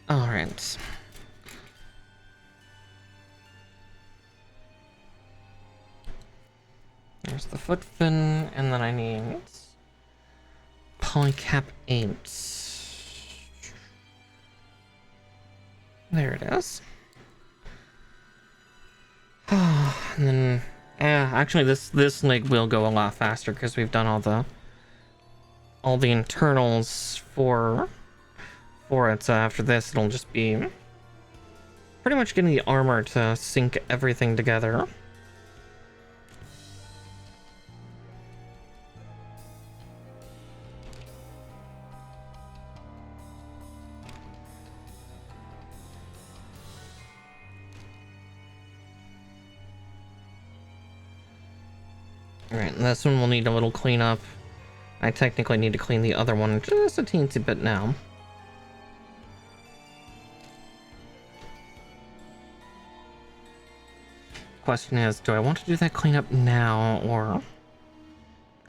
Alright. There's the foot fin, and then I need polycap 8. There it is. And then, actually this leg will go a lot faster because we've done all the internals for it. So after this, it'll just be pretty much getting the armor to sync everything together. Alright, this one will need a little cleanup. I technically need to clean the other one just a teensy bit now. Question is, do I want to do that cleanup now or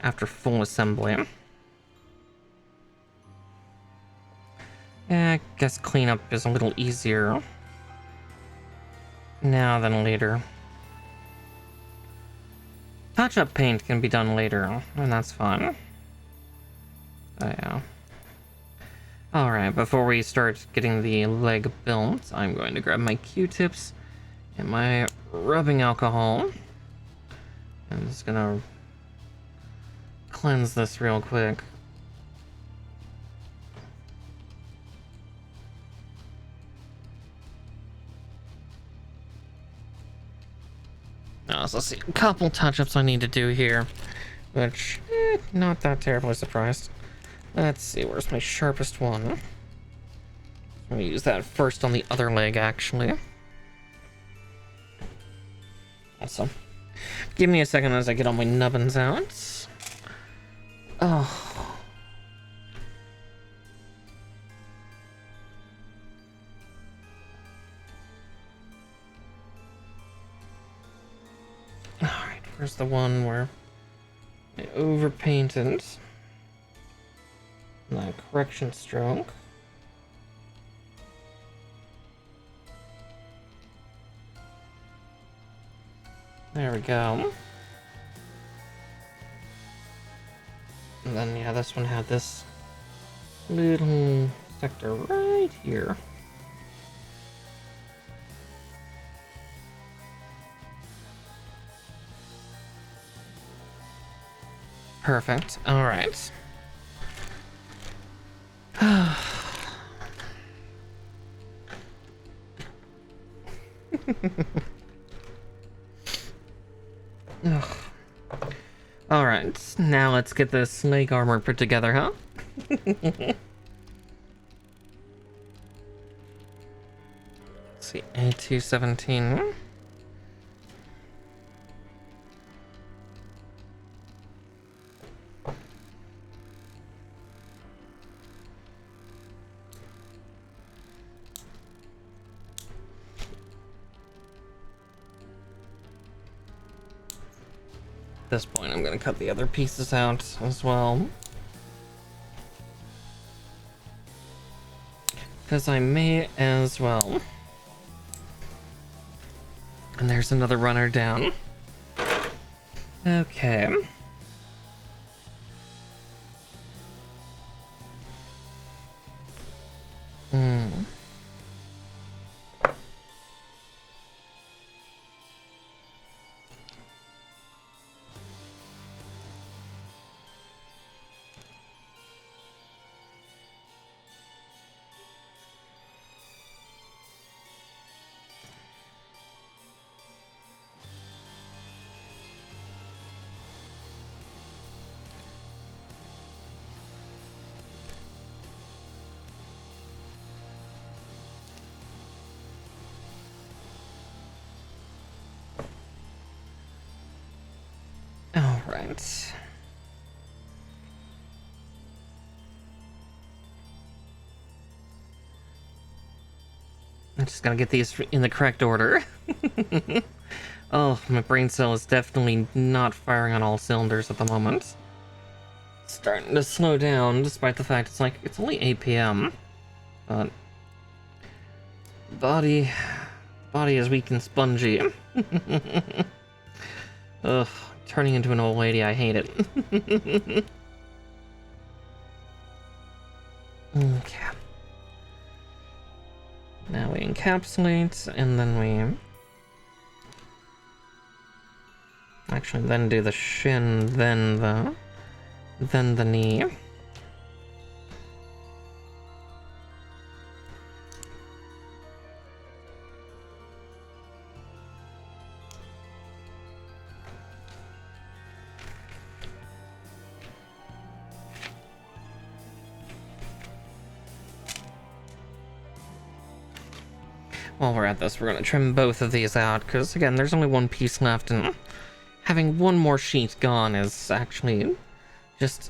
after full assembly? I guess cleanup is a little easier now than later. Touch-up paint can be done later, and that's fun. Oh, yeah. Alright, before we start getting the leg built, I'm going to grab my Q-tips and my rubbing alcohol. I'm just gonna cleanse this real quick. So let's see, a couple touch-ups I need to do here, which, not that terribly surprised. Let's see, where's my sharpest one? I'm gonna use that first on the other leg, actually. Awesome. Give me a second as I get all my nubbins out. Oh. Alright, where's the one where I overpainted? The correction stroke. There we go. And then, yeah, this one had this little sector right here. Perfect. All right. All right. Now let's get this leg armor put together, huh? Let's see, A217. At this point, I'm gonna cut the other pieces out as well, because I may as well. And there's another runner down. Okay. All right. I'm just gonna get these in the correct order. Oh, my brain cell is definitely not firing on all cylinders at the moment. Starting to slow down, despite the fact it's only 8 p.m. But body is weak and spongy. Ugh, turning into an old lady, I hate it. Okay. Now we encapsulate, and then we actually then do the shin, then the knee. While we're at this, we're gonna trim both of these out, because again, there's only one piece left, and having one more sheet gone is actually just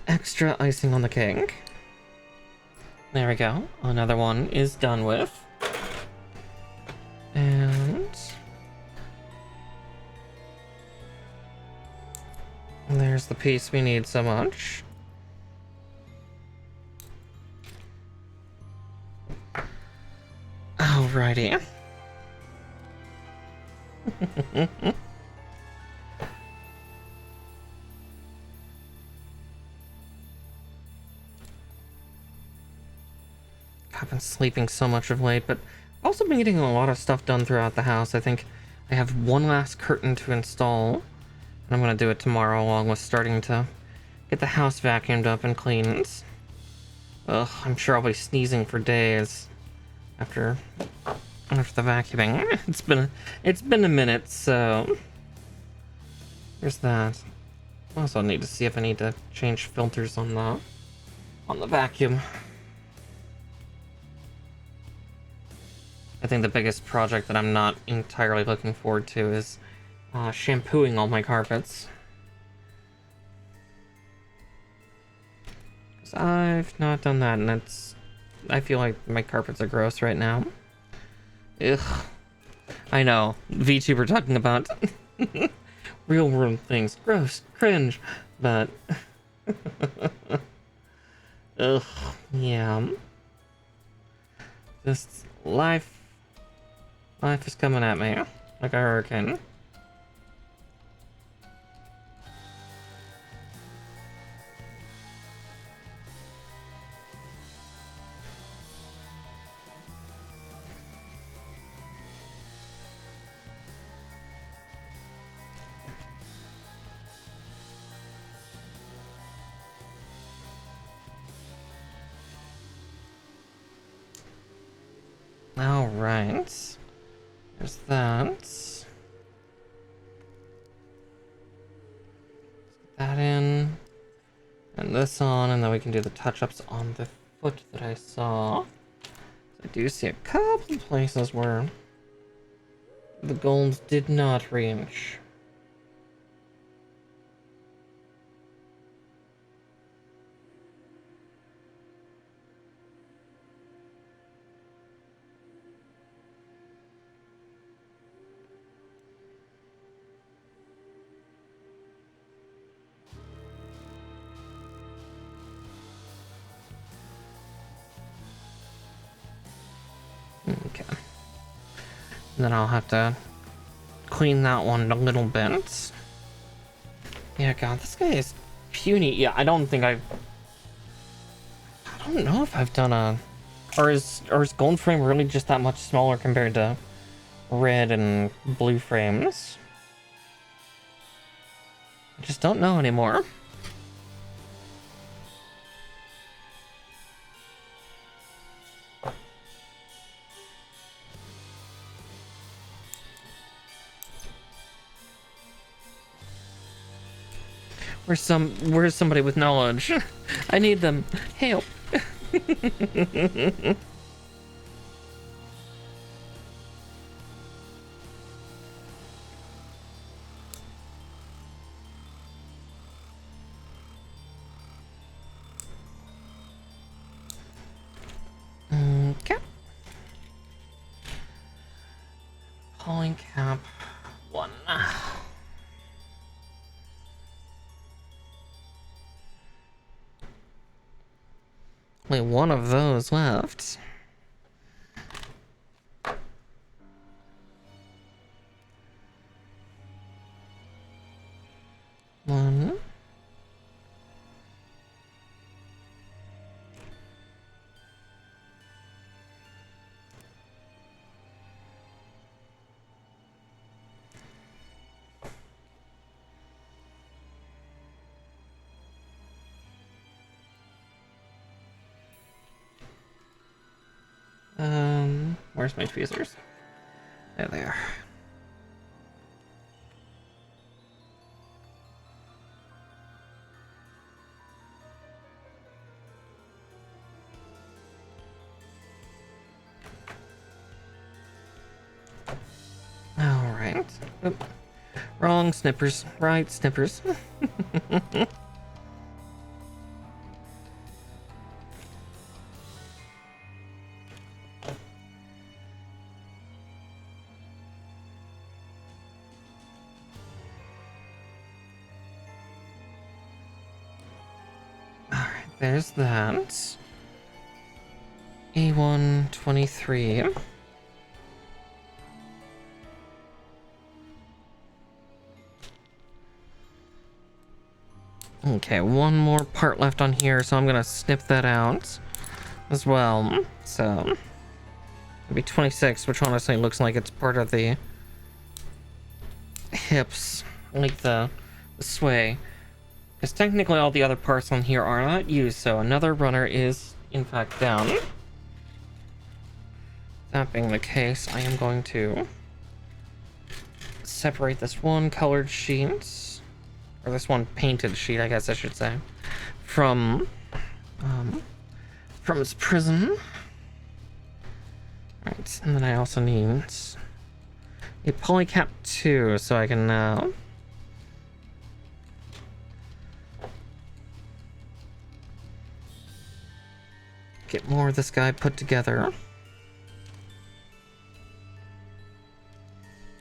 extra icing on the cake. There we go. Another one is done with. And there's the piece we need so much. Alrighty. I've been sleeping so much of late, but I've also been getting a lot of stuff done throughout the house. I think I have one last curtain to install, and I'm gonna do it tomorrow, along with starting to get the house vacuumed up and cleaned. Ugh, I'm sure I'll be sneezing for days after the vacuuming. It's been a minute, so there's that. I also need to see if I need to change filters on the vacuum. I think the biggest project that I'm not entirely looking forward to is shampooing all my carpets. 'Cause I've not done that, and I feel like my carpets are gross right now. Ugh. I know, VTuber talking about real world things. Gross, cringe, but ugh, yeah. Just life is coming at me like a hurricane. Alright. There's that. That in. And this on, and then we can do the touch-ups on the foot that I saw. I do see a couple places where the gold did not reach. Okay. And then I'll have to clean that one a little bit. Yeah, God, this guy is puny. Yeah, I don't know if I've done a... Or is gold frame really just that much smaller compared to red and blue frames? I just don't know anymore. Where's somebody with knowledge? I need them. Help. Okay. Pulling cap 1. Only one of those left. One. Where's my tweezers? There they are. Alright. Oop. Wrong snippers. Right snippers. There's that. A123. Okay, one more part left on here, so I'm gonna snip that out as well. So it'll be 26, which honestly looks like it's part of the hips, like the sway. Because technically all the other parts on here are not used, so another runner is in fact down. That being the case, I am going to separate this one colored sheet, or this one painted sheet, I guess I should say, from its prison. Right, and then I also need a polycap 2, so I can get more of this guy put together.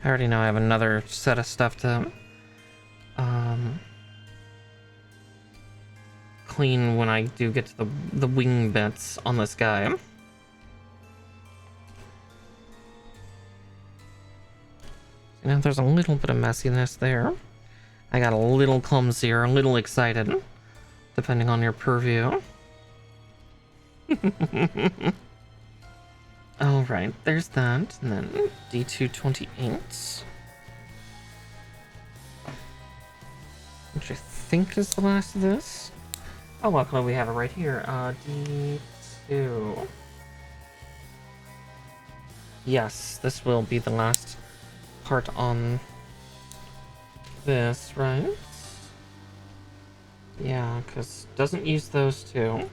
I already know I have another set of stuff to clean when I do get to the wing bits on this guy. You know, there's a little bit of messiness there. I got a little clumsier, a little excited, depending on your purview. Alright, there's that, and then D228, which I think is the last of this. Oh, luckily we have it right here. D2. yes, this will be the last part on this, right? Yeah, because doesn't use those two,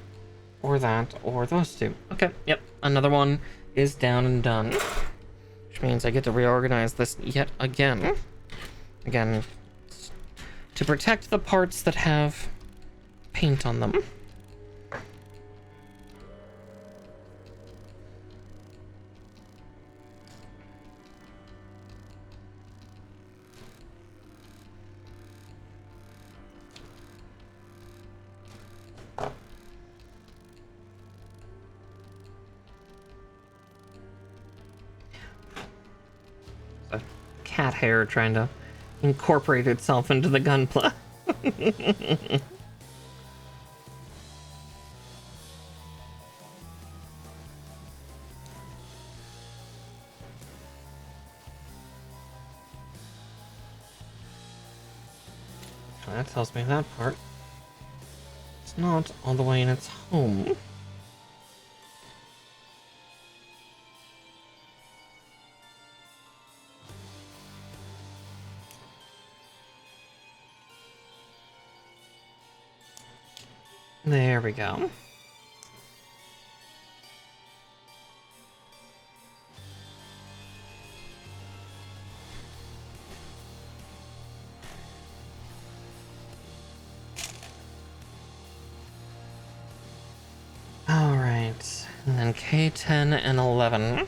or that, or those two. Okay, yep, another one is down and done, which means I get to reorganize this yet again. Again, to protect the parts that have paint on them. A cat hair trying to incorporate itself into the gunpla. That tells me that part. It's not all the way in its home. There we go. Alright, and then K10 and 11.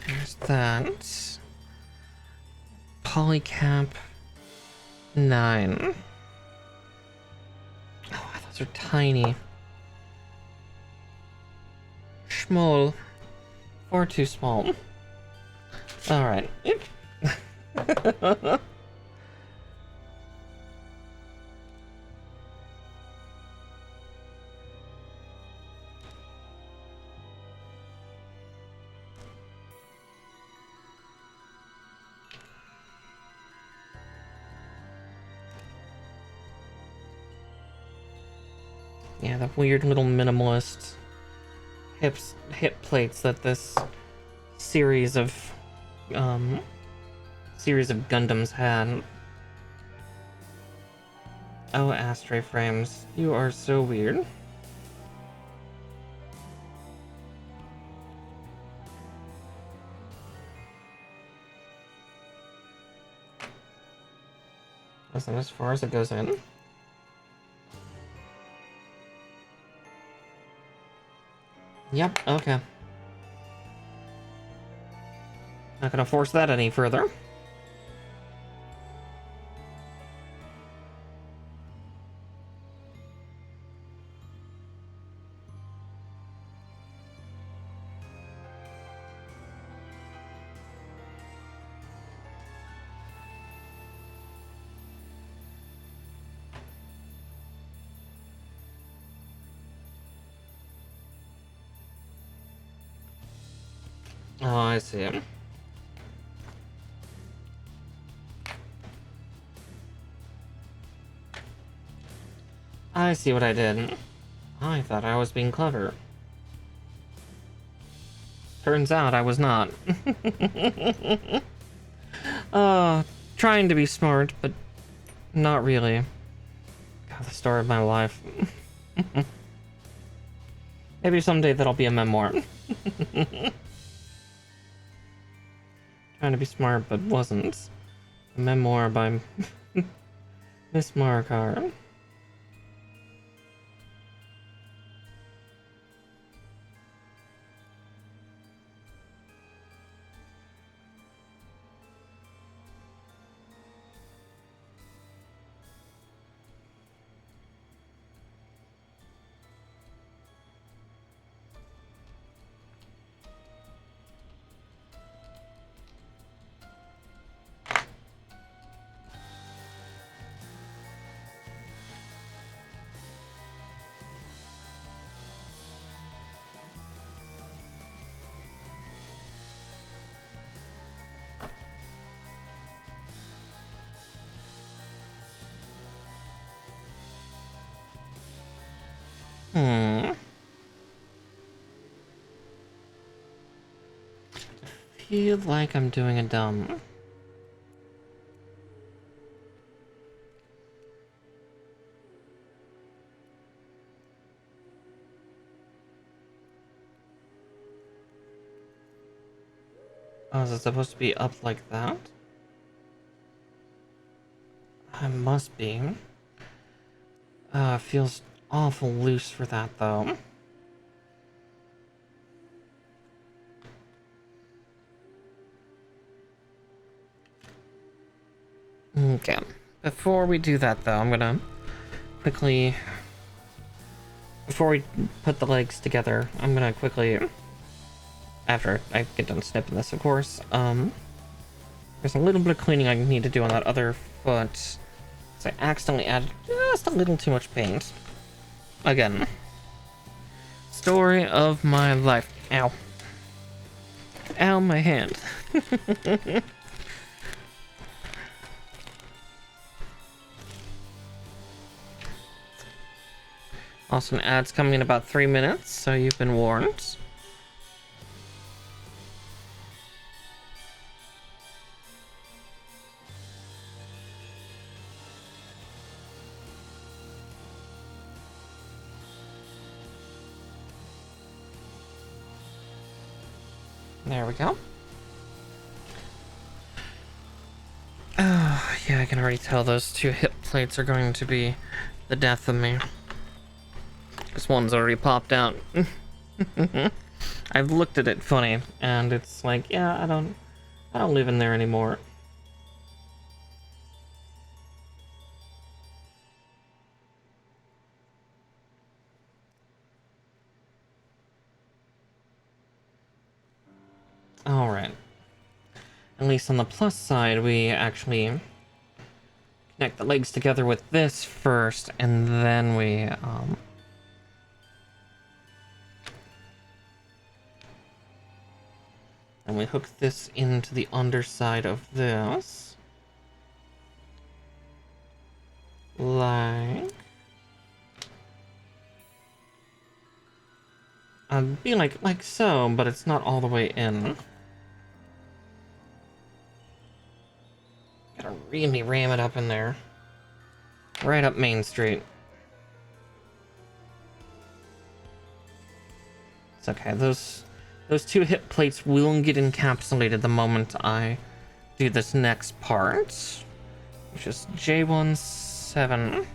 There's that. Polycap 9. Oh, those are tiny. Small. Far too small. Alright. Yeah, the weird little minimalist hip plates that this series of Gundams had. Oh, Astray frames, you are so weird. Listen, as far as it goes in. Yep, okay. Not gonna force that any further. Oh, I see. I see what I did. I thought I was being clever. Turns out I was not. Trying to be smart, but not really. God, the story of my life. Maybe someday that'll be a memoir. Trying to be smart, but wasn't. A memoir by Miss Markar. I feel like I'm doing a dumb. Oh, is it supposed to be up like that? I must be. Feels awful loose for that, though. Okay. Before we do that, though, I'm gonna quickly... Before we put the legs together, I'm gonna quickly... After I get done snipping this, of course, there's a little bit of cleaning I need to do on that other foot. So I accidentally added just a little too much paint. Again. Story of my life. Ow. Ow, my hand. Also, an ad's coming in about 3 minutes, so you've been warned. There we go. Yeah, I can already tell those 2 hip plates are going to be the death of me. This one's already popped out. I've looked at it funny, and it's like, yeah, I don't live in there anymore. Alright. At least on the plus side, we actually connect the legs together with this first, and then we, and we hook this into the underside of this. Like... be like so, but it's not all the way in. Gotta really ram it up in there. Right up Main Street. It's okay, those 2 hip plates will get encapsulated the moment I do this next part. Which is J17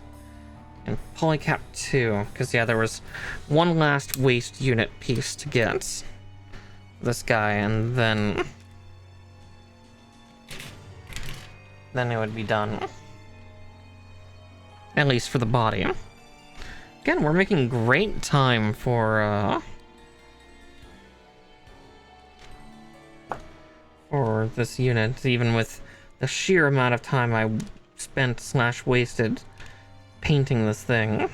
and polycap 2. Because yeah, there was one last waist unit piece to get. This guy, and then it would be done. At least for the body. Again, we're making great time for this unit, even with the sheer amount of time I spent / wasted painting this thing.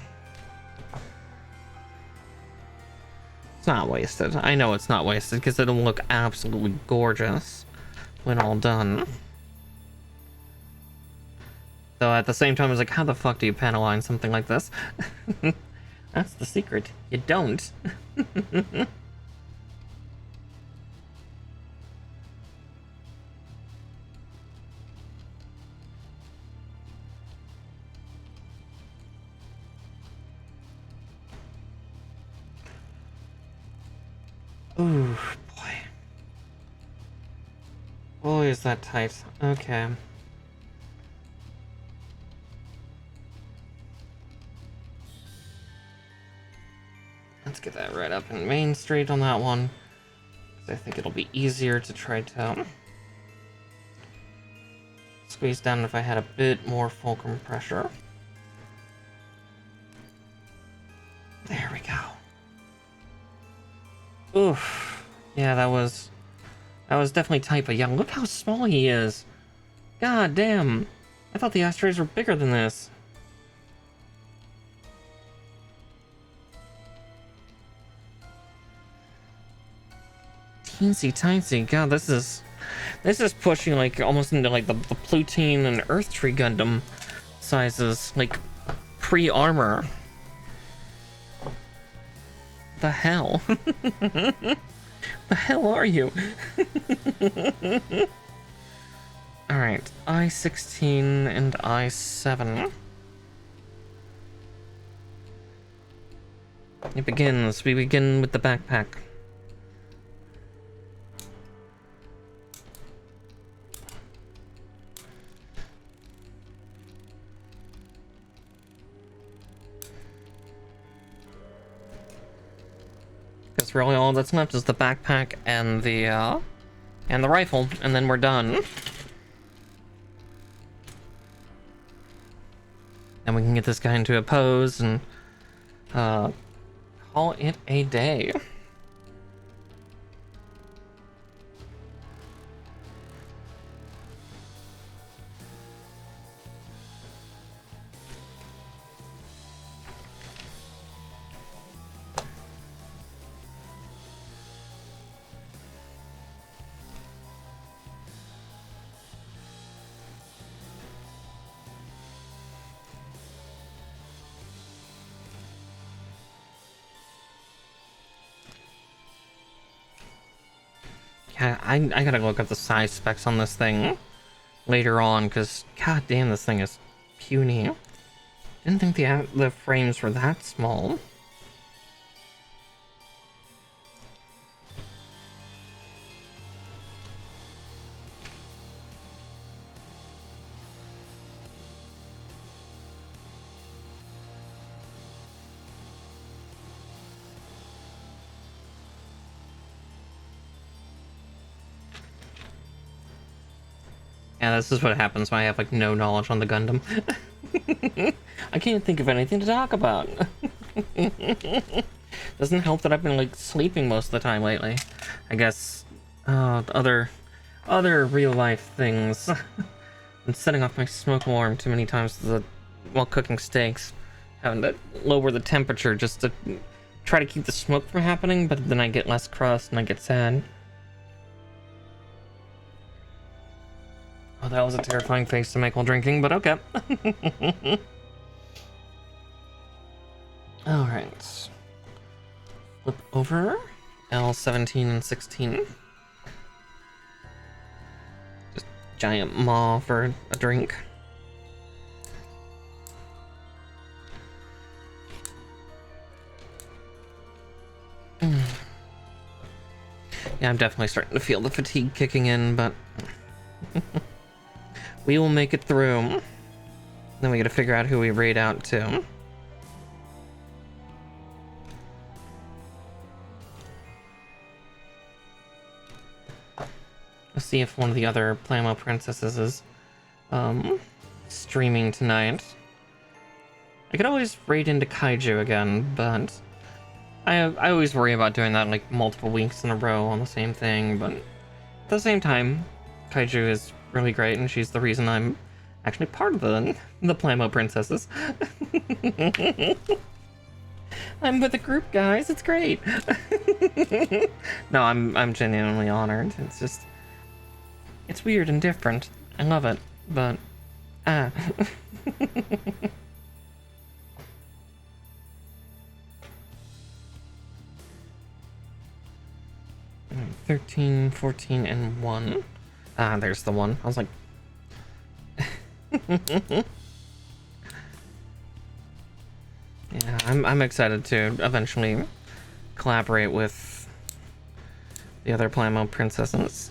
It's not wasted. I know it's not wasted, because it'll look absolutely gorgeous when all done. Though at the same time, I was like, how the fuck do you panel line something like this? That's the secret. You don't. Ooh, boy. Boy, is that tight. Okay. Let's get that right up in Main Street on that one. I think it'll be easier to try to squeeze down if I had a bit more fulcrum pressure. There we go. Oof. Yeah, that was definitely tight, but yeah, look how small he is. God damn. I thought the Astrays were bigger than this. Teensy tiny. God, this is pushing like almost into like the Plutine and Earth Tree Gundam sizes, like pre-armor. The hell? The hell are you? Alright, I-16 and I-7. It begins. We begin with the backpack. Because really all that's left is the backpack and the rifle, and then we're done. And we can get this guy into a pose and call it a day. Yeah, I gotta look up the size specs on this thing later on, because god damn, this thing is puny. Didn't think the frames were that small. Yeah, this is what happens when I have, like, no knowledge on the Gundam. I can't think of anything to talk about. Doesn't help that I've been, like, sleeping most of the time lately. I guess, other real-life things. I'm setting off my smoke alarm too many times while cooking steaks. Having to lower the temperature just to try to keep the smoke from happening, but then I get less crust and I get sad. Oh, that was a terrifying face to make while drinking, but okay. Alright. Flip over. L17 and 16. Just giant maw for a drink. Yeah, I'm definitely starting to feel the fatigue kicking in, but we will make it through. Then we gotta figure out who we raid out to. Let's see if one of the other Plamo princesses is streaming tonight. I could always raid into Kaiju again, but I always worry about doing that like multiple weeks in a row on the same thing, but at the same time, Kaiju is really great, and she's the reason I'm actually part of the Plamo princesses. I'm with the group, guys. It's great. No, I'm genuinely honored. It's just, it's weird and different. I love it, but 13, 14, and 1. There's the one. I was like... Yeah, I'm excited to eventually collaborate with the other Plamo princesses.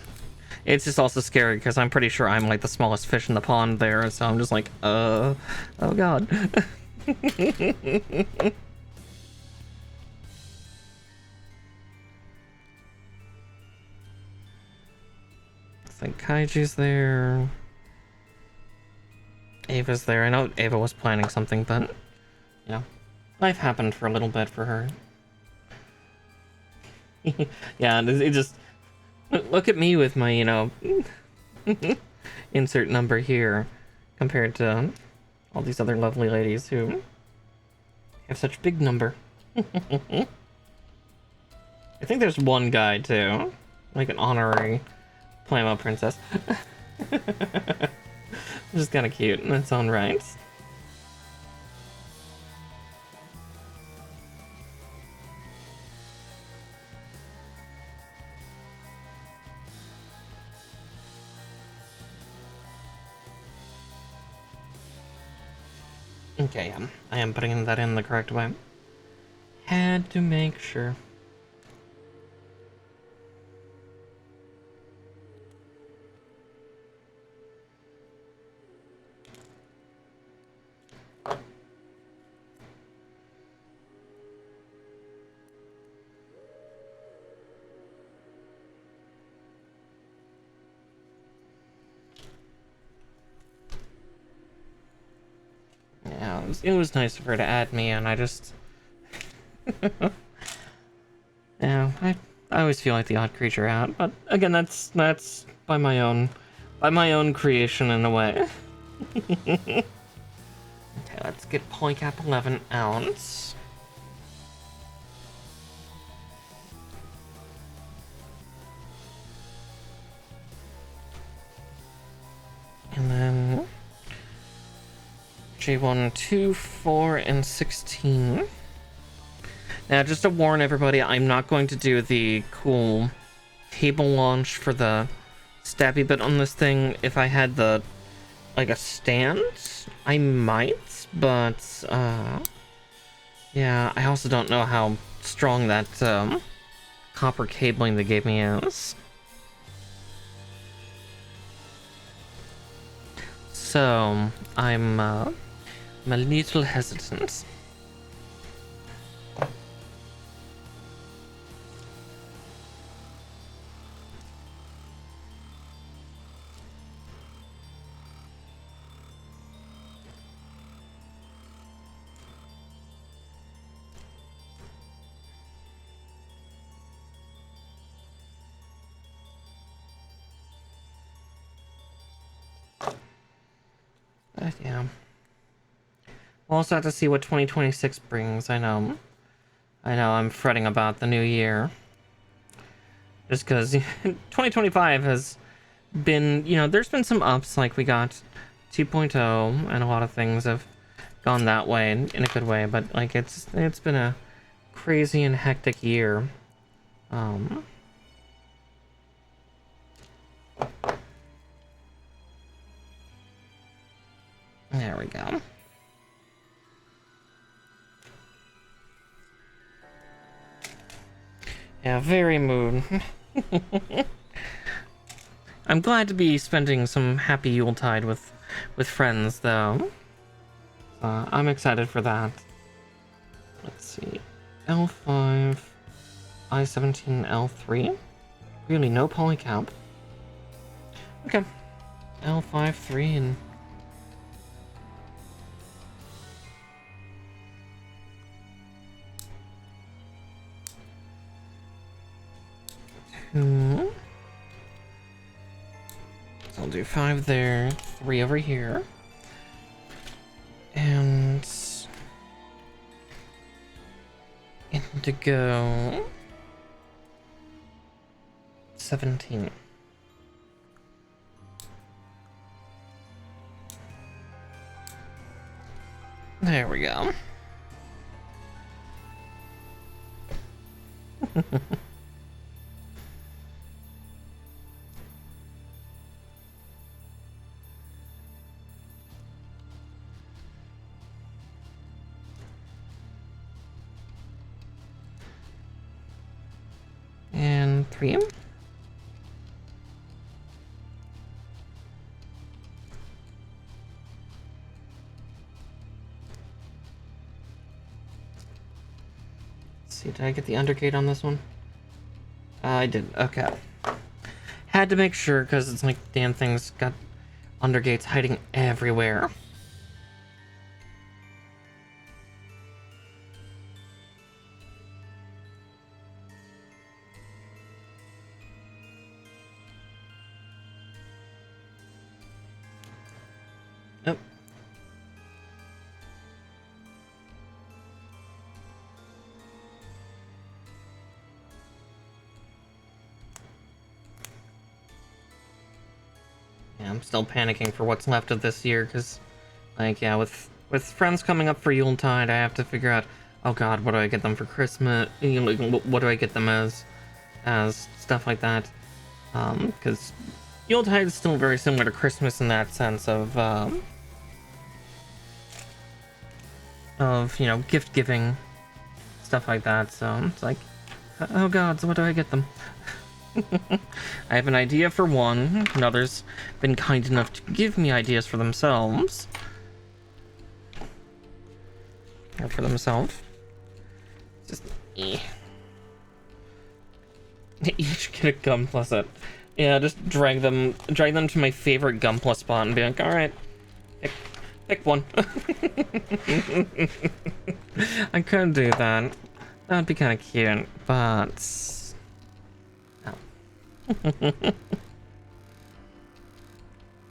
It's just also scary because I'm pretty sure I'm like the smallest fish in the pond there, so I'm just like, oh god. It's like Kaiju's there. Ava's there. I know Ava was planning something, but you know, life happened for a little bit for her. Yeah, it just look at me with my, you know, insert number here compared to all these other lovely ladies who have such big number. I think there's one guy too, like an honorary Plamo princess. Which is kind of cute in its own right. Okay, I am putting that in the correct way. Had to make sure. Yeah, it was nice of her to add me, and I just... yeah, I always feel like the odd creature out, but again, that's by my own creation in a way. Okay, let's get polycap 11 ounce. And then J1, 2, 4, and 16. Now, just to warn everybody, I'm not going to do the cool cable launch for the stabby bit on this thing. If I had the, like, a stand, I might, but, yeah, I also don't know how strong that, copper cabling they gave me is. So, I'm a little hesitant. But yeah. We'll also have to see what 2026 brings. I know I'm fretting about the new year. Just because 2025 has been, there's been some ups, like we got 2.0, and a lot of things have gone that way in a good way, but like it's been a crazy and hectic year. There we go. Yeah, very mood. I'm glad to be spending some happy Yuletide with friends, though. I'm excited for that. Let's see. L5, I-17, L3. Really, no polycap. Okay. L5, 3, and... So I'll do 5 there, 3 over here. And... indigo... 17. There we go. And 3. See, did I get the undergate on this one? I did. Okay. Had to make sure, because it's like damn thing's got undergates hiding everywhere. Nope. Yeah, I'm still panicking for what's left of this year, because, like, yeah, with friends coming up for Yuletide, I have to figure out, oh god, what do I get them for Christmas? What do I get them as stuff like that? Because Yuletide is still very similar to Christmas in that sense of, of, you know, gift giving, stuff like that. So it's like, oh god, so what do I get them? I have an idea for one. Another's been kind enough to give me ideas for themselves. Or for themselves. Just each get a gun plus it. Yeah, just drag them to my favorite gun plus spot and be like, all right, pick one. I could do that. That'd be kind of cute, but no.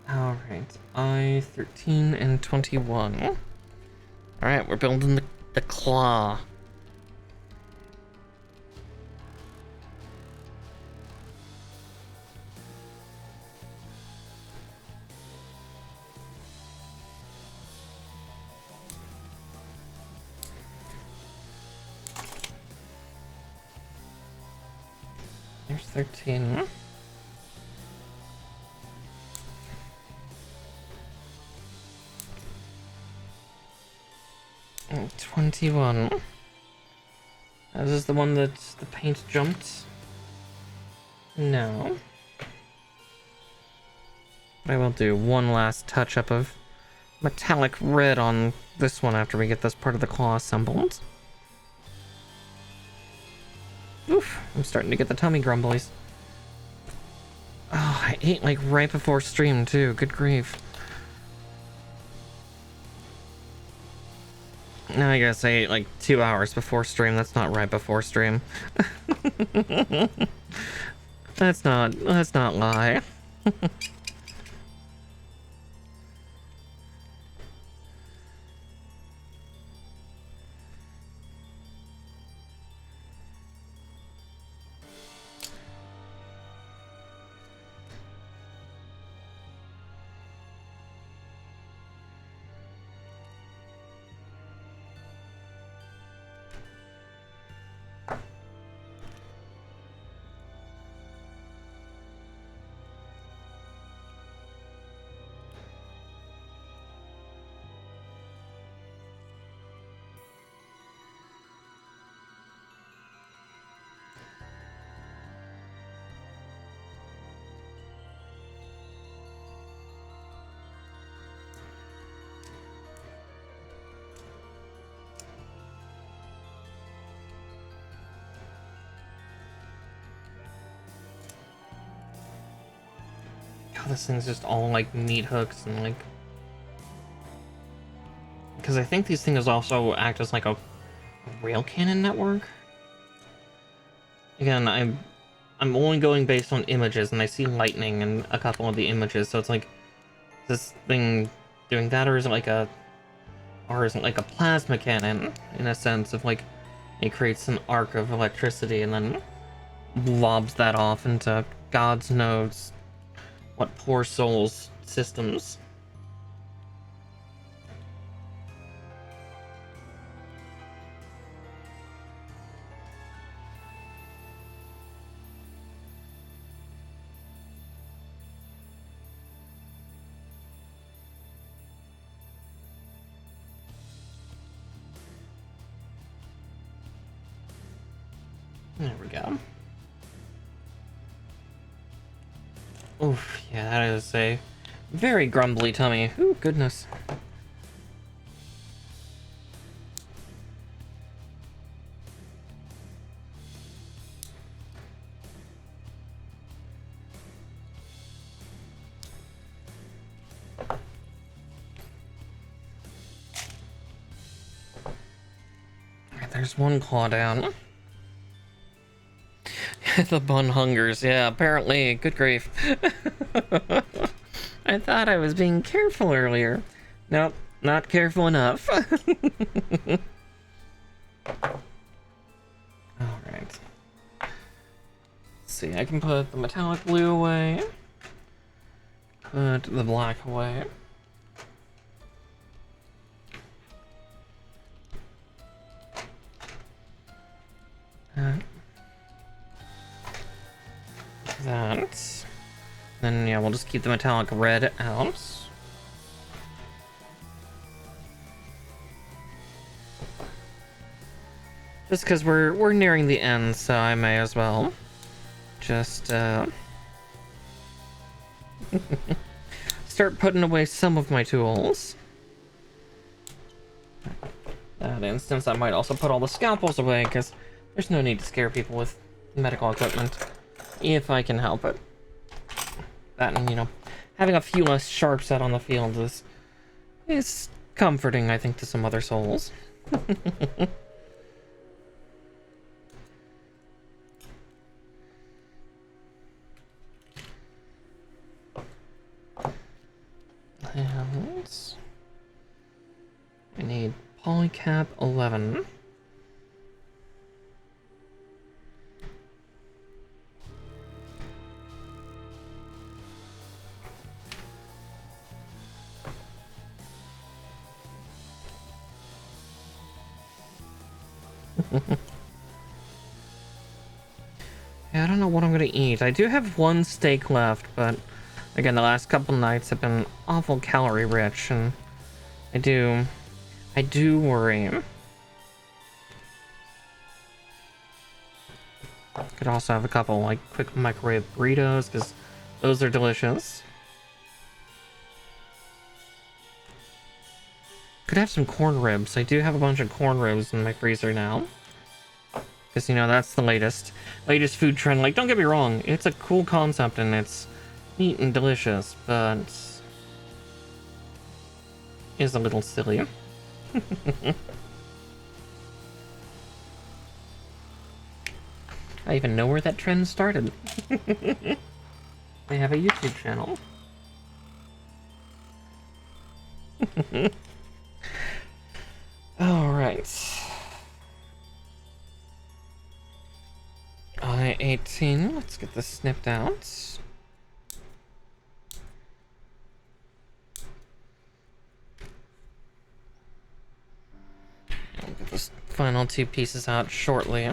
All right, I-13 and 21. All right, we're building the claw. There's 13. And 21. This is the one that the paint jumped? No. I will do one last touch up of metallic red on this one after we get this part of the claw assembled. Oof, I'm starting to get the tummy grumblies. Oh, I ate like right before stream too, good grief. Now I guess I ate like 2 hours before stream, that's not right before stream. Let's not lie. God, this thing's just all like meat hooks and like... Because I think these things also act as like a rail cannon network. Again, I'm only going based on images, and I see lightning in a couple of the images, so it's like, is this thing doing that, or is it like a plasma cannon, in a sense of like, it creates an arc of electricity and then lobs that off into God's knows what poor souls systems. There we go. Oof, yeah, that is a very grumbly tummy. Ooh, goodness. Alright, there's one claw down. The bun hungers, yeah, apparently. Good grief. I thought I was being careful earlier. Nope, not careful enough. Alright. Let's see, I can put the metallic blue away. Put the black away. That. Then, yeah, we'll just keep the metallic red out. Just because we're nearing the end, so I may as well just start putting away some of my tools. That instance, I might also put all the scalpels away, because there's no need to scare people with medical equipment, if I can help it. That, and, you know, having a few less sharps out on the field is comforting, I think, to some other souls. And I need polycap 11. Yeah, I don't know what I'm gonna eat. I do have one steak left, but again, the last couple nights have been awful calorie rich, and I do worry. Could also have a couple like quick microwave burritos, because those are delicious. Could have some corn ribs. I do have a bunch of corn ribs in my freezer now. Because, you know, that's the latest food trend. Like, don't get me wrong, it's a cool concept and it's neat and delicious, but is a little silly. I even know where that trend started. They have a YouTube channel. Alright. I-18, let's get this snipped out. I'll get this final two pieces out shortly.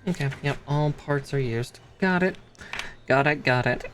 Okay, yep, all parts are used. Got it. Got it, got it.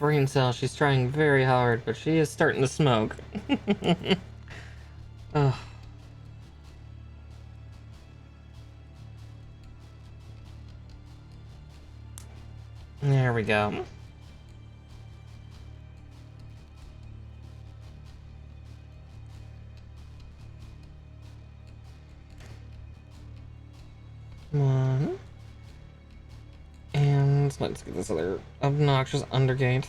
Brain cell, she's trying very hard, but she is starting to smoke. Ugh. There we go. One. And let's get this other obnoxious undergate.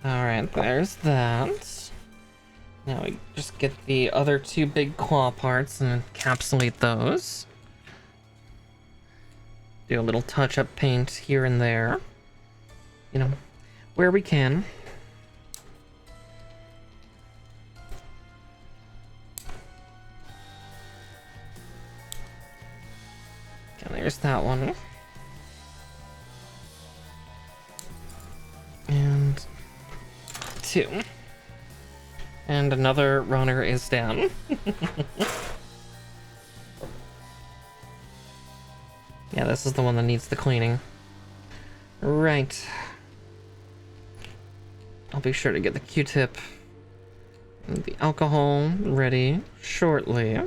Alright, there's that. Now we just get the other two big claw parts and encapsulate those. Do a little touch-up paint here and there. You know, where we can. there's that one. And 2. And another runner is down. Yeah, this is the one that needs the cleaning. Right. I'll be sure to get the Q-tip and the alcohol ready shortly.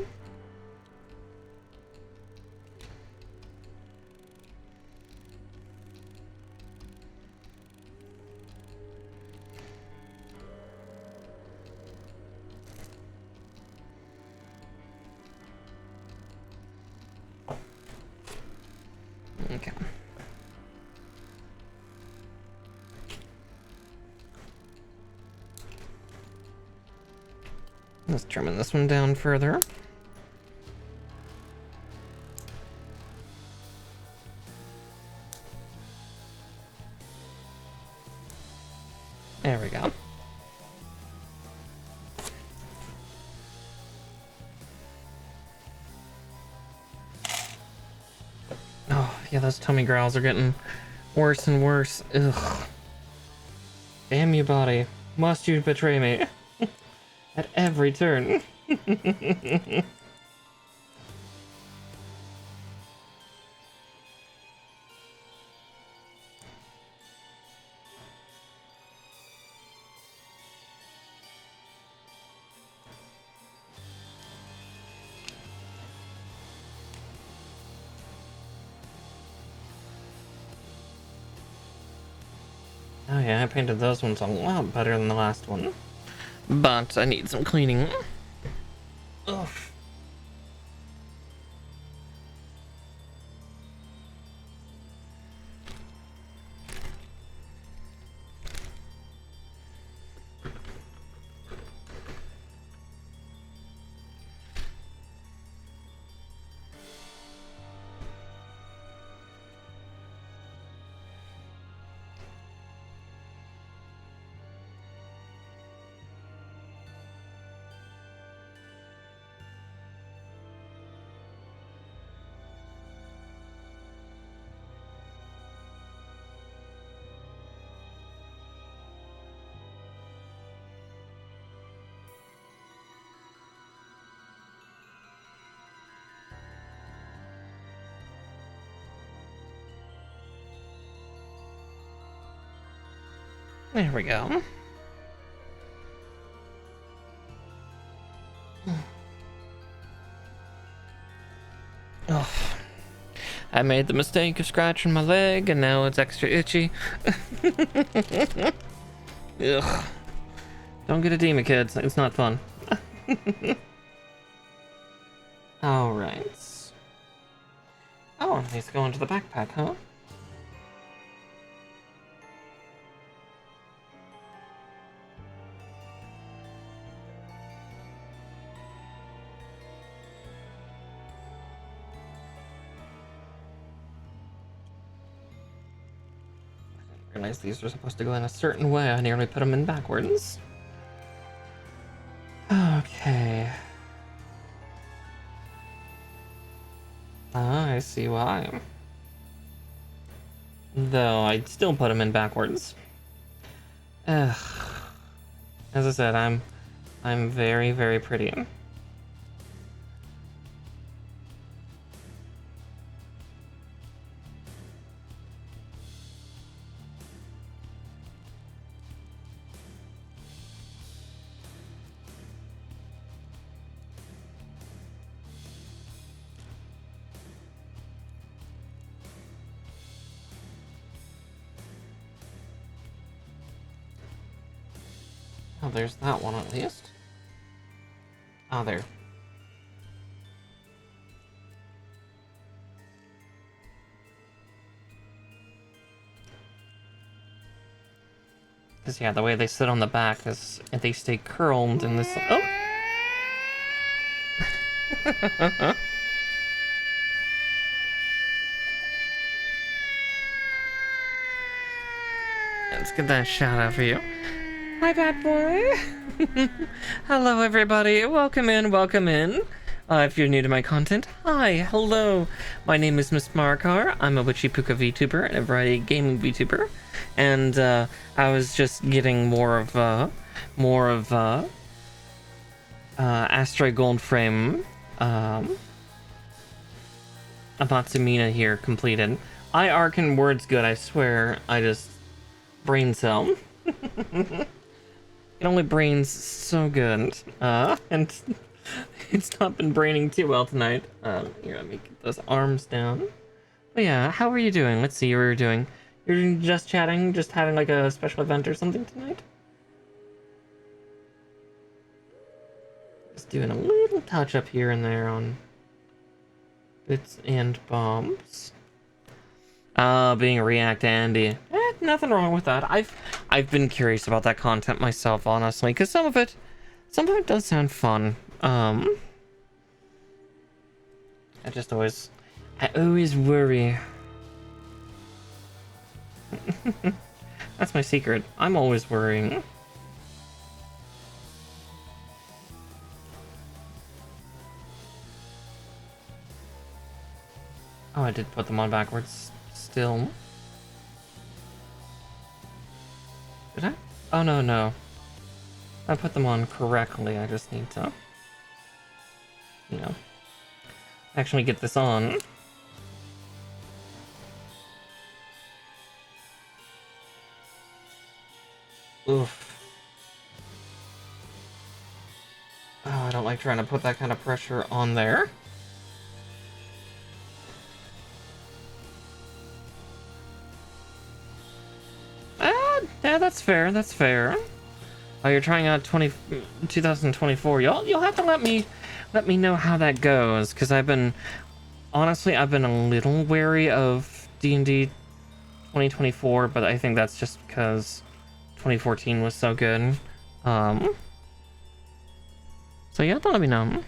Okay. Let's trim this one down further. There we go. Oh, yeah, those tummy growls are getting worse and worse. Ugh. Damn you, body. Must you betray me? At every turn. Oh yeah, I painted those ones a lot better than the last one. But I need some cleaning. Ugh. There we go. Oh, I made the mistake of scratching my leg, and now it's extra itchy. Ugh. Don't get edema, kids. It's not fun. Alright. Oh, he's going to the backpack, huh? I realize these are supposed to go in a certain way. I nearly put them in backwards. Okay. Ah, I see why. Though I'd still put them in backwards. Ugh. As I said, I'm very, very pretty. Oh, there's that one at least. Oh, there. Because, yeah, the way they sit on the back is they stay curled in this. Oh! Let's get that shout out for you. Hi, bad boy. Hello, everybody. Welcome in, welcome in. If you're new to my content, hi, hello. My name is Miss Markar. I'm a Witchy Puka VTuber and a variety gaming VTuber, and I was just getting more of Astray Gold Frame, Amatsu Mina here completed. I arc words good. I swear. I just brain cell. It only brains so good. And it's not been braining too well tonight. Here, let me get those arms down. But yeah, how are you doing? Let's see what you're doing. You're just chatting, just having like a special event or something tonight? Just doing a little touch up here and there on bits and bombs. Being a React Andy. Nothing wrong with that. I've been curious about that content myself, honestly, because some of it does sound fun. I always worry. That's my secret. I'm always worrying. Oh, I did put them on backwards still. Did I? Oh, no. I put them on correctly. I just need to, actually get this on. Oof. Oh, I don't like trying to put that kind of pressure on there. Yeah, that's fair. Oh, you're trying out 2024. You'll have to let me know how that goes, because I've been a little wary of D&D 2024, but I think that's just because 2014 was so good. So you have to let me know.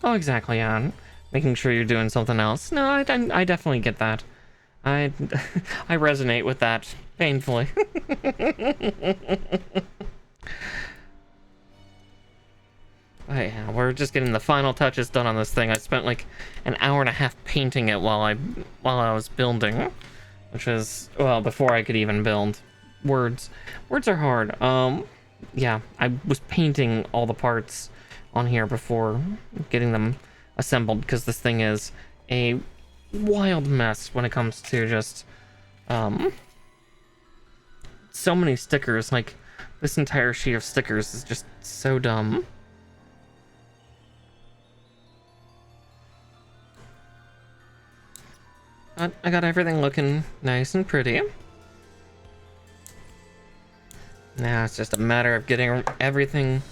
Oh, exactly, yeah. Making sure you're doing something else. No, I definitely get that. I resonate with that painfully. Oh, yeah, we're just getting the final touches done on this thing. I spent like an hour and a half painting it while I was building, which is, well, before I could even build. Words are hard. Yeah, I was painting all the parts on here before getting them assembled, because this thing is a wild mess when it comes to just so many stickers. Like, this entire sheet of stickers is just so dumb. But I got everything looking nice and pretty. Now it's just a matter of getting everything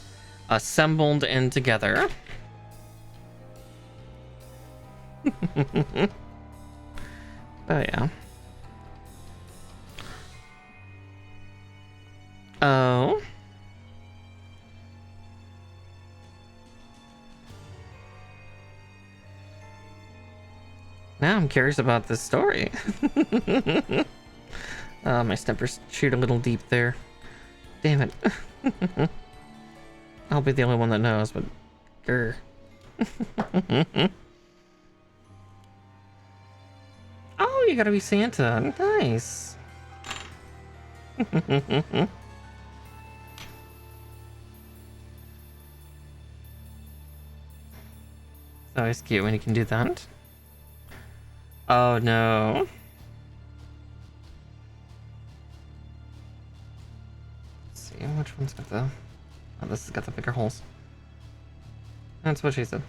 assembled and together. But yeah. Oh. Now I'm curious about this story. My steppers shoot a little deep there. Damn it. I'll be the only one that knows, but grr. Oh, you gotta be Santa. Nice. It's always cute when you can do that. Oh no. Let's see, which one's got the... Oh, this has got the bigger holes. That's what she said.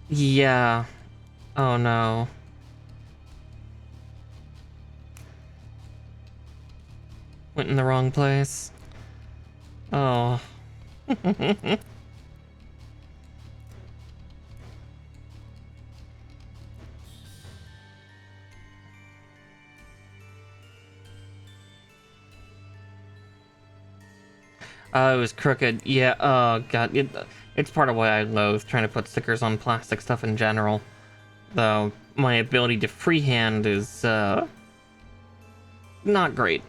Yeah. Oh no. Went in the wrong place. Oh. It was crooked. Yeah, oh god. It's part of why I loathe trying to put stickers on plastic stuff in general. Though, my ability to freehand is, not great.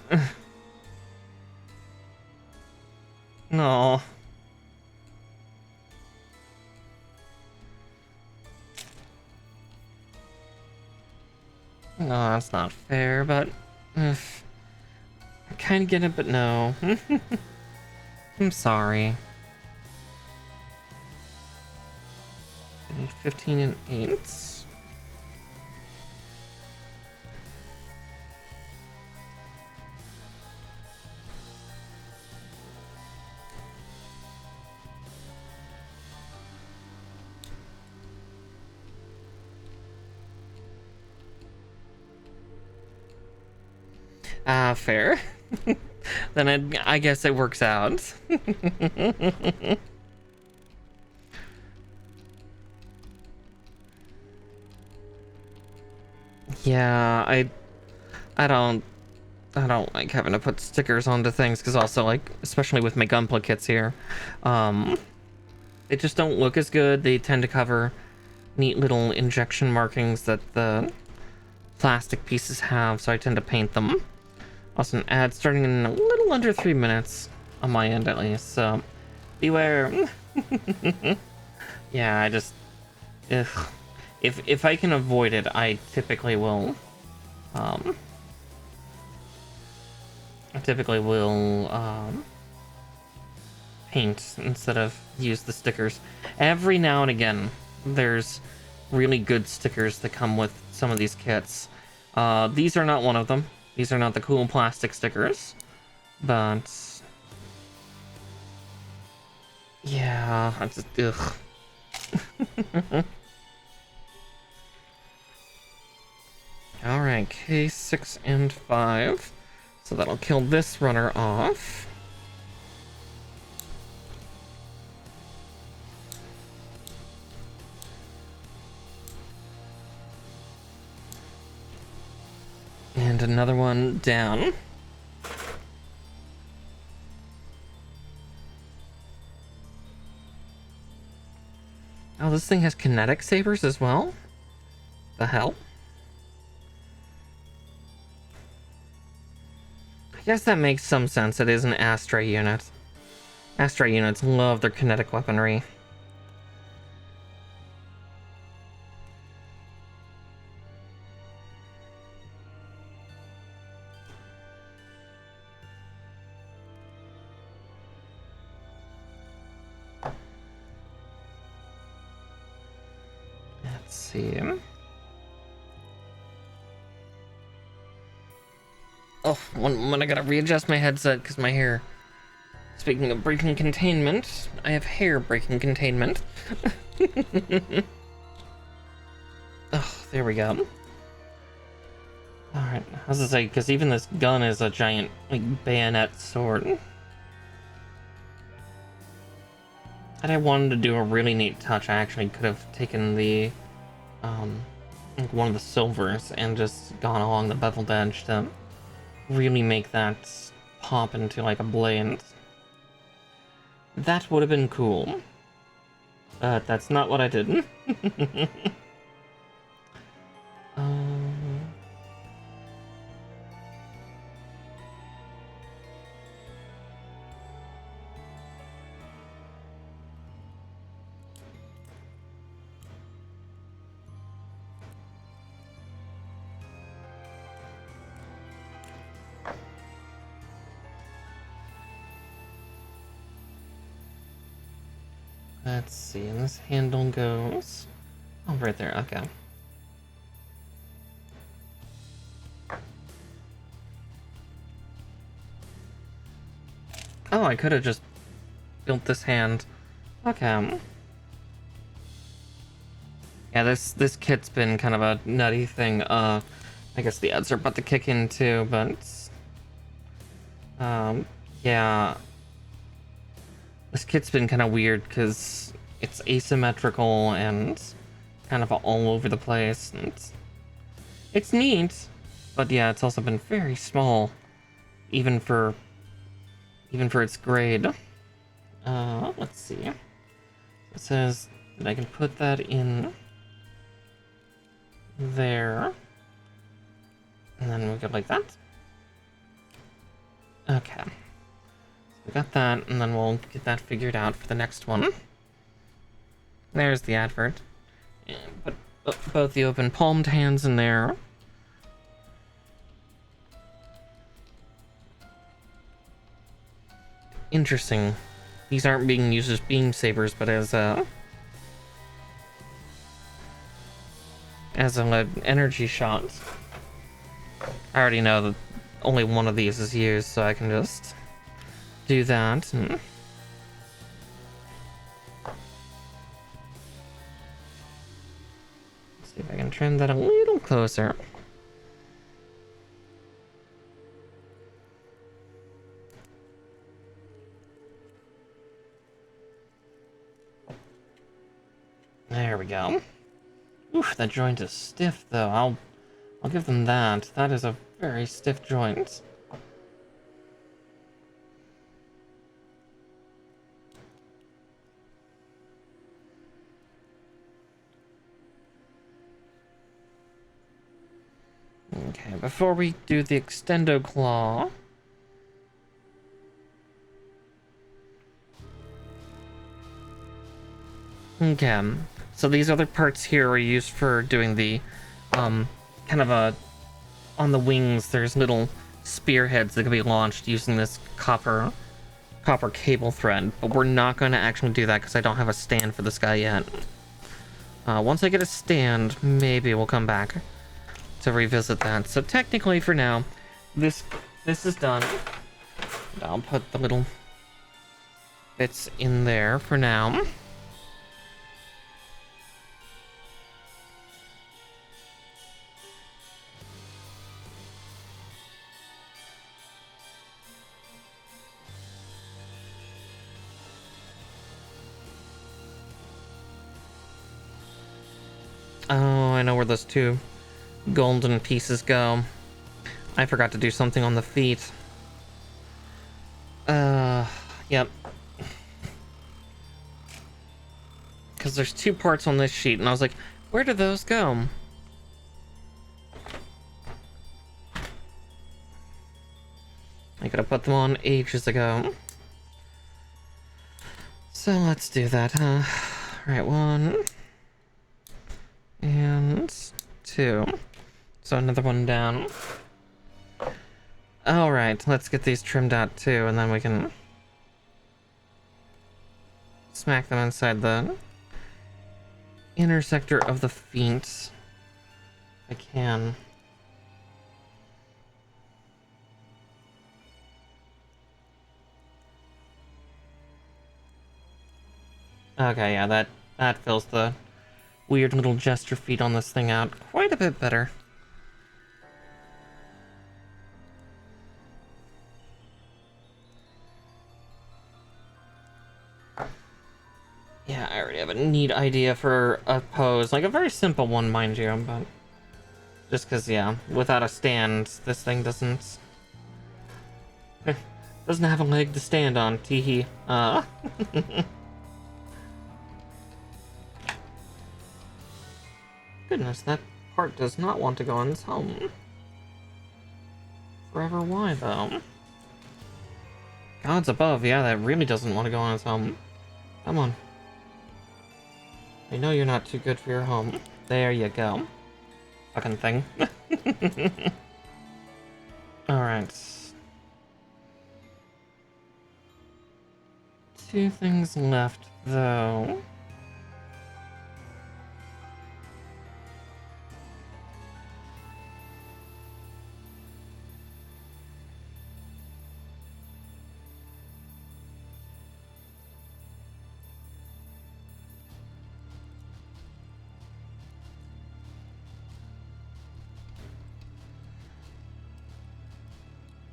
No. No, that's not fair, but I kind of get it, but no. I'm sorry. 15 and 8. Fair. Then I guess it works out. Yeah, I don't like having to put stickers onto things, because also, like, especially with my Gunpla kits here, they just don't look as good. They tend to cover neat little injection markings that the plastic pieces have, so I tend to paint them. Also, an ad starting in a little under 3 minutes, on my end at least, so beware. Yeah, I just... Ugh. If I can avoid it, I typically will... paint instead of use the stickers. Every now and again, there's really good stickers that come with some of these kits. These are not one of them. These are not the cool plastic stickers, but yeah, I just ugh. All right, K6 and 5, so that'll kill this runner off. And another one down. Oh, this thing has kinetic sabers as well? The hell? I guess that makes some sense. It is an Astray unit. Astray units love their kinetic weaponry. Let's see. Oh, one moment, I gotta readjust my headset because my hair... Speaking of breaking containment, I have hair breaking containment. Oh, there we go. Alright, I was gonna say, because even this gun is a giant, like, bayonet sword. Had I wanted to do a really neat touch, I actually could have taken the, like one of the silvers and just gone along the beveled edge to really make that pop into, like, a blade. That would have been cool. But that's not what I did. Let's see, and this handle goes... Oh, right there, okay. Oh, I could have just built this hand. Okay. Yeah, this kit's been kind of a nutty thing. I guess the ads are about to kick in too, but... yeah... This kit's been kind of weird because it's asymmetrical and kind of all over the place. And it's neat, but yeah, it's also been very small, even for its grade. Let's see. It says that I can put that in there, and then we go like that. Okay. We got that, and then we'll get that figured out for the next one. There's the advert. And put both the open palmed hands in there. Interesting. These aren't being used as beam sabers, but as an energy shot. I already know that only one of these is used, so I can just do that. Let's see if I can trim that a little closer. There we go. Oof, that joint is stiff though. I'll give them that. That is a very stiff joint. Okay, before we do the extendo claw, okay, so these other parts here are used for doing the kind of on the wings there's little spearheads that can be launched using this copper cable thread, but we're not going to actually do that because I don't have a stand for this guy yet. Once I get a stand, maybe we'll come back to revisit that. So technically for now, this is done. I'll put the little bits in there for now. Oh, I know where those two golden pieces go. I forgot to do something on the feet. Yep. Because there's two parts on this sheet, and I was like, where do those go? I could have put them on ages ago. So let's do that, huh? Right, 1 and 2. So another one down. Alright, let's get these trimmed out too, and then we can smack them inside the inner sector of the feet. If I can. Okay, yeah, that fills the weird little gesture feet on this thing out quite a bit better. Yeah, I already have a neat idea for a pose. Like a very simple one, mind you, but just because, yeah, without a stand, this thing doesn't have a leg to stand on. Teehee. Goodness, that part does not want to go on its home. Forever why, though? Gods above, yeah, that really doesn't want to go on its home. Come on. I know you're not too good for your home. There you go. Fucking thing. Alright. 2 things left, though.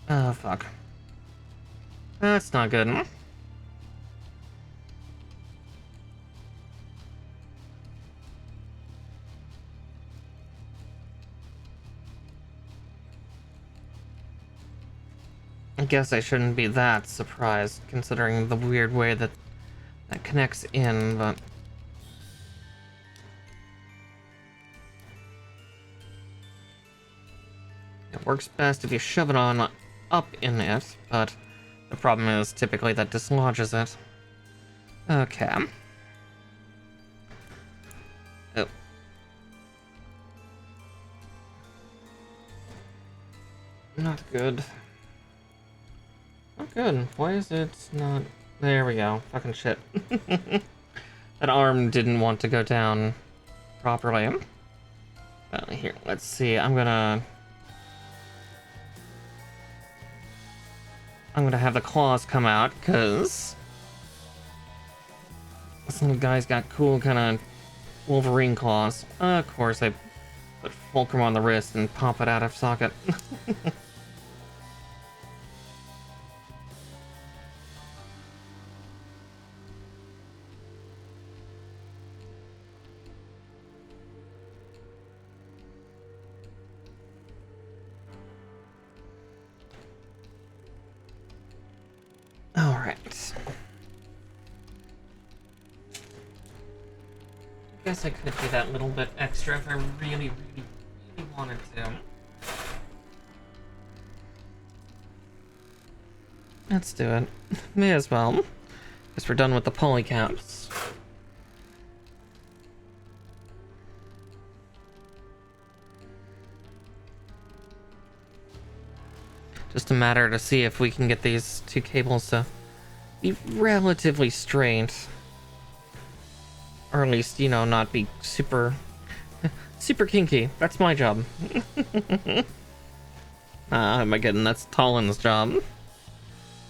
Oh, fuck. That's not good. I guess I shouldn't be that surprised, considering the weird way that connects in, but... It works best if you shove it on up in it, but the problem is typically that dislodges it. Okay. Oh. Not good. Okay, good. Why is it not... There we go. Fucking shit. That arm didn't want to go down properly. Here, let's see. I'm gonna have the claws come out, because this little guy's got cool kind of Wolverine claws. Of course, I put fulcrum on the wrist and pop it out of socket. Alright. I guess I could do that little bit extra if I really wanted to. Let's do it. May as well. Guess we're done with the polycaps. Just a matter to see if we can get these two cables to be relatively straight. Or at least, you know, not be super kinky. That's my job. Am I kidding? That's Talon's job.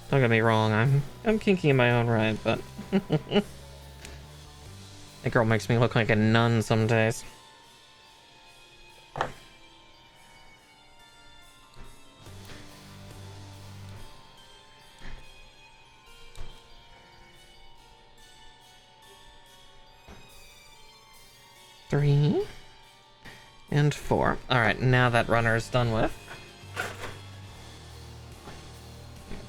Don't get me wrong, I'm kinky in my own right, but that girl makes me look like a nun some days. Three and four. All right, now that runner is done with.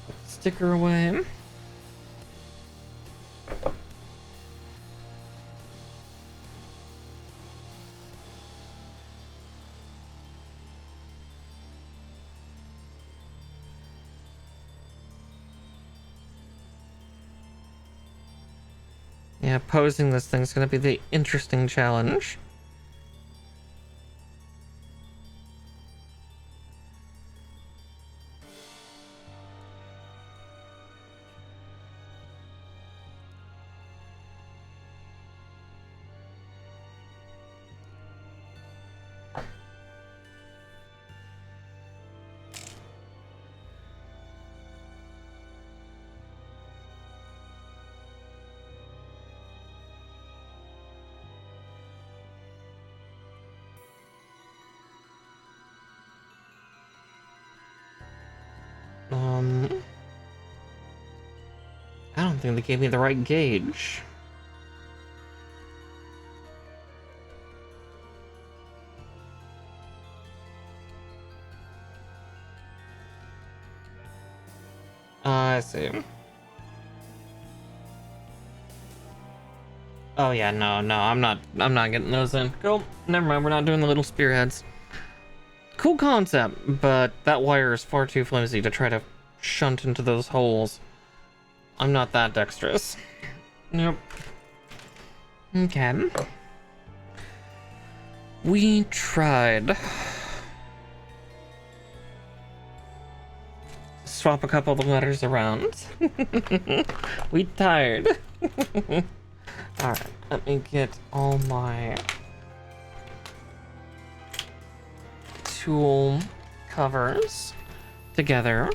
Put the sticker away. Yeah, posing this thing's gonna be the interesting challenge. I don't think they gave me the right gauge. I see. Oh yeah, no, I'm not getting those in. Cool, never mind, we're not doing the little spearheads. Cool concept, but that wire is far too flimsy to try to shunt into those holes. I'm not that dexterous. Nope. Okay. We tried. Swap a couple of the letters around. We tired. Alright, let me get all my tool covers together.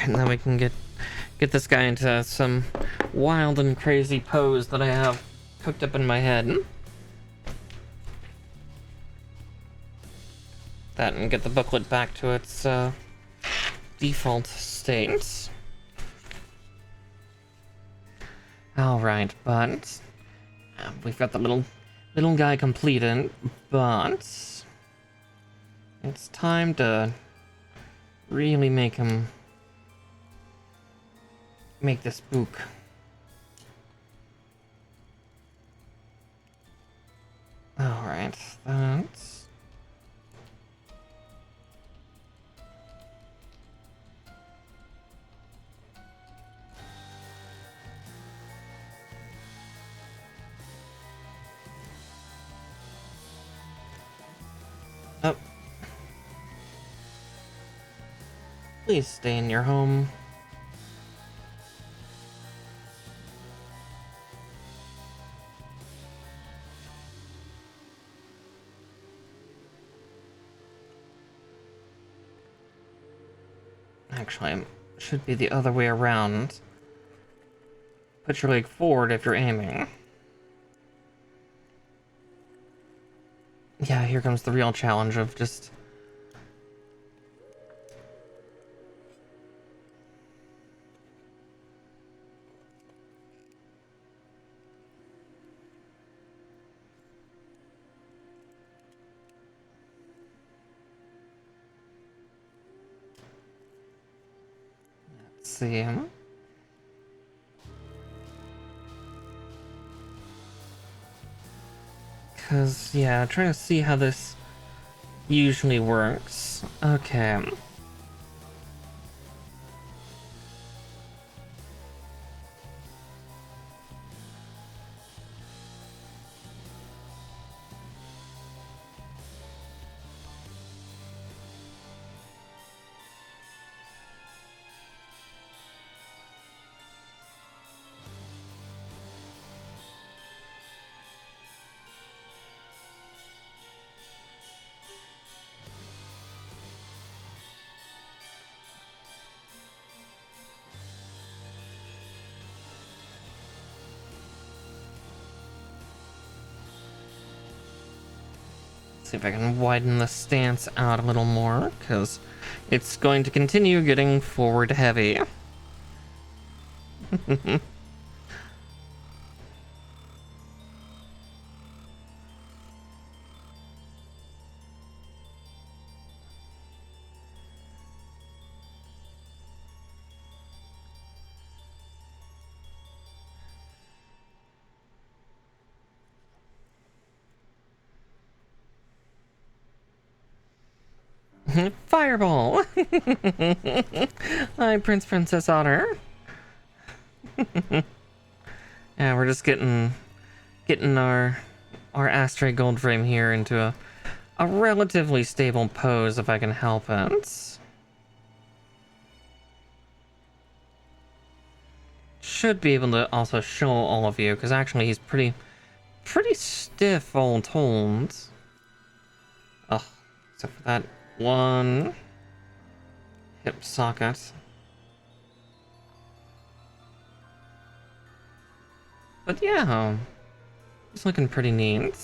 And then we can get this guy into some wild and crazy pose that I have cooked up in my head. That and get the booklet back to its default state. Alright, but we've got the little guy completed, but it's time to really make this book. Alright, that's... Oh. Please stay in your home. Actually, it should be the other way around. Put your leg forward if you're aiming. Yeah, here comes the real challenge of just... Let's see. Because, yeah, trying to see how this usually works. Okay. See if I can widen the stance out a little more, because it's going to continue getting forward heavy. Fireball! Hi, Princess Otter. Yeah, we're just getting our Astray gold frame here into a relatively stable pose if I can help it. Should be able to also show all of you, because actually he's pretty stiff all told. Ugh, except for that one hip socket. But yeah, it's looking pretty neat.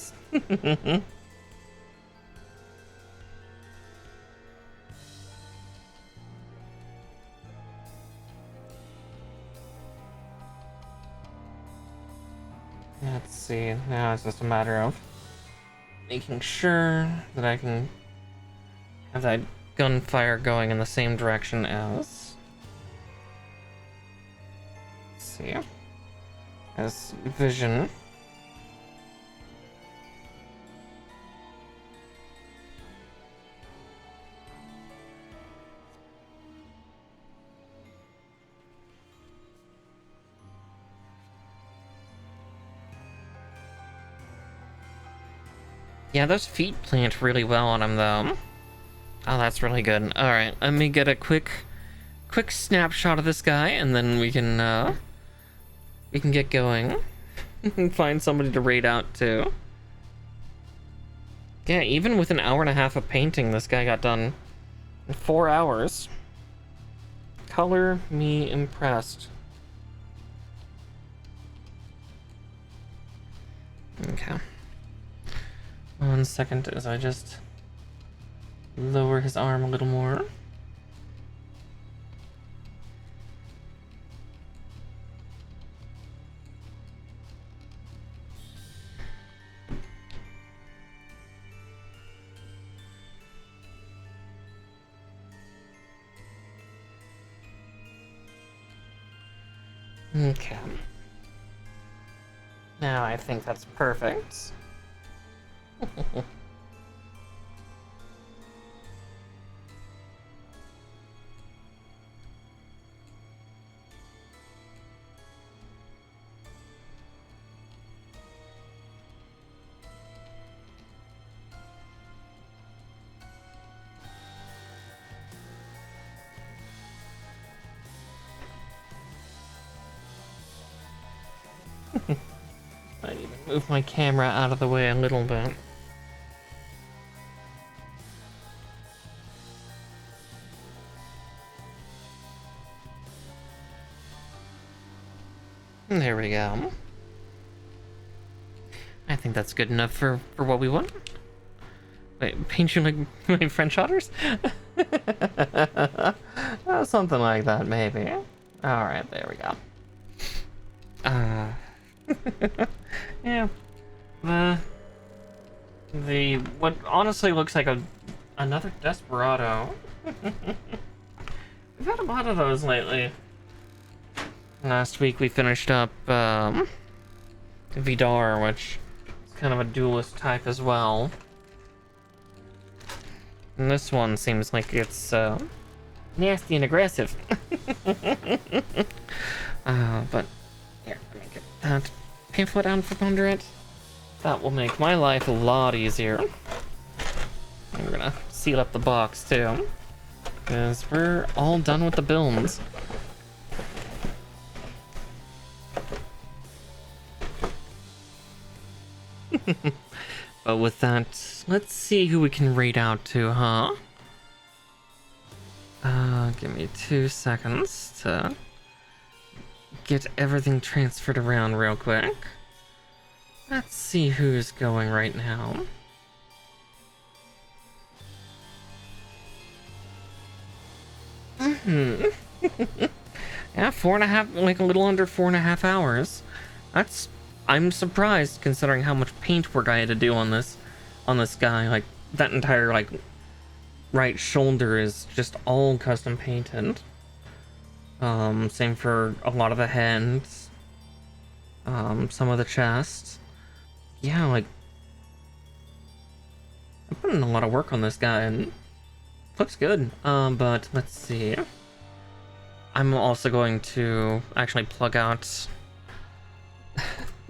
Let's see, now it's just a matter of making sure that I can have that gunfire going in the same direction as... Let's see... as vision. Yeah, those feet plant really well on him, though. Oh, that's really good. Alright, let me get a quick snapshot of this guy, and then we can get going. Find somebody to raid out to. Yeah, even with an hour and a half of painting, this guy got done in 4 hours. Color me impressed. Okay. 1 second as I just lower his arm a little more. Okay. Now I think that's perfect. Might even move my camera out of the way a little bit. There we go. I think that's good enough for what we want. Wait, paint you like my French otters? Something like that, maybe. Alright, there we go. Yeah. The what honestly looks like another Desperado. We've had a lot of those lately. Last week we finished up Vidar, which is kind of a duelist type as well. And this one seems like it's nasty and aggressive. But here, let me get that paintful down for Ponderant. That will make my life a lot easier. And we're gonna seal up the box too, because we're all done with the builds. But with that, let's see who we can raid out to, huh? Give me 2 seconds to get everything transferred around real quick. Let's see who's going right now. Yeah, 4.5, like a little under 4.5 hours. I'm surprised considering how much paint work I had to do on this guy. Like that entire like right shoulder is just all custom painted. Same for a lot of the hands. Some of the chest. Yeah, like I put in a lot of work on this guy and it looks good. But let's see. I'm also going to actually plug out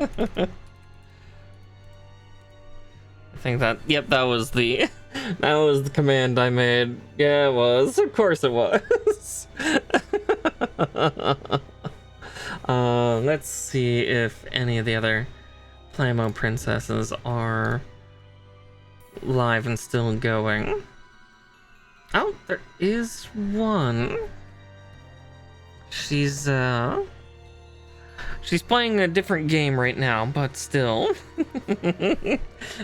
I think that, yep, that was the command I made. Yeah, it was. Of course it was. Let's see if any of the other Plamo princesses are live and still going. Oh, there is one. She's playing a different game right now, but still.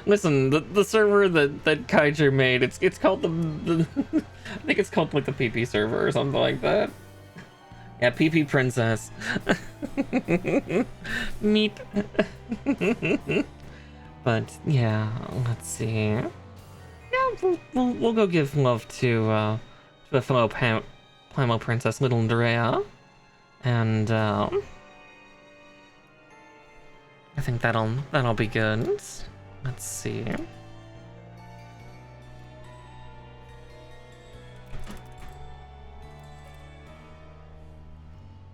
Listen, the server that Kaiju made, it's called the I think it's called like the PP server or something like that. Yeah, PP Princess. Meep. But yeah, let's see. Yeah, we'll go give love to a fellow Plamo Princess, Little Drea, and I think that'll be good. Let's see.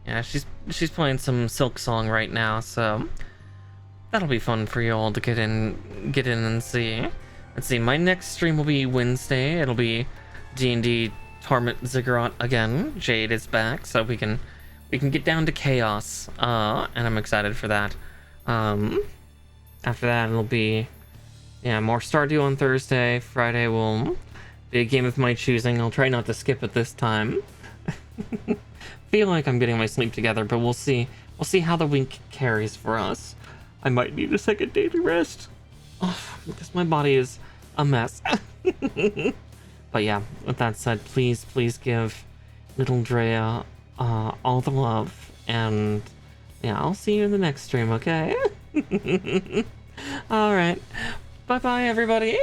Yeah, she's playing some Silk Song right now, so that'll be fun for you all to get in and see. Let's see. My next stream will be Wednesday. It'll be D&D Torment Ziggurat again. Jade is back, so we can get down to chaos, and I'm excited for that. After that, it'll be more Stardew on Thursday. Friday will be a game of my choosing. I'll try not to skip it this time. Feel like I'm getting my sleep together, but we'll see. We'll see how the week carries for us. I might need a second day to rest. Oh, because my body is a mess. But yeah, with that said, please give Little Drea all the love, and yeah, I'll see you in the next stream, okay? Alright. Bye-bye, everybody.